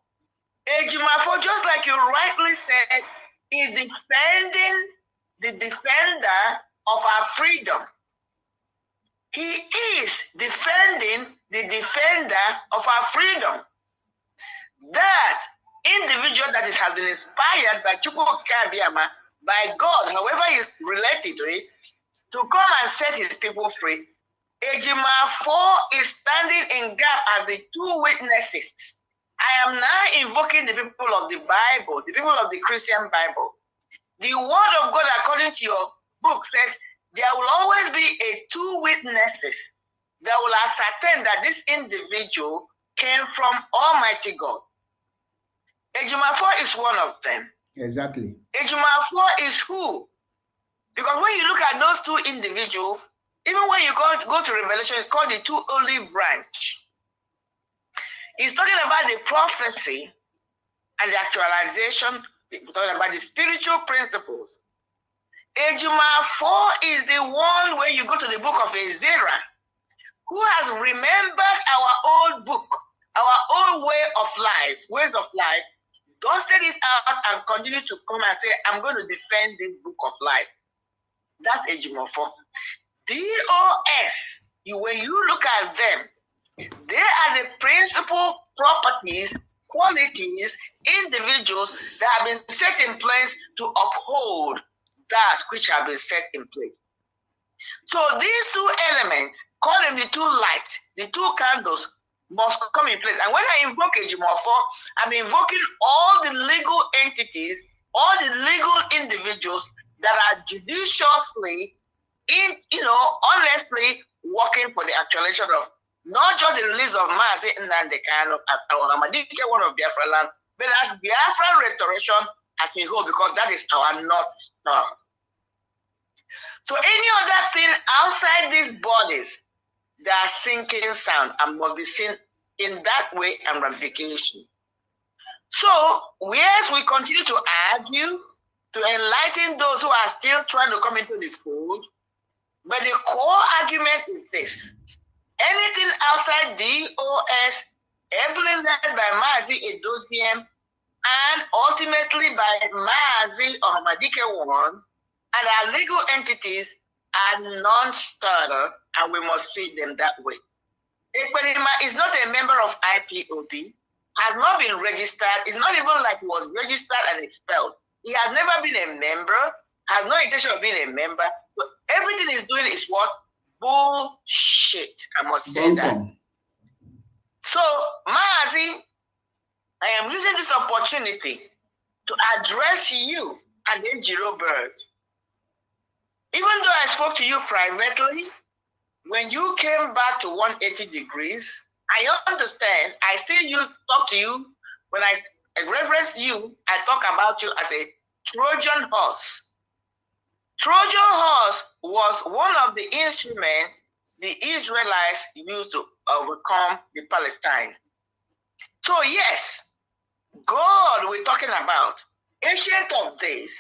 Ejiofor, just like you rightly said, is defending the defender of our freedom. He is defending the defender of our freedom. That individual that has been inspired by Chukwuka, by God, however you relate it to it, to come and set his people free. Ejiofor is standing in gap as the two witnesses. I am now invoking the people of the Bible, the people of the Christian Bible. The word of God, according to your book, says there will always be two witnesses that will ascertain that this individual came from Almighty God. Ejiofor is one of them. Exactly. Ejiofor is who? Because when you look at those two individuals, even when you go to Revelation, it's called the two olive branch. He's talking about the prophecy and the actualization. He's talking about the spiritual principles. Ejiofor is the one, when you go to the book of Ezra, who has remembered our old book, our old ways of life, dusted it out and continue to come and say, I'm going to defend this book of life. That's Ejiofor. DOS, when you look at them, they are the principal properties, qualities, individuals that have been set in place to uphold that which have been set in place. So these two elements, call them the two lights, the two candles, must come in place. And when I invoke Ejiofor, I'm invoking all the legal entities, all the legal individuals that are judiciously, honestly working for the actualization of not just the release of Mazi Nnamdi Kanu as our Hamadike, one of Biafra land, but as Biafra restoration as a whole, because that is our North Star. So any other thing outside these bodies, they are sinking sound and must be seen in that way and ramification. So, yes, we continue to argue, to enlighten those who are still trying to come into the fold, but the core argument is this. Anything outside DOS, ably led by Mazi Ejiofor, and ultimately by Mazi or Hamadike one, and our legal entities are non-starter, and we must treat them that way. Ekperima is not a member of IPOB, has not been registered, it's not even like he was registered and expelled. He has never been a member, has no intention of being a member. So everything he's doing is what? Bullshit. I must say that. So, Mazi, I am using this opportunity to address you and Ejiro Bird. Even though I spoke to you privately, when you came back to 180 degrees, I understand. I still talk to you. When I reference you, I talk about you as a Trojan horse. Trojan horse was one of the instruments the Israelites used to overcome the Palestine. So yes, God we're talking about, ancient of days,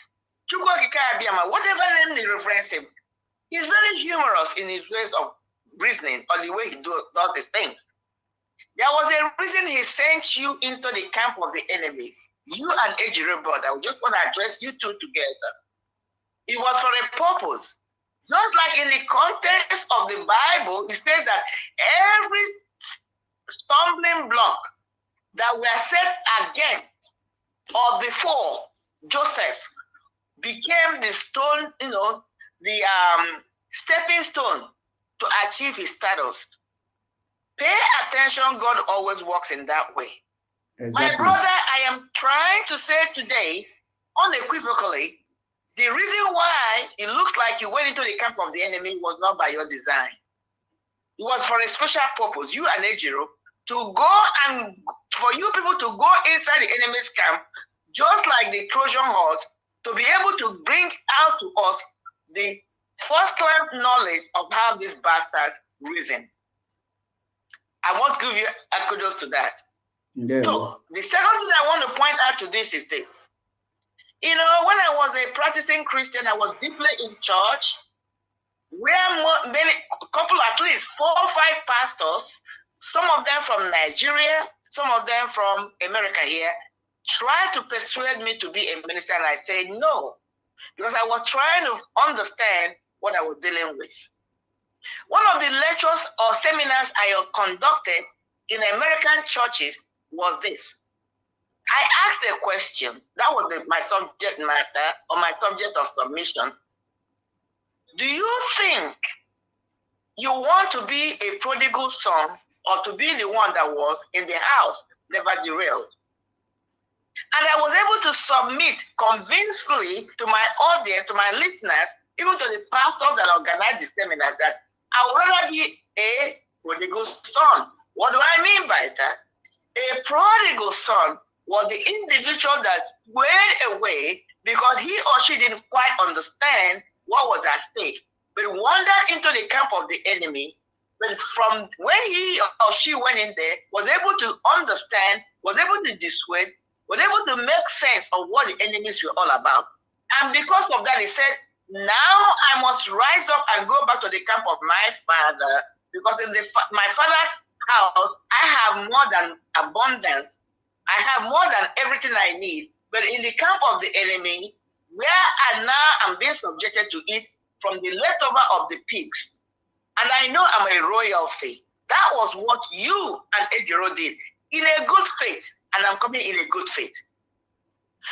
whatever name they reference him, he's very humorous in his ways of reasoning or the way he does his things. There was a reason he sent you into the camp of the enemies. You and Ejiro Bird, I just want to address you two together. It was for a purpose. Just like in the context of the Bible, it says that every stumbling block that were set against or before Joseph became the stone, the stepping stone to achieve his status. Pay attention, God always works in that way. Exactly. My brother, I am trying to say today, unequivocally, the reason why it looks like you went into the camp of the enemy was not by your design. It was for a special purpose, you and Ejiro, to go and for you people to go inside the enemy's camp, just like the Trojan horse, to be able to bring out to us the first-class knowledge of how these bastards reason. I want to give you a kudos to that. Yeah. So the second thing I want to point out to this is this. When I was a practicing Christian, I was deeply in church, where couple, at least 4 or 5 pastors, some of them from Nigeria, some of them from America here, tried to persuade me to be a minister, and I said no, because I was trying to understand what I was dealing with. One of the lectures or seminars I conducted in American churches was this. I asked a question. That was my subject matter or my subject of submission. Do you think you want to be a prodigal son or to be the one that was in the house, never derailed? And I was able to submit convincingly to my audience, to my listeners, even to the pastors that organized the seminars, that I would rather be a prodigal son. What do I mean by that? A prodigal son was the individual that went away because he or she didn't quite understand what was at stake, but wandered into the camp of the enemy. But from when he or she went in there, was able to understand, was able to dissuade, was able to make sense of what the enemies were all about. And because of that, he said, now I must rise up and go back to the camp of my father, because in my father's house, I have more than abundance. I have more than everything I need. But in the camp of the enemy, where I now am being subjected to eat from the leftover of the pigs, and I know I'm a royalty. That was what you and Ejiro did in a good faith, and I'm coming in a good faith.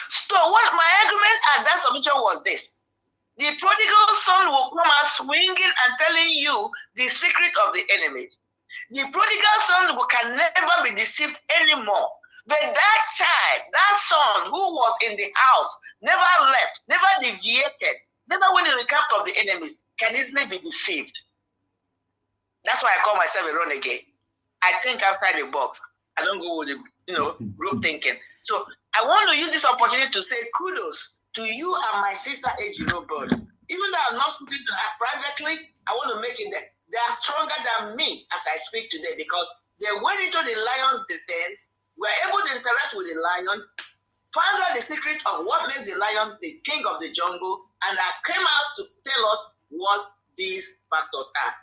So what my argument at that submission was this. The prodigal son will come out swinging and telling you the secret of the enemies. The prodigal son can never be deceived anymore. But that child, that son who was in the house, never left, never deviated, never went in the camp of the enemies, can easily be deceived. That's why I call myself a renegade. I think outside the box. I don't go with the group thinking. So I want to use this opportunity to say kudos to you and my sister Ejiro Bird. Even though I'm not speaking to her privately, I want to make it that they are stronger than me as I speak today, because they went into the lion's den, were able to interact with the lion, found out the secret of what makes the lion the king of the jungle, and I came out to tell us what these factors are.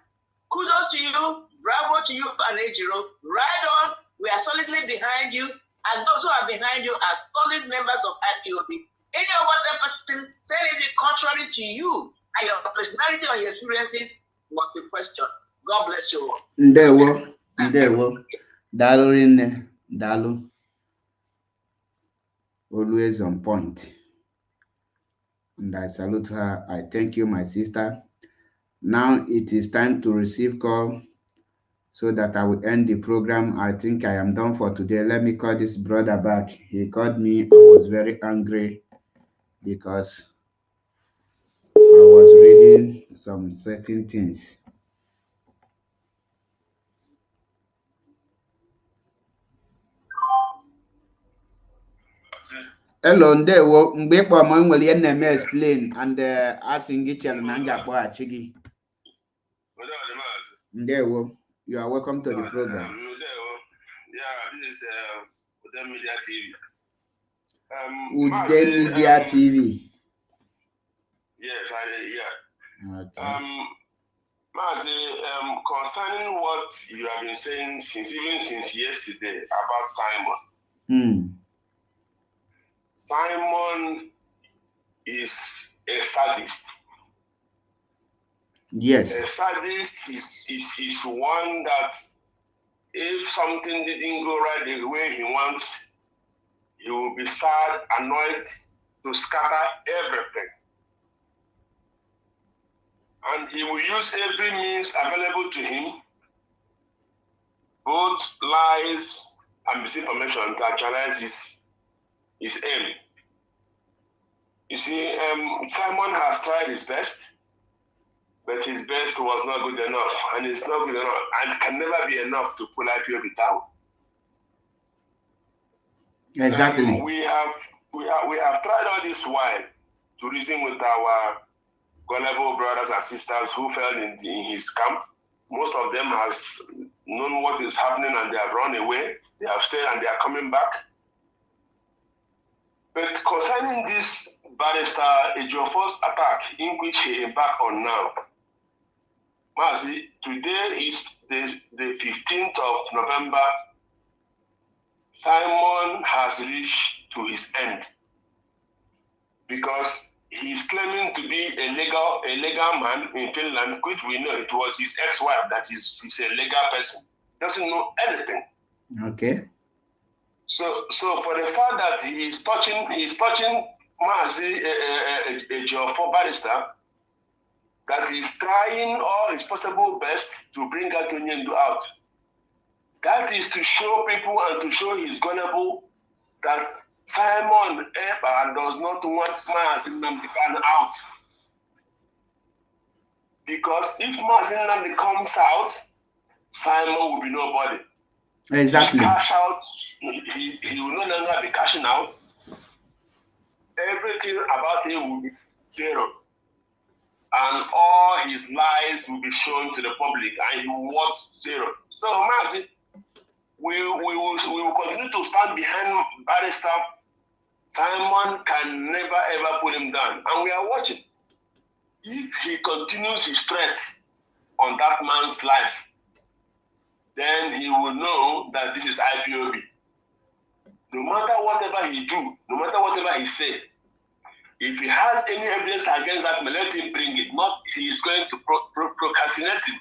Kudos to you, bravo to you and Ejiro. Right on, we are solidly behind you, and those who are behind you are solid members of IPOB. Any other person saying it contrary to you and your personality or your experiences must be questioned. God bless you all. Ndewo. Dalu rinne. Dalu. Always on point. And I salute her. I thank you, my sister. Now it is time to receive call so that I will end the program. I think I am done for today. Let me call this brother back. He called me. I was very angry because I was reading some certain things. Hello, ndewo. Mgbe ị kpọrọ m nwere ihe na-eme explain and asị gị chere na m ga-akpọghachi gị. Ndewo. You are welcome to the program. Yeah, this is Ude Media TV. Ude Media TV. Yes, yeah. Okay. Concerning what you have been saying since yesterday about Simon. Simon is a sadist. Yes. A sadist is one that if something didn't go right the way he wants, he will be sad, annoyed, to scatter everything. And he will use every means available to him, both lies and misinformation, to actualize his aim. You see, Simon has tried his best, but his best was not good enough, and it's not good enough, and can never be enough to pull IPOB down. Exactly. We have tried all this while to reason with our gullible brothers and sisters who fell in his camp. Most of them has known what is happening and they have run away. They have stayed and they are coming back. But concerning this Barrister Ejiofor's attack, in which he embarked on now, Mazi, today is the 15th of November. Simon has reached to his end because he is claiming to be a legal man in Finland, which we know it was his ex-wife that is a legal person. Doesn't know anything. Okay. So for the fact that he is touching Mazi Ejiofor Barrister, that he's trying all his possible best to bring Atonyendo out. That is to show people and to show his gullible that Simon Eber does not want Mazi Nnamdi Kanu out. Because if Mazi Nnamdi comes out, Simon will be nobody. Exactly. His cash out, he will no longer be cashing out. Everything about him will be zero. And all his lies will be shown to the public and he will want zero. So Mazi, we will continue to stand behind Barrister. Simon can never ever put him down. And we are watching. If he continues his threat on that man's life, then he will know that this is IPOB. No matter whatever he do, no matter whatever he say, if he has any evidence against that man, let him bring it. Not he is going to procrastinate it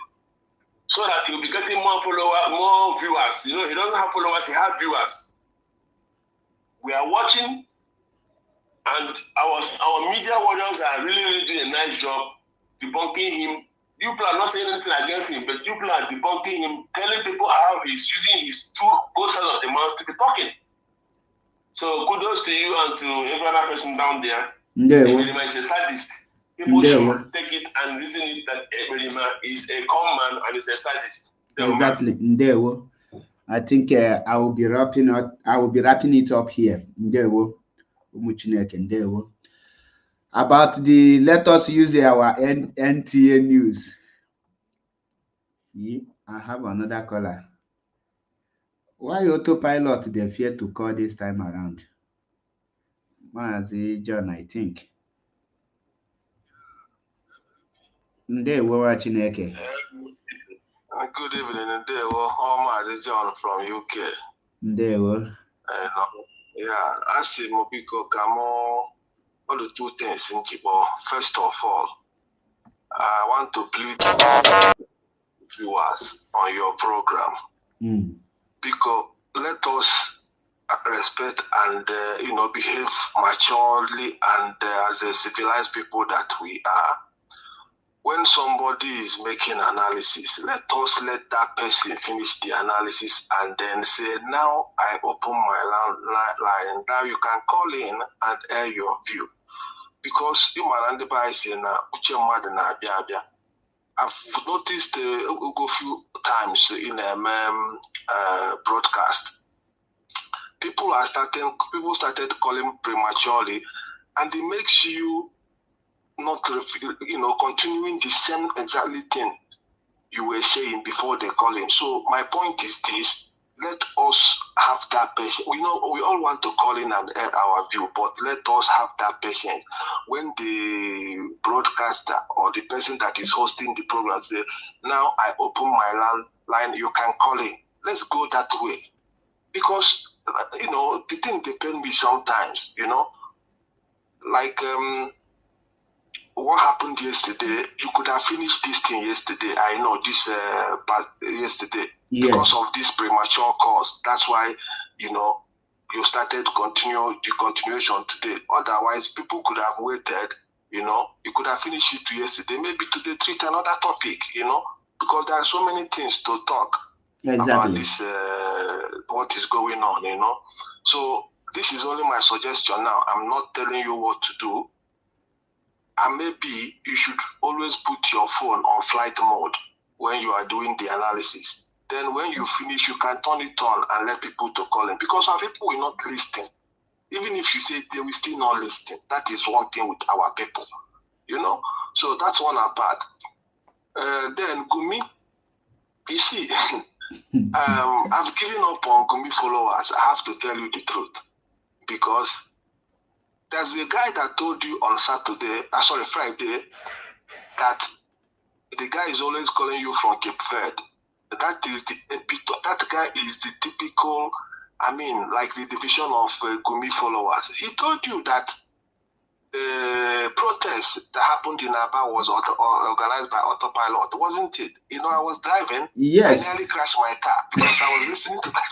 so that he will be getting more followers, more viewers. You know, he doesn't have followers, he has viewers. We are watching, and our media warriors are really doing a nice job debunking him. You people are not saying anything against him, but you people are debunking him, telling people how he's using his both sides of the mouth to be talking. So kudos to you and to every other person down there. Eberima is a sadist. People should take it and reason it that Eberima is a common man and is a sadist. Exactly. Ndewo. I think I will be wrapping it up here. Ndewo. Umuchineke. Ndewo. About the let us use our NTA news. I have another caller. Why autopilot they fear to call this time around? Mazi John, I think. Ndewo Chineke. Good evening, Ndewo. Mazi John from UK. Ndewo. Yeah, I see Mobiko Kamo. All the two things in Jibo. First of all, I want to plead with viewers on your program. Because let us respect and behave maturely and as a civilized people that we are. when somebody is making analysis, let that person finish the analysis and then say, now I open my line. Now you can call in and air your view. Because I've noticed a few times in a broadcast, people started calling prematurely, and it makes you not, continuing the same exactly thing you were saying before they call in. So my point is this: let us have that patience. We all want to call in and air our view, but let us have that patience. When the broadcaster or the person that is hosting the program says, now I open my line, you can call in. Let's go that way. Because, the thing depends me sometimes, like what happened yesterday, you could have finished this thing yesterday. I know this yesterday. Yes. Because of this premature cause. That's why, you started the continuation today. Otherwise, people could have waited, you could have finished it yesterday. Maybe today treat another topic, because there are so many things to talk about this, what is going on, So this is only my suggestion now. I'm not telling you what to do. And maybe you should always put your phone on flight mode when you are doing the analysis. Then when you finish, you can turn it on and let people to call in. Because some people will not listen. Even if you say they will still not listen. That is one thing with our people. So that's one apart. Then Gumi, you see, I've given up on Gumi followers. I have to tell you the truth. Because there's a guy that told you on Friday, that the guy is always calling you from Cape Verde. That guy is the typical, like the division of Gumi followers. He told you that the protest that happened in Aba was organized by Autopilot, wasn't it? I was driving. Yes. I nearly crashed my car because I was listening to that.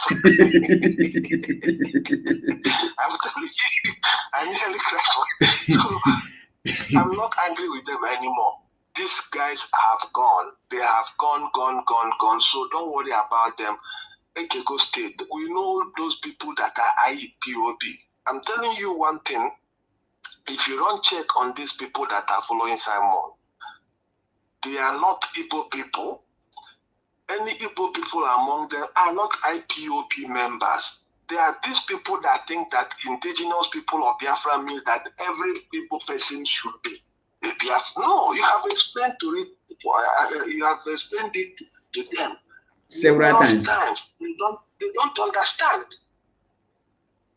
I'm telling you, I nearly crashed my car. So I'm not angry with them anymore. These guys have gone. They have gone. So don't worry about them. Ekeko State, we know those people that are IPOB. I'm telling you one thing. If you don't check on these people that are following Simon, they are not Igbo people. Any Igbo people among them are not IPOP members. They are these people that think that indigenous people of Biafra means that every Igbo person should be a Biafra. No, you have explained it to them several times. They don't understand.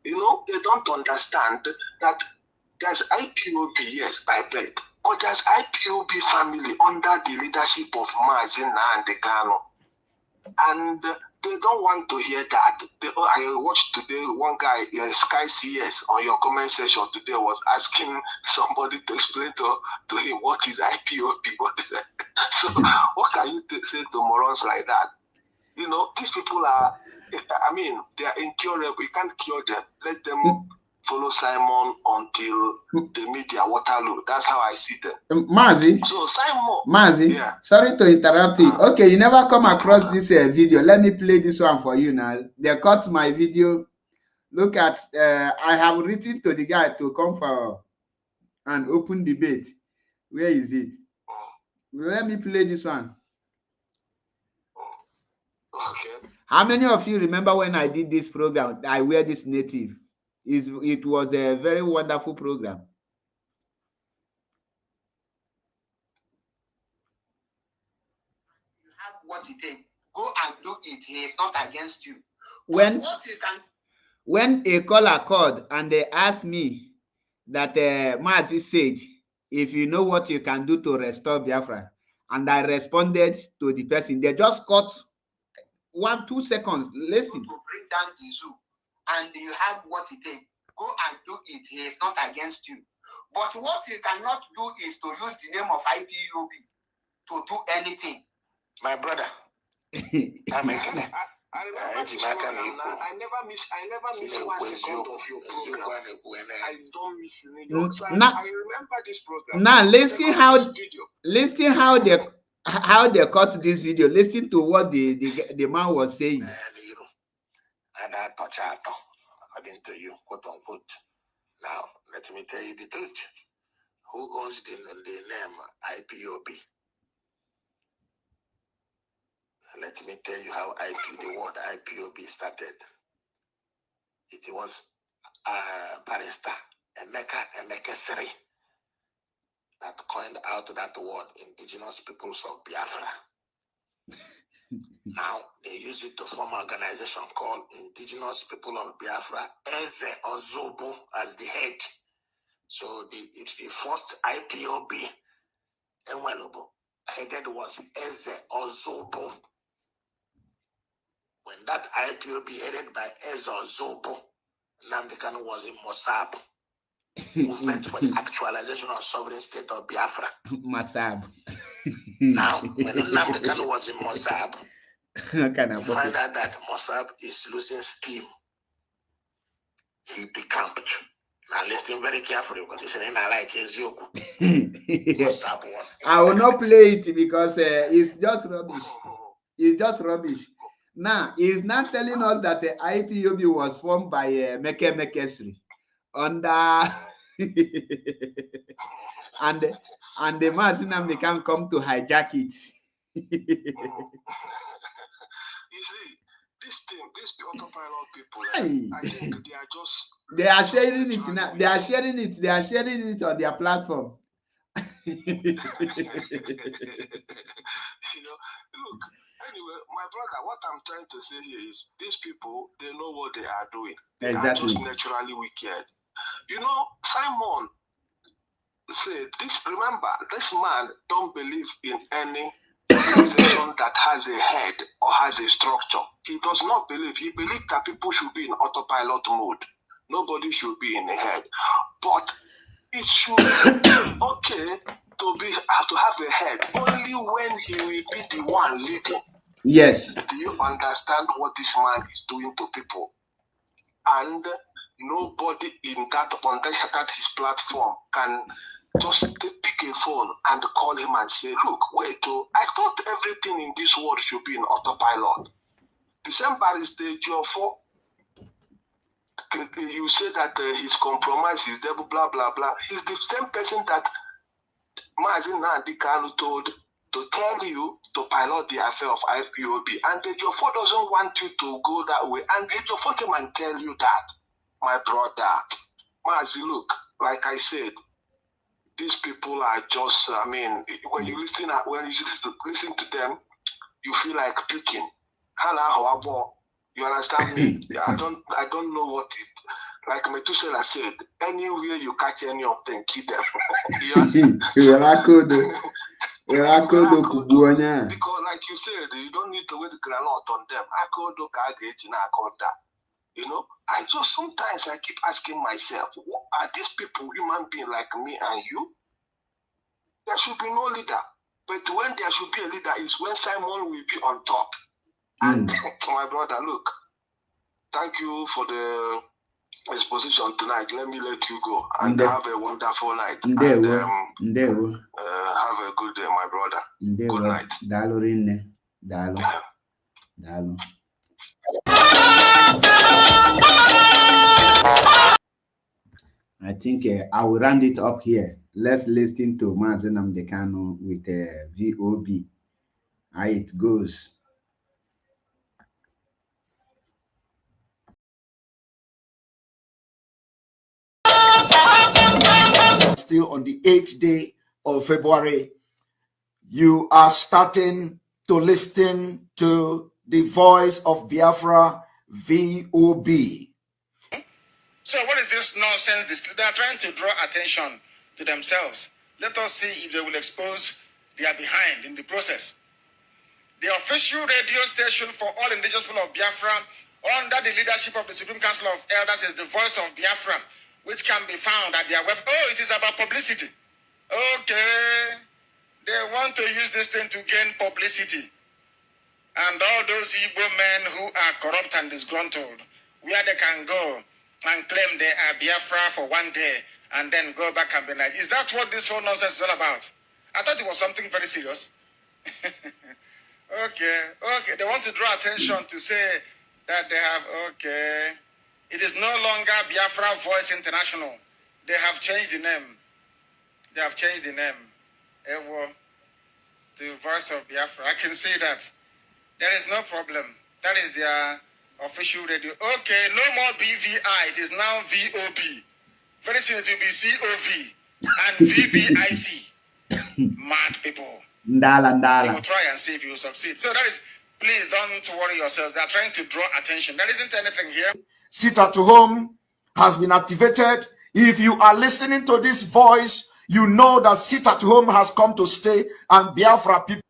They don't understand that there's IPOB, yes, by birth, but there's IPOB family under the leadership of Mazin and the Gano. And they don't want to hear that. I watched today, one guy, Sky CS, on your comment section today was asking somebody to explain to him what is IPOB. So what can you say to morons like that? These people are, they are incurable. We can't cure them. Let them follow Simon until the media Waterloo. That's how I see them. Mazi. So Simon. Mazi. Yeah. Sorry to interrupt you. Okay, you never come across this video. Let me play this one for you now. They cut my video. Look at. I have written to the guy to come for an open debate. Where is it? Let me play this one. Okay. How many of you remember when I did this program? I wear this native. It was a very wonderful program. You have what it takes. Go and do it. He is not against you. When a caller called and they asked me that Mazi said, if you know what you can do to restore Biafra, and I responded to the person, they just cut 1-2 seconds. Listen. To bring down the zoo, and you have what it takes. Go and do it. He is not against you. But what you cannot do is to use the name of IPOB to do anything. My brother, I'm a Ghana. I remember this program. I never miss one second of your program. I don't miss New York. So I remember this program. Now listen how they cut this video. Listen to what the man was saying. And I touch according to you, quote unquote. Now let me tell you the truth. Who owns the name IPOB? Let me tell you how the word IPOB started. It was barrister Emeka Siri that coined out that word, indigenous peoples of Biafra. Now they use it to form an organization called Indigenous People of Biafra, Eze Ozobo as the head. So the first IPOB Enwelobo headed was Eze Ozobo. When that IPOB headed by Eze Ozobo, Nnamdi Kanu was in Mossab, Movement for the Actualization of Sovereign State of Biafra. Mossab. Now, when Nnamdi Kanu was in Mossab, you find out that Mossab is losing steam. He decamped. Now listen very carefully because it's an right. I will not play it because it's just rubbish. It's just rubbish. Now he's not telling us that the IPOB was formed by Meke Mekesri under and the Mazinam they can come to hijack it. You see, these autopilot people, I think they are just... They are sharing it now. They are sharing it. They are sharing it on their platform. You know, look, anyway, my brother, what I'm trying to say here is these people, they know what they are doing. They are just naturally wicked. You know, Simon said, remember, this man don't believe in any organization that has a head or has a structure. He does not believe. He believes that people should be in autopilot mode. Nobody should be in a head. But it should be okay to have a head only when he will be the one leading. Yes. Do you understand what this man is doing to people? And nobody on his platform can just pick a phone and call him and say, look, wait, I thought everything in this world should be in autopilot. The same Barrister Ejiofor, you say that he's compromised, he's devil, blah, blah, blah. He's the same person that Mazi Nnamdi Kanu told to tell you to pilot the affair of IPOB. And Ejiofor doesn't want you to go that way. And Ejiofor came and tell you that, my brother. Mazi, look, like I said, these people are just, I mean, when you listen to them, you feel like puking. You understand me? I don't know what it, like Methuselah said, anywhere you catch any of them, kill them. You understand? Because like you said, you don't need to wait granite on them. You know, sometimes I keep asking myself, are these people human beings like me and you? There should be no leader. But when there should be a leader is when Simon will be on top. And my brother, look, thank you for the exposition tonight. Let me let you go and have a wonderful night. And have a good day, my brother. Good night. I think I will round it up here. Let's listen to Mazi Nnamdi Kanu with VOB. How it goes. Still on the 8th day of February, you are starting to listen to the voice of Biafra, VOB. So what is this nonsense? They are trying to draw attention to themselves. Let us see if they will expose their behind in the process. The official radio station for all indigenous people of Biafra under the leadership of the Supreme Council of Elders is the voice of Biafra, which can be found at their web. Oh, it is about publicity. Okay. They want to use this thing to gain publicity. and all those Igbo men who are corrupt and disgruntled, where they can go and claim they are Biafra for one day and then go back and be like, is that what this whole nonsense is all about? I thought it was something very serious. Okay. They want to draw attention to say that they have, it is no longer Biafra Voice International. They have changed the name. Ewo, to Voice of Biafra. I can see that. There is no problem. That is their official radio. Okay, no more BVI. It is now VOB. Very soon it will be COV and VBIC. Mad people. Ndala. You will try and see if you succeed. So that is, please don't worry yourselves. They are trying to draw attention. There isn't anything here. Sit at home has been activated. If you are listening to this voice, you know that sit at home has come to stay, and Biafra people.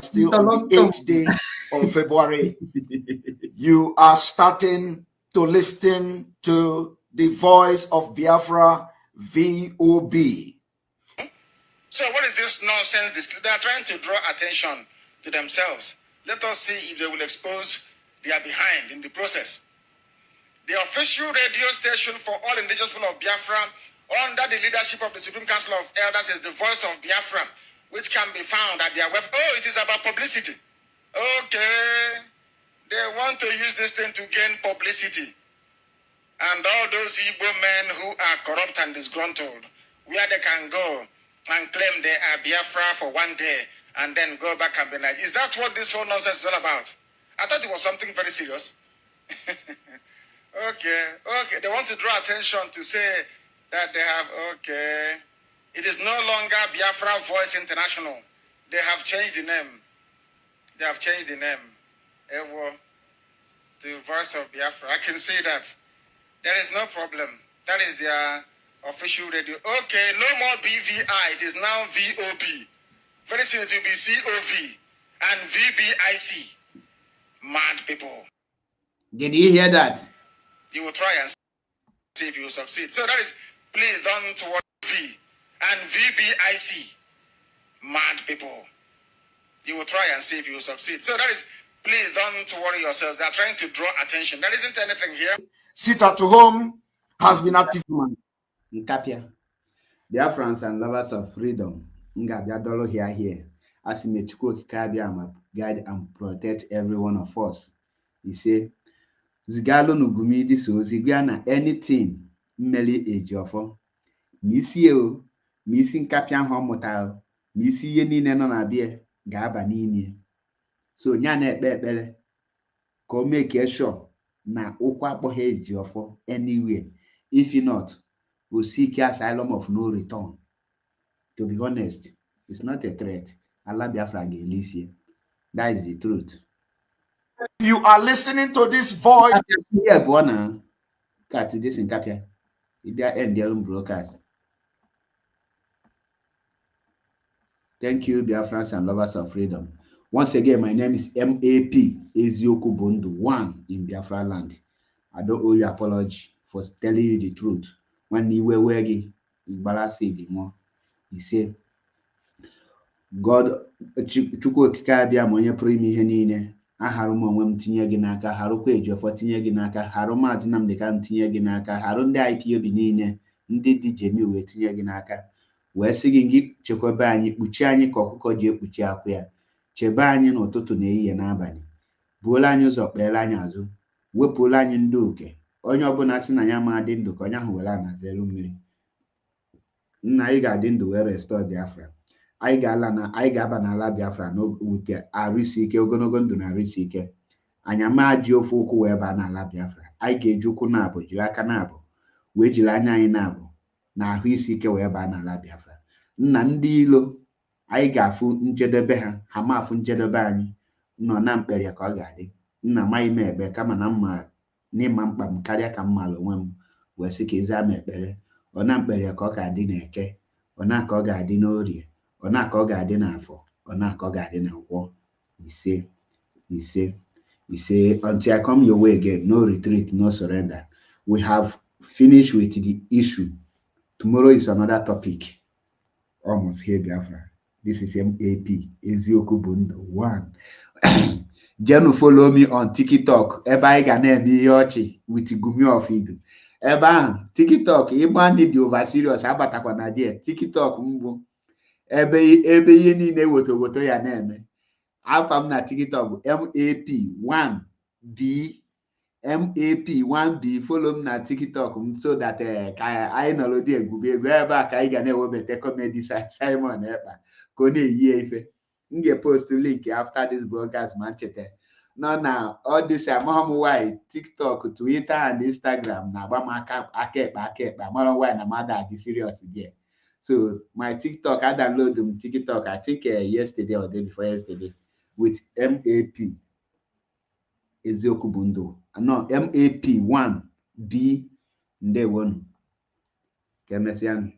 Still on the 8th day of February, you are starting to listen to the voice of Biafra, VOB. So what is this nonsense? They are trying to draw attention to themselves. Let us see if they will expose their behind in the process. The official radio station for all indigenous people of Biafra under the leadership of the Supreme Council of Elders is the Voice of Biafra, which can be found at their web. Oh, it is about publicity. Okay. They want to use this thing to gain publicity. And all those Igbo men who are corrupt and disgruntled, where they can go and claim they are Biafra for one day and then go back and be like, is that what this whole nonsense is all about? I thought it was something very serious. Okay. They want to draw attention to say that they have, it is no longer Biafra Voice International. They have changed the name. Ewo, to Voice of Biafra. I can see that. There is no problem. That is their official radio. Okay, no more BVI. It is now VOB. Very soon it will be COV and VBIC. Mad people. Did you hear that? You will try and see if you succeed. So that is, please don't watch V and VBIC. Mad people. You will try and see if you succeed. So that is, please don't worry yourselves. They are trying to draw attention. There isn't anything here. Sit at home has been activated. Nkapia. Biafrans and lovers of freedom. Ngabia here. As Mechuko Kikabiama guide and protect every one of us. He say, Zigalo Nugumidi so Zigana anything Mmeli Ejiofor. Missy missing Capian Homotal, Missy Yenina na beer, Gaba Nini. So Nyane Bebele, come make a sure na Okwapo Ejiofor anywhere. If not, we'll seek asylum of no return. To be honest, it's not a threat. Allah Biafra Gelicia. That is the truth. You are listening to this voice. Cut this in Kapia. If they end their own broadcast. Thank you, Biafrans and lovers of freedom. Once again, my name is MAP Ezioku Bundu, one in Biafra land. I don't owe you apology for telling you the truth. When you were wearing, you more. You say, God, Chukwu okike abịa ma onye pụrụ ime ihe niile. Aharụ m onwe m tinye gị n'aka, harụkwa Ejiofor tinye gị n'aka, harụ Maazị Nnamdi Kanu tinye gị n'aka, harụ ndị IPOB niile, ndị dị jemi wee tinye gị n'aka. Wee sị gị chekwaba anyị, kpuchie anyị ka ọkụkọ ji ekpuchi akwụ ya. Chebe anyị n'ụtụtụ na ehihie n'abalị. Buola anyị ụzọ kpeere anyị azụ. Wepụla anyị ndị oke. Onye ọbụla sị na ya ma dị ndụ ka onye ahụ were anazi elu mmiri. Nna anyị ga-adị ndụ wee restore Biafra. Anyị ga-aba n'ala Biafra n'wute arụ isi ike, ogologo ndụ na arụ isi ike. Anyị ama ji ofe ụkwụ wee baa n'ala Biafra. Anyị ga-eji ụkwụ na-abụ, jiri aka na-abụ, wee jiri anya anyị na-abụ na ahụ isi ike wee baa n'ala Biafra. Nna ndị ilo, anyị ga-afụ njedebe ha, ha ma afụ njedebe anyị. Nọ na mkpere ka ọ ga-adị. Nna amaghị m ekpe kama na mma n'ịma mkpa m karịa ka m maara onwe m, wee sị ka eze ama ekpere. Ọ na mkpere ka ọ ga-adị n'Eke, ọ na ka ọ ga-adị n'Orie, ọ na ka ọ ga-adị n'Afọ, ọ na ka ọ ga-adị na Nkwọ. Ise. He say, until I come your way again, no retreat, no surrender. We have finished with the issue. Tomorrow is another topic. Almost here, Biafra. This is MAP, Ezioku Bundo 1. Jenu follow me on TikTok. Ebe anyị ga na-eme ihe ọchị with Gumi of Idu. Ebe ahụ, TikTok, ịgba ndị dị over serious, abatakwa na die. TikTok mbụ. Ebe ihe niile woto ya na-eme. Alpha m na TikTok bụ MAP1B. MAP1B. Follow m na TikTok m so that ka anyị nọrọ dị egwubi egwu ebe a ka anyị ga na-ewebata comedy Simon Ekpa ka ọ na-eyi ife. M ga-post link after this broadcast ma ncheta. No, na all this amahom why TikTok, Twitter and Instagram na-agba m aka ekpe amara why na mmadụ adị serious there. So my TikTok, I download them TikTok, I think yesterday or day before yesterday with MAP Ezioku Bundo. No, MAP1B Nde 1. Kemesian.